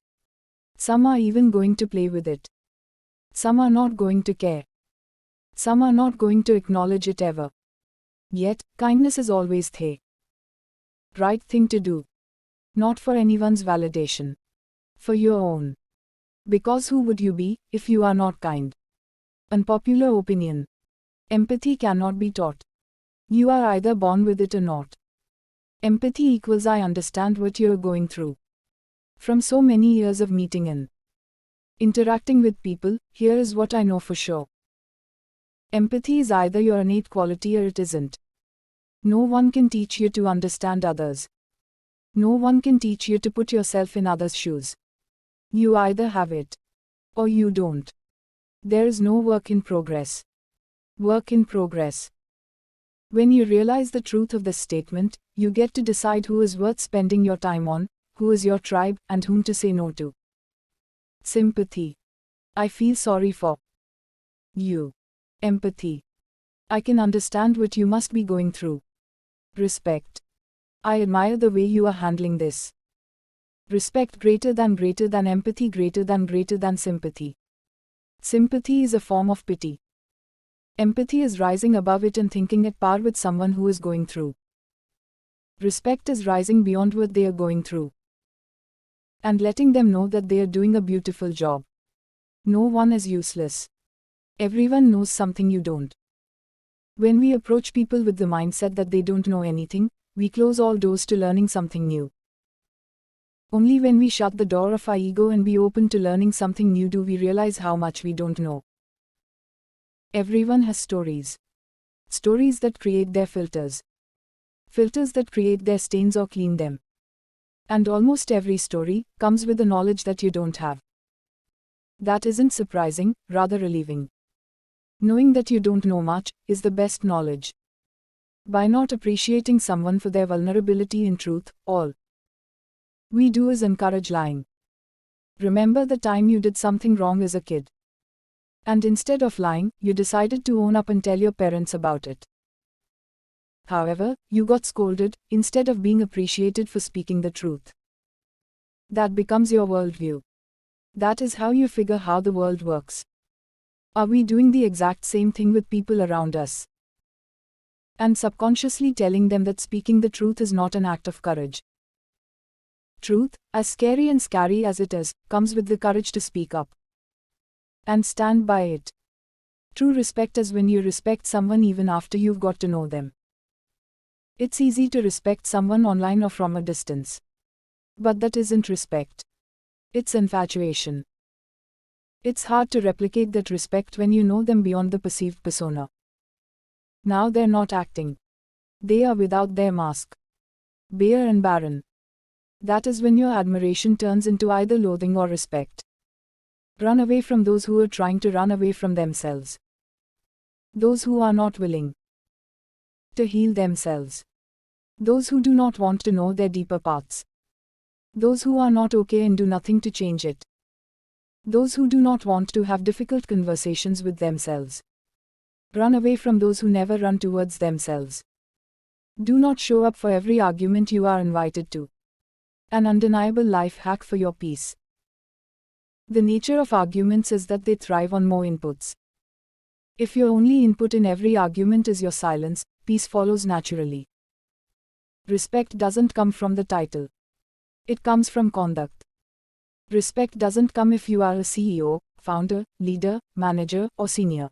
Some are even going to play with it. Some are not going to care. Some are not going to acknowledge it ever. Yet, kindness is always the right thing to do. Not for anyone's validation. For your own. Because who would you be, if you are not kind? Unpopular opinion. Empathy cannot be taught. You are either born with it or not. Empathy equals I understand what you are going through. From so many years of meeting and interacting with people, here is what I know for sure. Empathy is either your innate quality or it isn't. No one can teach you to understand others. No one can teach you to put yourself in others' shoes. You either have it, or you don't. There is no work in progress. Work in progress. When you realize the truth of this statement, you get to decide who is worth spending your time on, who is your tribe, and whom to say no to. Sympathy. I feel sorry for you. Empathy. I can understand what you must be going through. Respect. I admire the way you are handling this. Respect greater than empathy greater than sympathy. Sympathy is a form of pity. Empathy is rising above it and thinking at par with someone who is going through. Respect is rising beyond what they are going through and letting them know that they are doing a beautiful job. No one is useless. Everyone knows something you don't. When we approach people with the mindset that they don't know anything, we close all doors to learning something new. Only when we shut the door of our ego and be open to learning something new do we realize how much we don't know. Everyone has stories. Stories that create their filters. Filters that create their stains or clean them. And almost every story comes with the knowledge that you don't have. That isn't surprising, rather relieving. Knowing that you don't know much is the best knowledge. By not appreciating someone for their vulnerability in truth, all we do is encourage lying. Remember the time you did something wrong as a kid. And instead of lying, you decided to own up and tell your parents about it. However, you got scolded, instead of being appreciated for speaking the truth. That becomes your worldview. That is how you figure how the world works. Are we doing the exact same thing with people around us? And subconsciously telling them that speaking the truth is not an act of courage. Truth, as scary and scary as it is, comes with the courage to speak up. And stand by it. True respect is when you respect someone even after you've got to know them. It's easy to respect someone online or from a distance. But that isn't respect. It's infatuation. It's hard to replicate that respect when you know them beyond the perceived persona. Now they're not acting. They are without their mask. Bare and barren. That is when your admiration turns into either loathing or respect. Run away from those who are trying to run away from themselves. Those who are not willing to heal themselves. Those who do not want to know their deeper paths. Those who are not okay and do nothing to change it. Those who do not want to have difficult conversations with themselves. Run away from those who never run towards themselves. Do not show up for every argument you are invited to. An undeniable life hack for your peace. The nature of arguments is that they thrive on more inputs. If your only input in every argument is your silence, peace follows naturally. Respect doesn't come from the title. It comes from conduct. Respect doesn't come if you are a CEO, founder, leader, manager, or senior.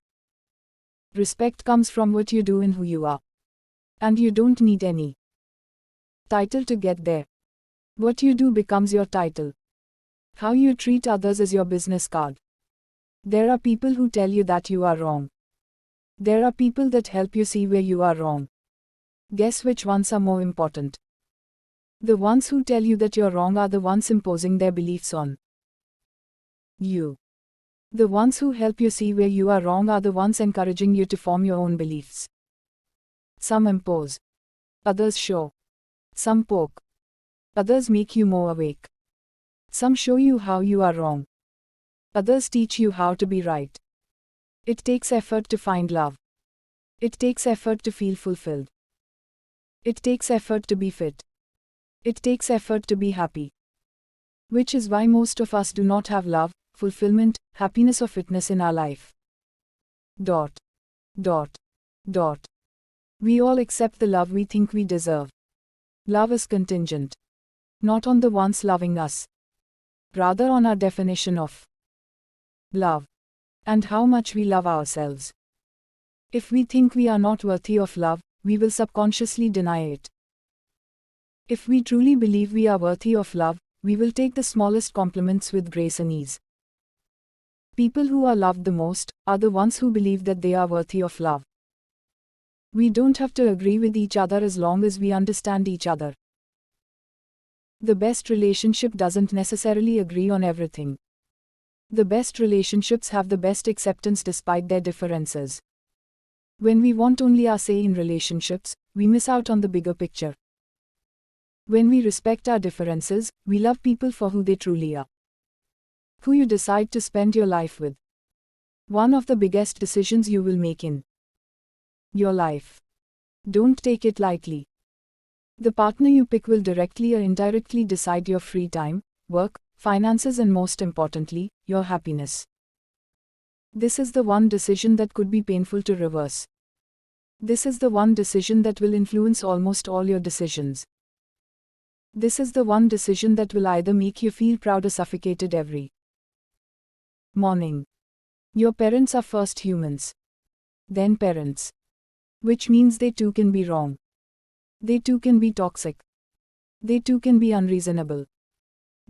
Respect comes from what you do and who you are. And you don't need any title to get there. What you do becomes your title. How you treat others is your business card. There are people who tell you that you are wrong. There are people that help you see where you are wrong. Guess which ones are more important? The ones who tell you that you're wrong are the ones imposing their beliefs on you. The ones who help you see where you are wrong are the ones encouraging you to form your own beliefs. Some impose. Others show. Some poke. Others make you more awake. Some show you how you are wrong. Others teach you how to be right. It takes effort to find love. It takes effort to feel fulfilled. It takes effort to be fit. It takes effort to be happy. Which is why most of us do not have love, fulfillment, happiness or fitness in our life. Dot. Dot. Dot. We all accept the love we think we deserve. Love is contingent. Not on the ones loving us. Rather on our definition of love. And how much we love ourselves. If we think we are not worthy of love, we will subconsciously deny it. If we truly believe we are worthy of love, we will take the smallest compliments with grace and ease. People who are loved the most are the ones who believe that they are worthy of love. We don't have to agree with each other as long as we understand each other. The best relationship doesn't necessarily agree on everything. The best relationships have the best acceptance despite their differences. When we want only our say in relationships, we miss out on the bigger picture. When we respect our differences, we love people for who they truly are. Who you decide to spend your life with. One of the biggest decisions you will make in your life. Don't take it lightly. The partner you pick will directly or indirectly decide your free time, work, finances and most importantly, your happiness. This is the one decision that could be painful to reverse. This is the one decision that will influence almost all your decisions. This is the one decision that will either make you feel proud or suffocated every morning. Your parents are first humans. Then parents. Which means they too can be wrong. They too can be toxic. They too can be unreasonable.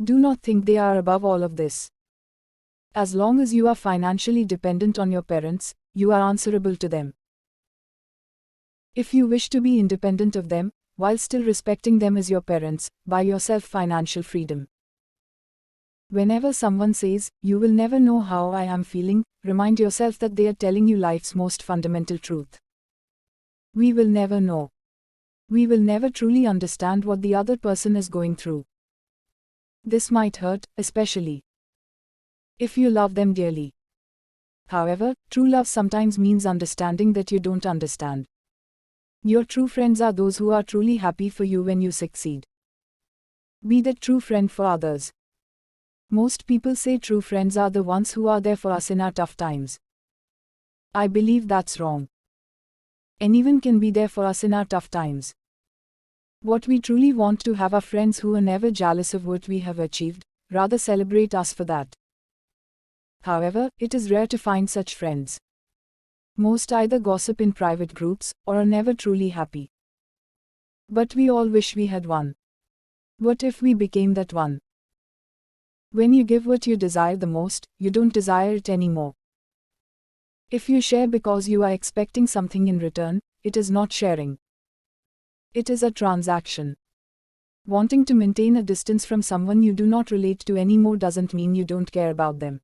Do not think they are above all of this. As long as you are financially dependent on your parents, you are answerable to them. If you wish to be independent of them, while still respecting them as your parents, buy yourself financial freedom. Whenever someone says, "You will never know how I am feeling," remind yourself that they are telling you life's most fundamental truth. We will never know. We will never truly understand what the other person is going through. This might hurt, especially if you love them dearly. However, true love sometimes means understanding that you don't understand. Your true friends are those who are truly happy for you when you succeed. Be that true friend for others. Most people say true friends are the ones who are there for us in our tough times. I believe that's wrong. Anyone can be there for us in our tough times. What we truly want to have are friends who are never jealous of what we have achieved, rather celebrate us for that. However, it is rare to find such friends. Most either gossip in private groups, or are never truly happy. But we all wish we had one. What if we became that one? When you give what you desire the most, you don't desire it anymore. If you share because you are expecting something in return, it is not sharing. It is a transaction. Wanting to maintain a distance from someone you do not relate to anymore doesn't mean you don't care about them.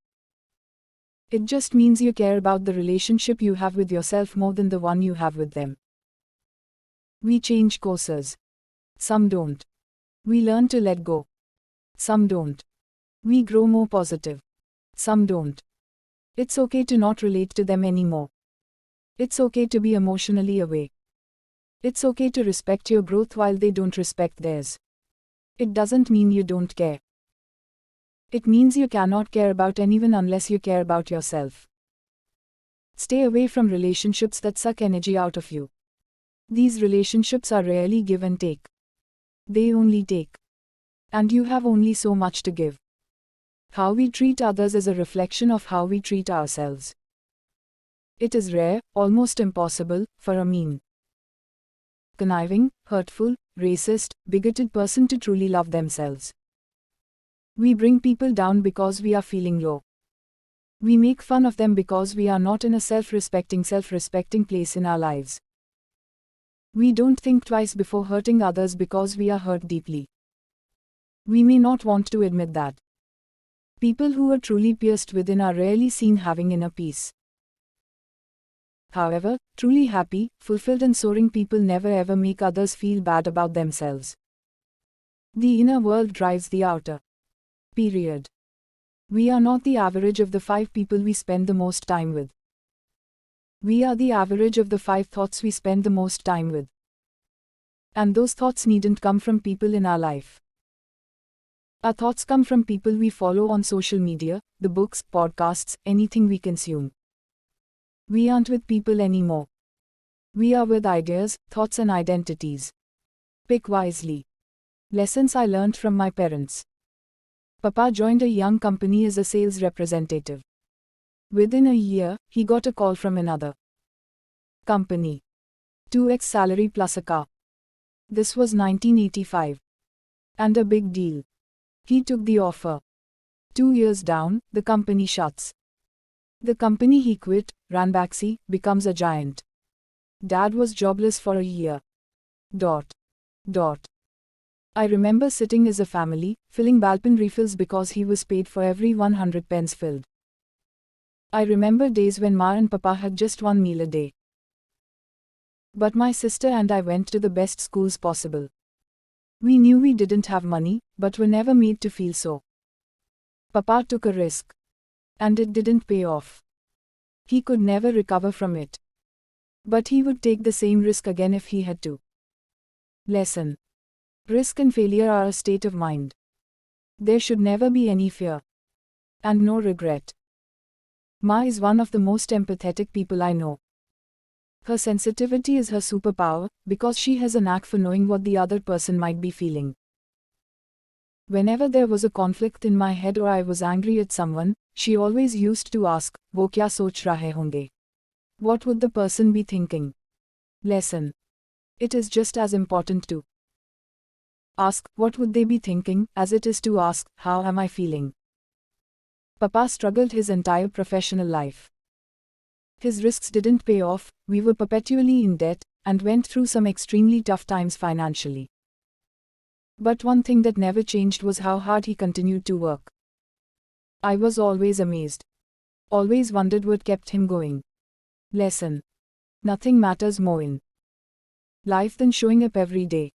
It just means you care about the relationship you have with yourself more than the one you have with them. We change courses. Some don't. We learn to let go. Some don't. We grow more positive. Some don't. It's okay to not relate to them anymore. It's okay to be emotionally away. It's okay to respect your growth while they don't respect theirs. It doesn't mean you don't care. It means you cannot care about anyone unless you care about yourself. Stay away from relationships that suck energy out of you. These relationships are rarely give and take. They only take. And you have only so much to give. How we treat others is a reflection of how we treat ourselves. It is rare, almost impossible, for a mean, conniving, hurtful, racist, bigoted person to truly love themselves. We bring people down because we are feeling low. We make fun of them because we are not in a self-respecting place in our lives. We don't think twice before hurting others because we are hurt deeply. We may not want to admit that. People who are truly pierced within are rarely seen having inner peace. However, truly happy, fulfilled and soaring people never ever make others feel bad about themselves. The inner world drives the outer. Period. We are not the average of the 5 people we spend the most time with. We are the average of the 5 thoughts we spend the most time with. And those thoughts needn't come from people in our life. Our thoughts come from people we follow on social media, the books, podcasts, anything we consume. We aren't with people anymore. We are with ideas, thoughts and identities. Pick wisely. Lessons I learned from my parents. Papa joined a young company as a sales representative. Within a year, he got a call from another company. 2x salary plus a car. This was 1985. And a big deal. He took the offer. 2 years down, the company shuts. The company he quit, Ranbaxy, becomes a giant. Dad was jobless for a year. I remember sitting as a family, filling ballpen refills because he was paid for every 100 pens filled. I remember days when Ma and Papa had just one meal a day. But my sister and I went to the best schools possible. We knew we didn't have money, but were never made to feel so. Papa took a risk. And it didn't pay off. He could never recover from it. But he would take the same risk again if he had to. Lesson. Risk and failure are a state of mind. There should never be any fear. And no regret. Ma is one of the most empathetic people I know. Her sensitivity is her superpower, because she has a knack for knowing what the other person might be feeling. Whenever there was a conflict in my head or I was angry at someone, she always used to ask, "Wo kya soch rahe honge?" What would the person be thinking? Lesson. It is just as important to ask, what would they be thinking, as it is to ask, how am I feeling? Papa struggled his entire professional life. His risks didn't pay off, we were perpetually in debt, and went through some extremely tough times financially. But one thing that never changed was how hard he continued to work. I was always amazed. Always wondered what kept him going. Lesson. Nothing matters more in life than showing up every day.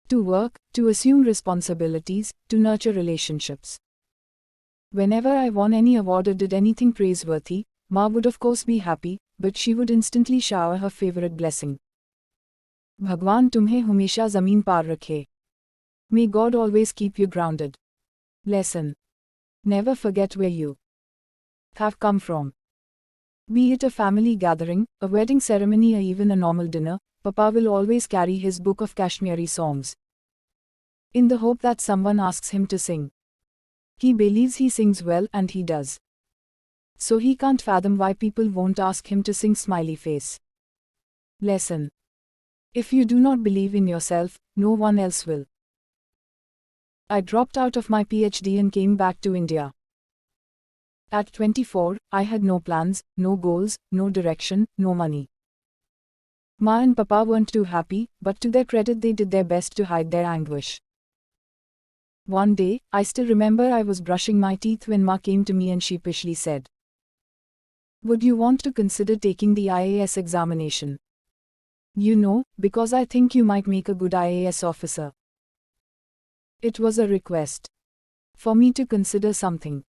To work, to assume responsibilities, to nurture relationships. Whenever I won any award or did anything praiseworthy, Ma would of course be happy, but she would instantly shower her favorite blessing. Bhagwan tumhe humesha zameen par rakhe. May God always keep you grounded. Lesson. Never forget where you have come from. Be it a family gathering, a wedding ceremony, or even a normal dinner, Papa will always carry his book of Kashmiri songs, in the hope that someone asks him to sing. He believes he sings well, and he does. So he can't fathom why people won't ask him to sing smiley face. Lesson. If you do not believe in yourself, no one else will. I dropped out of my PhD and came back to India. At 24, I had no plans, no goals, no direction, no money. Ma and Papa weren't too happy, but to their credit they did their best to hide their anguish. One day, I still remember I was brushing my teeth when Ma came to me and sheepishly said, "Would you want to consider taking the IAS examination? You know, because I think you might make a good IAS officer." It was a request for me to consider something.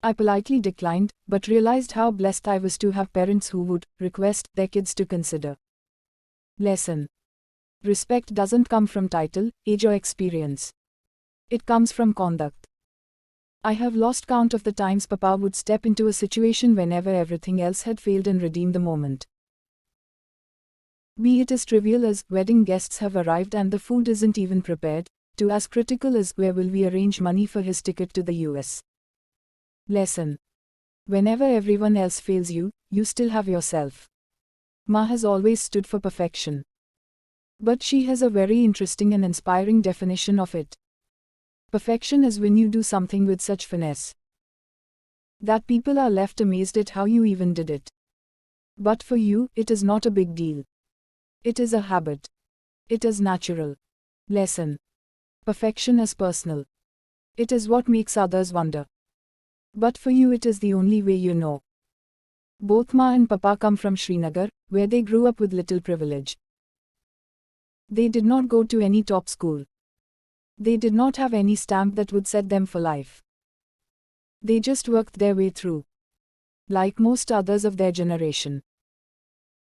I politely declined, but realized how blessed I was to have parents who would request their kids to consider. Lesson. Respect doesn't come from title, age or experience. It comes from conduct. I have lost count of the times Papa would step into a situation whenever everything else had failed and redeem the moment. Be it as trivial as wedding guests have arrived and the food isn't even prepared, to as critical as where will we arrange money for his ticket to the US. Lesson. Whenever everyone else fails you, you still have yourself. Ma has always stood for perfection. But she has a very interesting and inspiring definition of it. Perfection is when you do something with such finesse that people are left amazed at how you even did it. But for you, it is not a big deal. It is a habit. It is natural. Lesson. Perfection is personal. It is what makes others wonder. But for you, it is the only way you know. Both Ma and Papa come from Srinagar, where they grew up with little privilege. They did not go to any top school. They did not have any stamp that would set them for life. They just worked their way through, like most others of their generation.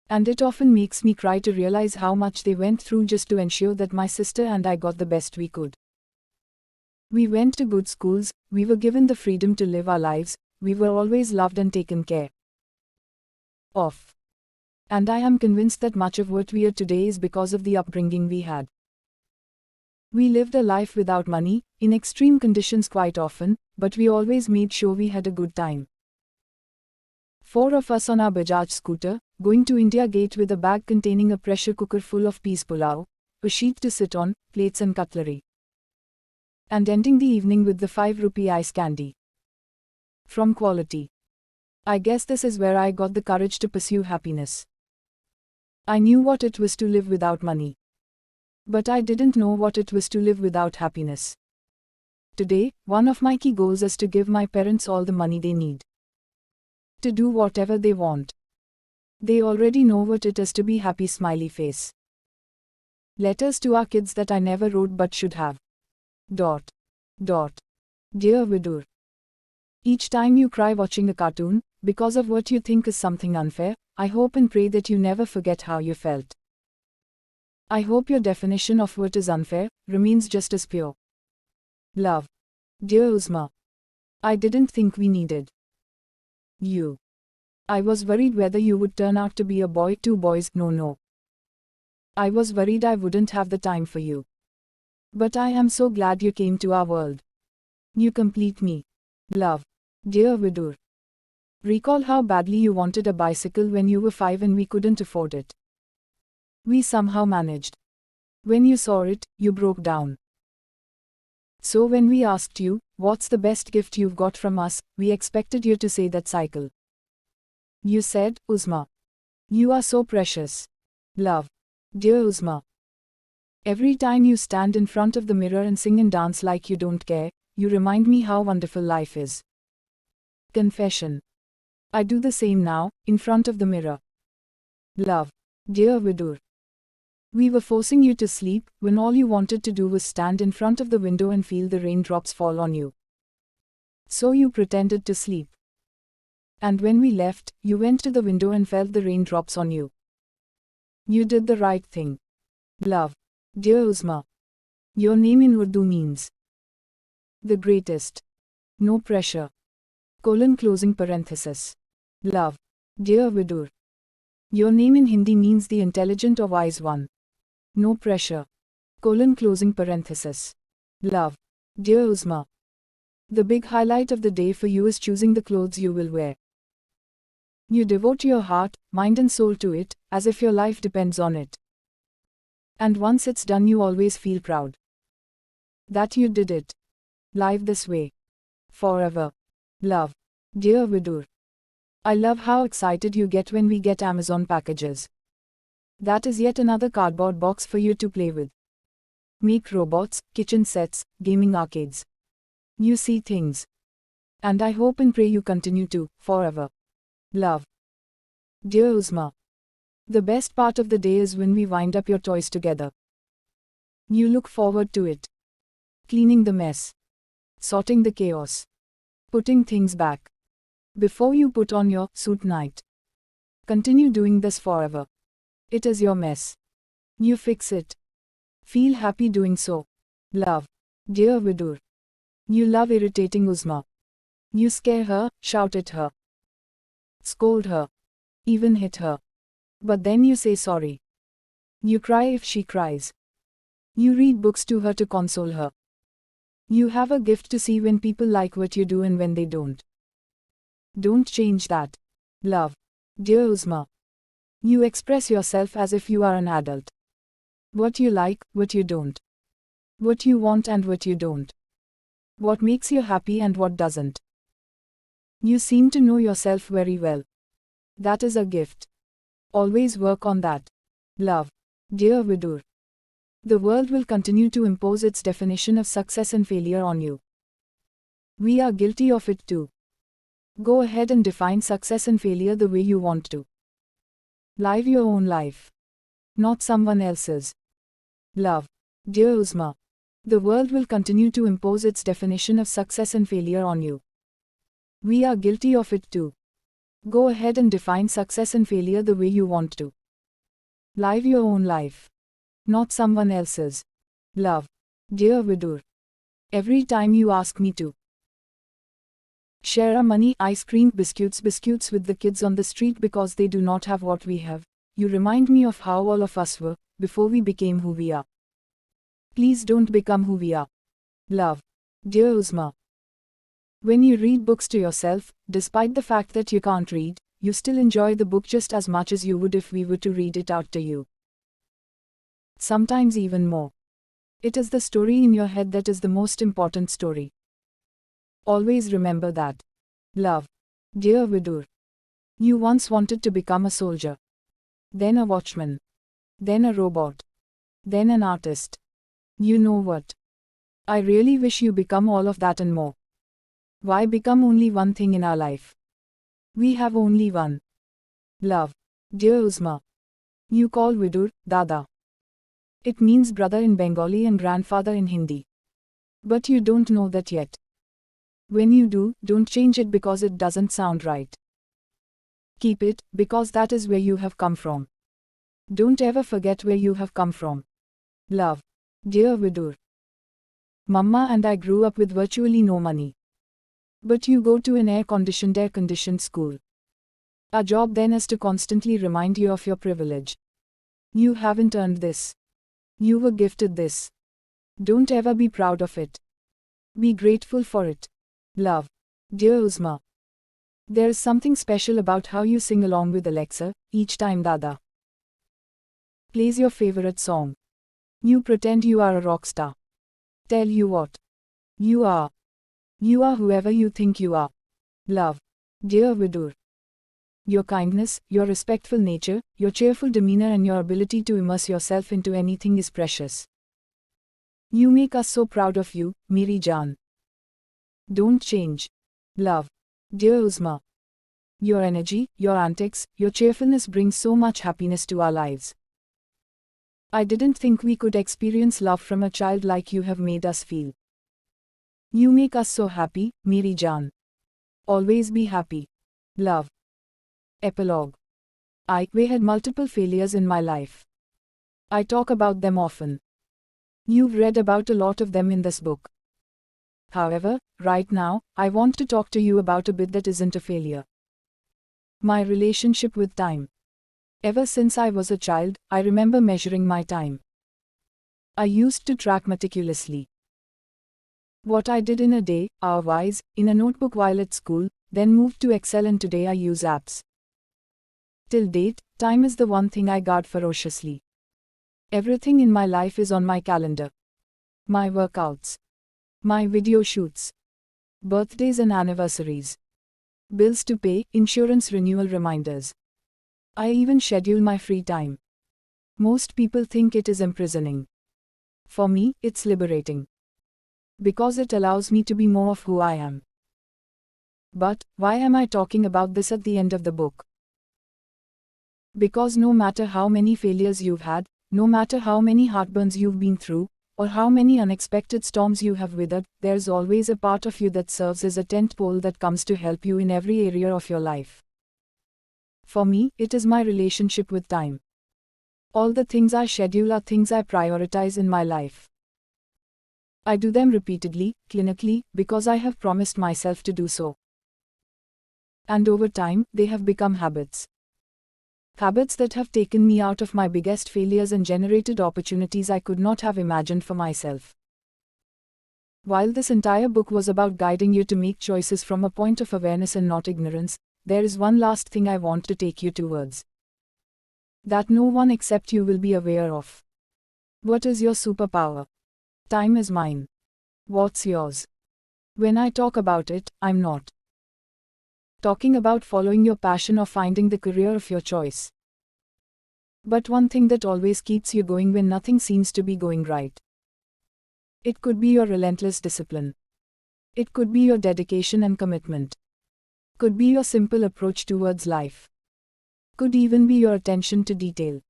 And it often makes me cry to realize how much they went through just to ensure that my sister and I got the best we could. We went to good schools, we were given the freedom to live our lives, we were always loved and taken care of. And I am convinced that much of what we are today is because of the upbringing we had. We lived a life without money, in extreme conditions quite often, but we always made sure we had a good time. 4 of us on our Bajaj scooter, going to India Gate with a bag containing a pressure cooker full of peas pulao, a sheet to sit on, plates and cutlery. And ending the evening with the 5 rupee ice candy. From Quality. I guess this is where I got the courage to pursue happiness. I knew what it was to live without money. But I didn't know what it was to live without happiness. Today, one of my key goals is to give my parents all the money they need to do whatever they want. They already know what it is to be happy, smiley face. Letters to our kids that I never wrote but should have. Dear Vidur. Each time you cry watching a cartoon, because of what you think is something unfair, I hope and pray that you never forget how you felt. I hope your definition of what is unfair remains just as pure. Love. Dear Uzma. I didn't think we needed you. I was worried whether you would turn out to be a boy, 2 boys, no. I was worried I wouldn't have the time for you. But I am so glad you came to our world. You complete me. Love. Dear Vidur. Recall how badly you wanted a bicycle when you were 5 and we couldn't afford it. We somehow managed. When you saw it, you broke down. So when we asked you, what's the best gift you've got from us, we expected you to say that cycle. You said, Uzma. You are so precious. Love. Dear Uzma. Every time you stand in front of the mirror and sing and dance like you don't care, you remind me how wonderful life is. Confession. I do the same now, in front of the mirror. Love. Dear Vidur. We were forcing you to sleep, when all you wanted to do was stand in front of the window and feel the raindrops fall on you. So you pretended to sleep. And when we left, you went to the window and felt the raindrops on you. You did the right thing. Love. Dear Uzma. Your name in Urdu means the greatest. No pressure. Closing parenthesis. Love. Dear Vidur. Your name in Hindi means the intelligent or wise one. No pressure. Closing parenthesis. Love. Dear Uzma. The big highlight of the day for you is choosing the clothes you will wear. You devote your heart, mind and soul to it, as if your life depends on it. And once it's done, you always feel proud that you did it. Live this way. Forever. Love. Dear Vidur. I love how excited you get when we get Amazon packages. That is yet another cardboard box for you to play with. Make robots, kitchen sets, gaming arcades. You see things. And I hope and pray you continue to, forever. Love. Dear Uzma. The best part of the day is when we wind up your toys together. You look forward to it. Cleaning the mess. Sorting the chaos. Putting things back. Before you put on your suit night. Continue doing this forever. It is your mess. You fix it. Feel happy doing so. Love. Dear Vidur. You love irritating Uzma. You scare her, shout at her. Scold her. Even hit her. But then you say sorry. You cry if she cries. You read books to her to console her. You have a gift to see when people like what you do and when they don't. Don't change that. Love. Dear Uzma. You express yourself as if you are an adult. What you like, what you don't. What you want and what you don't. What makes you happy and what doesn't. You seem to know yourself very well. That is a gift. Always work on that. Love. Dear Vidur. The world will continue to impose its definition of success and failure on you. We are guilty of it too. Go ahead and define success and failure the way you want to. Live your own life. Not someone else's. Love. Dear Uzma. The world will continue to impose its definition of success and failure on you. We are guilty of it too. Go ahead and define success and failure the way you want to. Live your own life. Not someone else's. Love. Dear Vidur. Every time you ask me to share our money, ice cream, biscuits with the kids on the street because they do not have what we have, you remind me of how all of us were, before we became who we are. Please don't become who we are. Love. Dear Uzma. When you read books to yourself, despite the fact that you can't read, you still enjoy the book just as much as you would if we were to read it out to you. Sometimes even more. It is the story in your head that is the most important story. Always remember that. Love. Dear Vidur. You once wanted to become a soldier. Then a watchman. Then a robot. Then an artist. You know what? I really wish you become all of that and more. Why become only one thing in our life? We have only one. Love. Dear Uzma. You call Vidur, Dada. It means brother in Bengali and grandfather in Hindi. But you don't know that yet. When you do, don't change it because it doesn't sound right. Keep it, because that is where you have come from. Don't ever forget where you have come from. Love. Dear Vidur. Mama and I grew up with virtually no money. But you go to an air-conditioned school. Our job then is to constantly remind you of your privilege. You haven't earned this. You were gifted this. Don't ever be proud of it. Be grateful for it. Love. Dear Uzma. There is something special about how you sing along with Alexa, each time Dada plays your favorite song. You pretend you are a rock star. Tell you what. You are. You are whoever you think you are. Love. Dear Vidur. Your kindness, your respectful nature, your cheerful demeanor and your ability to immerse yourself into anything is precious. You make us so proud of you, Meri Jaan. Don't change. Love. Dear Uzma. Your energy, your antics, your cheerfulness brings so much happiness to our lives. I didn't think we could experience love from a child like you have made us feel. You make us so happy, Meri Jaan. Always be happy. Love. Epilogue. I had multiple failures in my life. I talk about them often. You've read about a lot of them in this book. However, right now, I want to talk to you about a bit that isn't a failure. My relationship with time. Ever since I was a child, I remember measuring my time. I used to track meticulously what I did in a day, hour-wise, in a notebook while at school, then moved to Excel and today I use apps. Till date, time is the one thing I guard ferociously. Everything in my life is on my calendar. My workouts. My video shoots. Birthdays and anniversaries. Bills to pay, insurance renewal reminders. I even schedule my free time. Most people think it is imprisoning. For me, it's liberating. Because it allows me to be more of who I am. But, why am I talking about this at the end of the book? Because no matter how many failures you've had, no matter how many heartburns you've been through, or how many unexpected storms you have weathered, there's always a part of you that serves as a tent pole that comes to help you in every area of your life. For me, it is my relationship with time. All the things I schedule are things I prioritize in my life. I do them repeatedly, clinically, because I have promised myself to do so. And over time, they have become habits. Habits that have taken me out of my biggest failures and generated opportunities I could not have imagined for myself. While this entire book was about guiding you to make choices from a point of awareness and not ignorance, there is one last thing I want to take you towards. That no one except you will be aware of. What is your superpower? Time is mine. What's yours? When I talk about it, I'm not talking about following your passion or finding the career of your choice. But one thing that always keeps you going when nothing seems to be going right. It could be your relentless discipline. It could be your dedication and commitment. Could be your simple approach towards life. Could even be your attention to detail.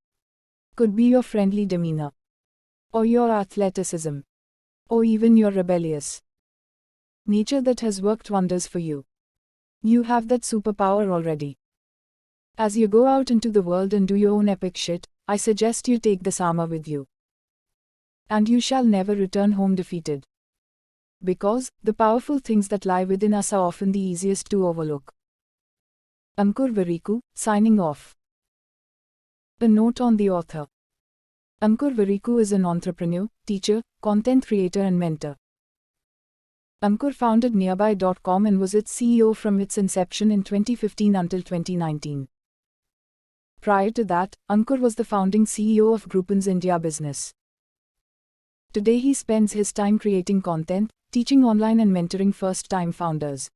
Could be your friendly demeanor. Or your athleticism. Or even your rebellious nature that has worked wonders for you. You have that superpower already. As you go out into the world and do your own epic shit, I suggest you take this armor with you. And you shall never return home defeated. Because, the powerful things that lie within us are often the easiest to overlook. Ankur Warikoo, signing off. A note on the author. Ankur Warikoo is an entrepreneur, teacher, content creator and mentor. Ankur founded Nearbuy.com and was its CEO from its inception in 2015 until 2019. Prior to that, Ankur was the founding CEO of Groupon's India business. Today he spends his time creating content, teaching online and mentoring first-time founders.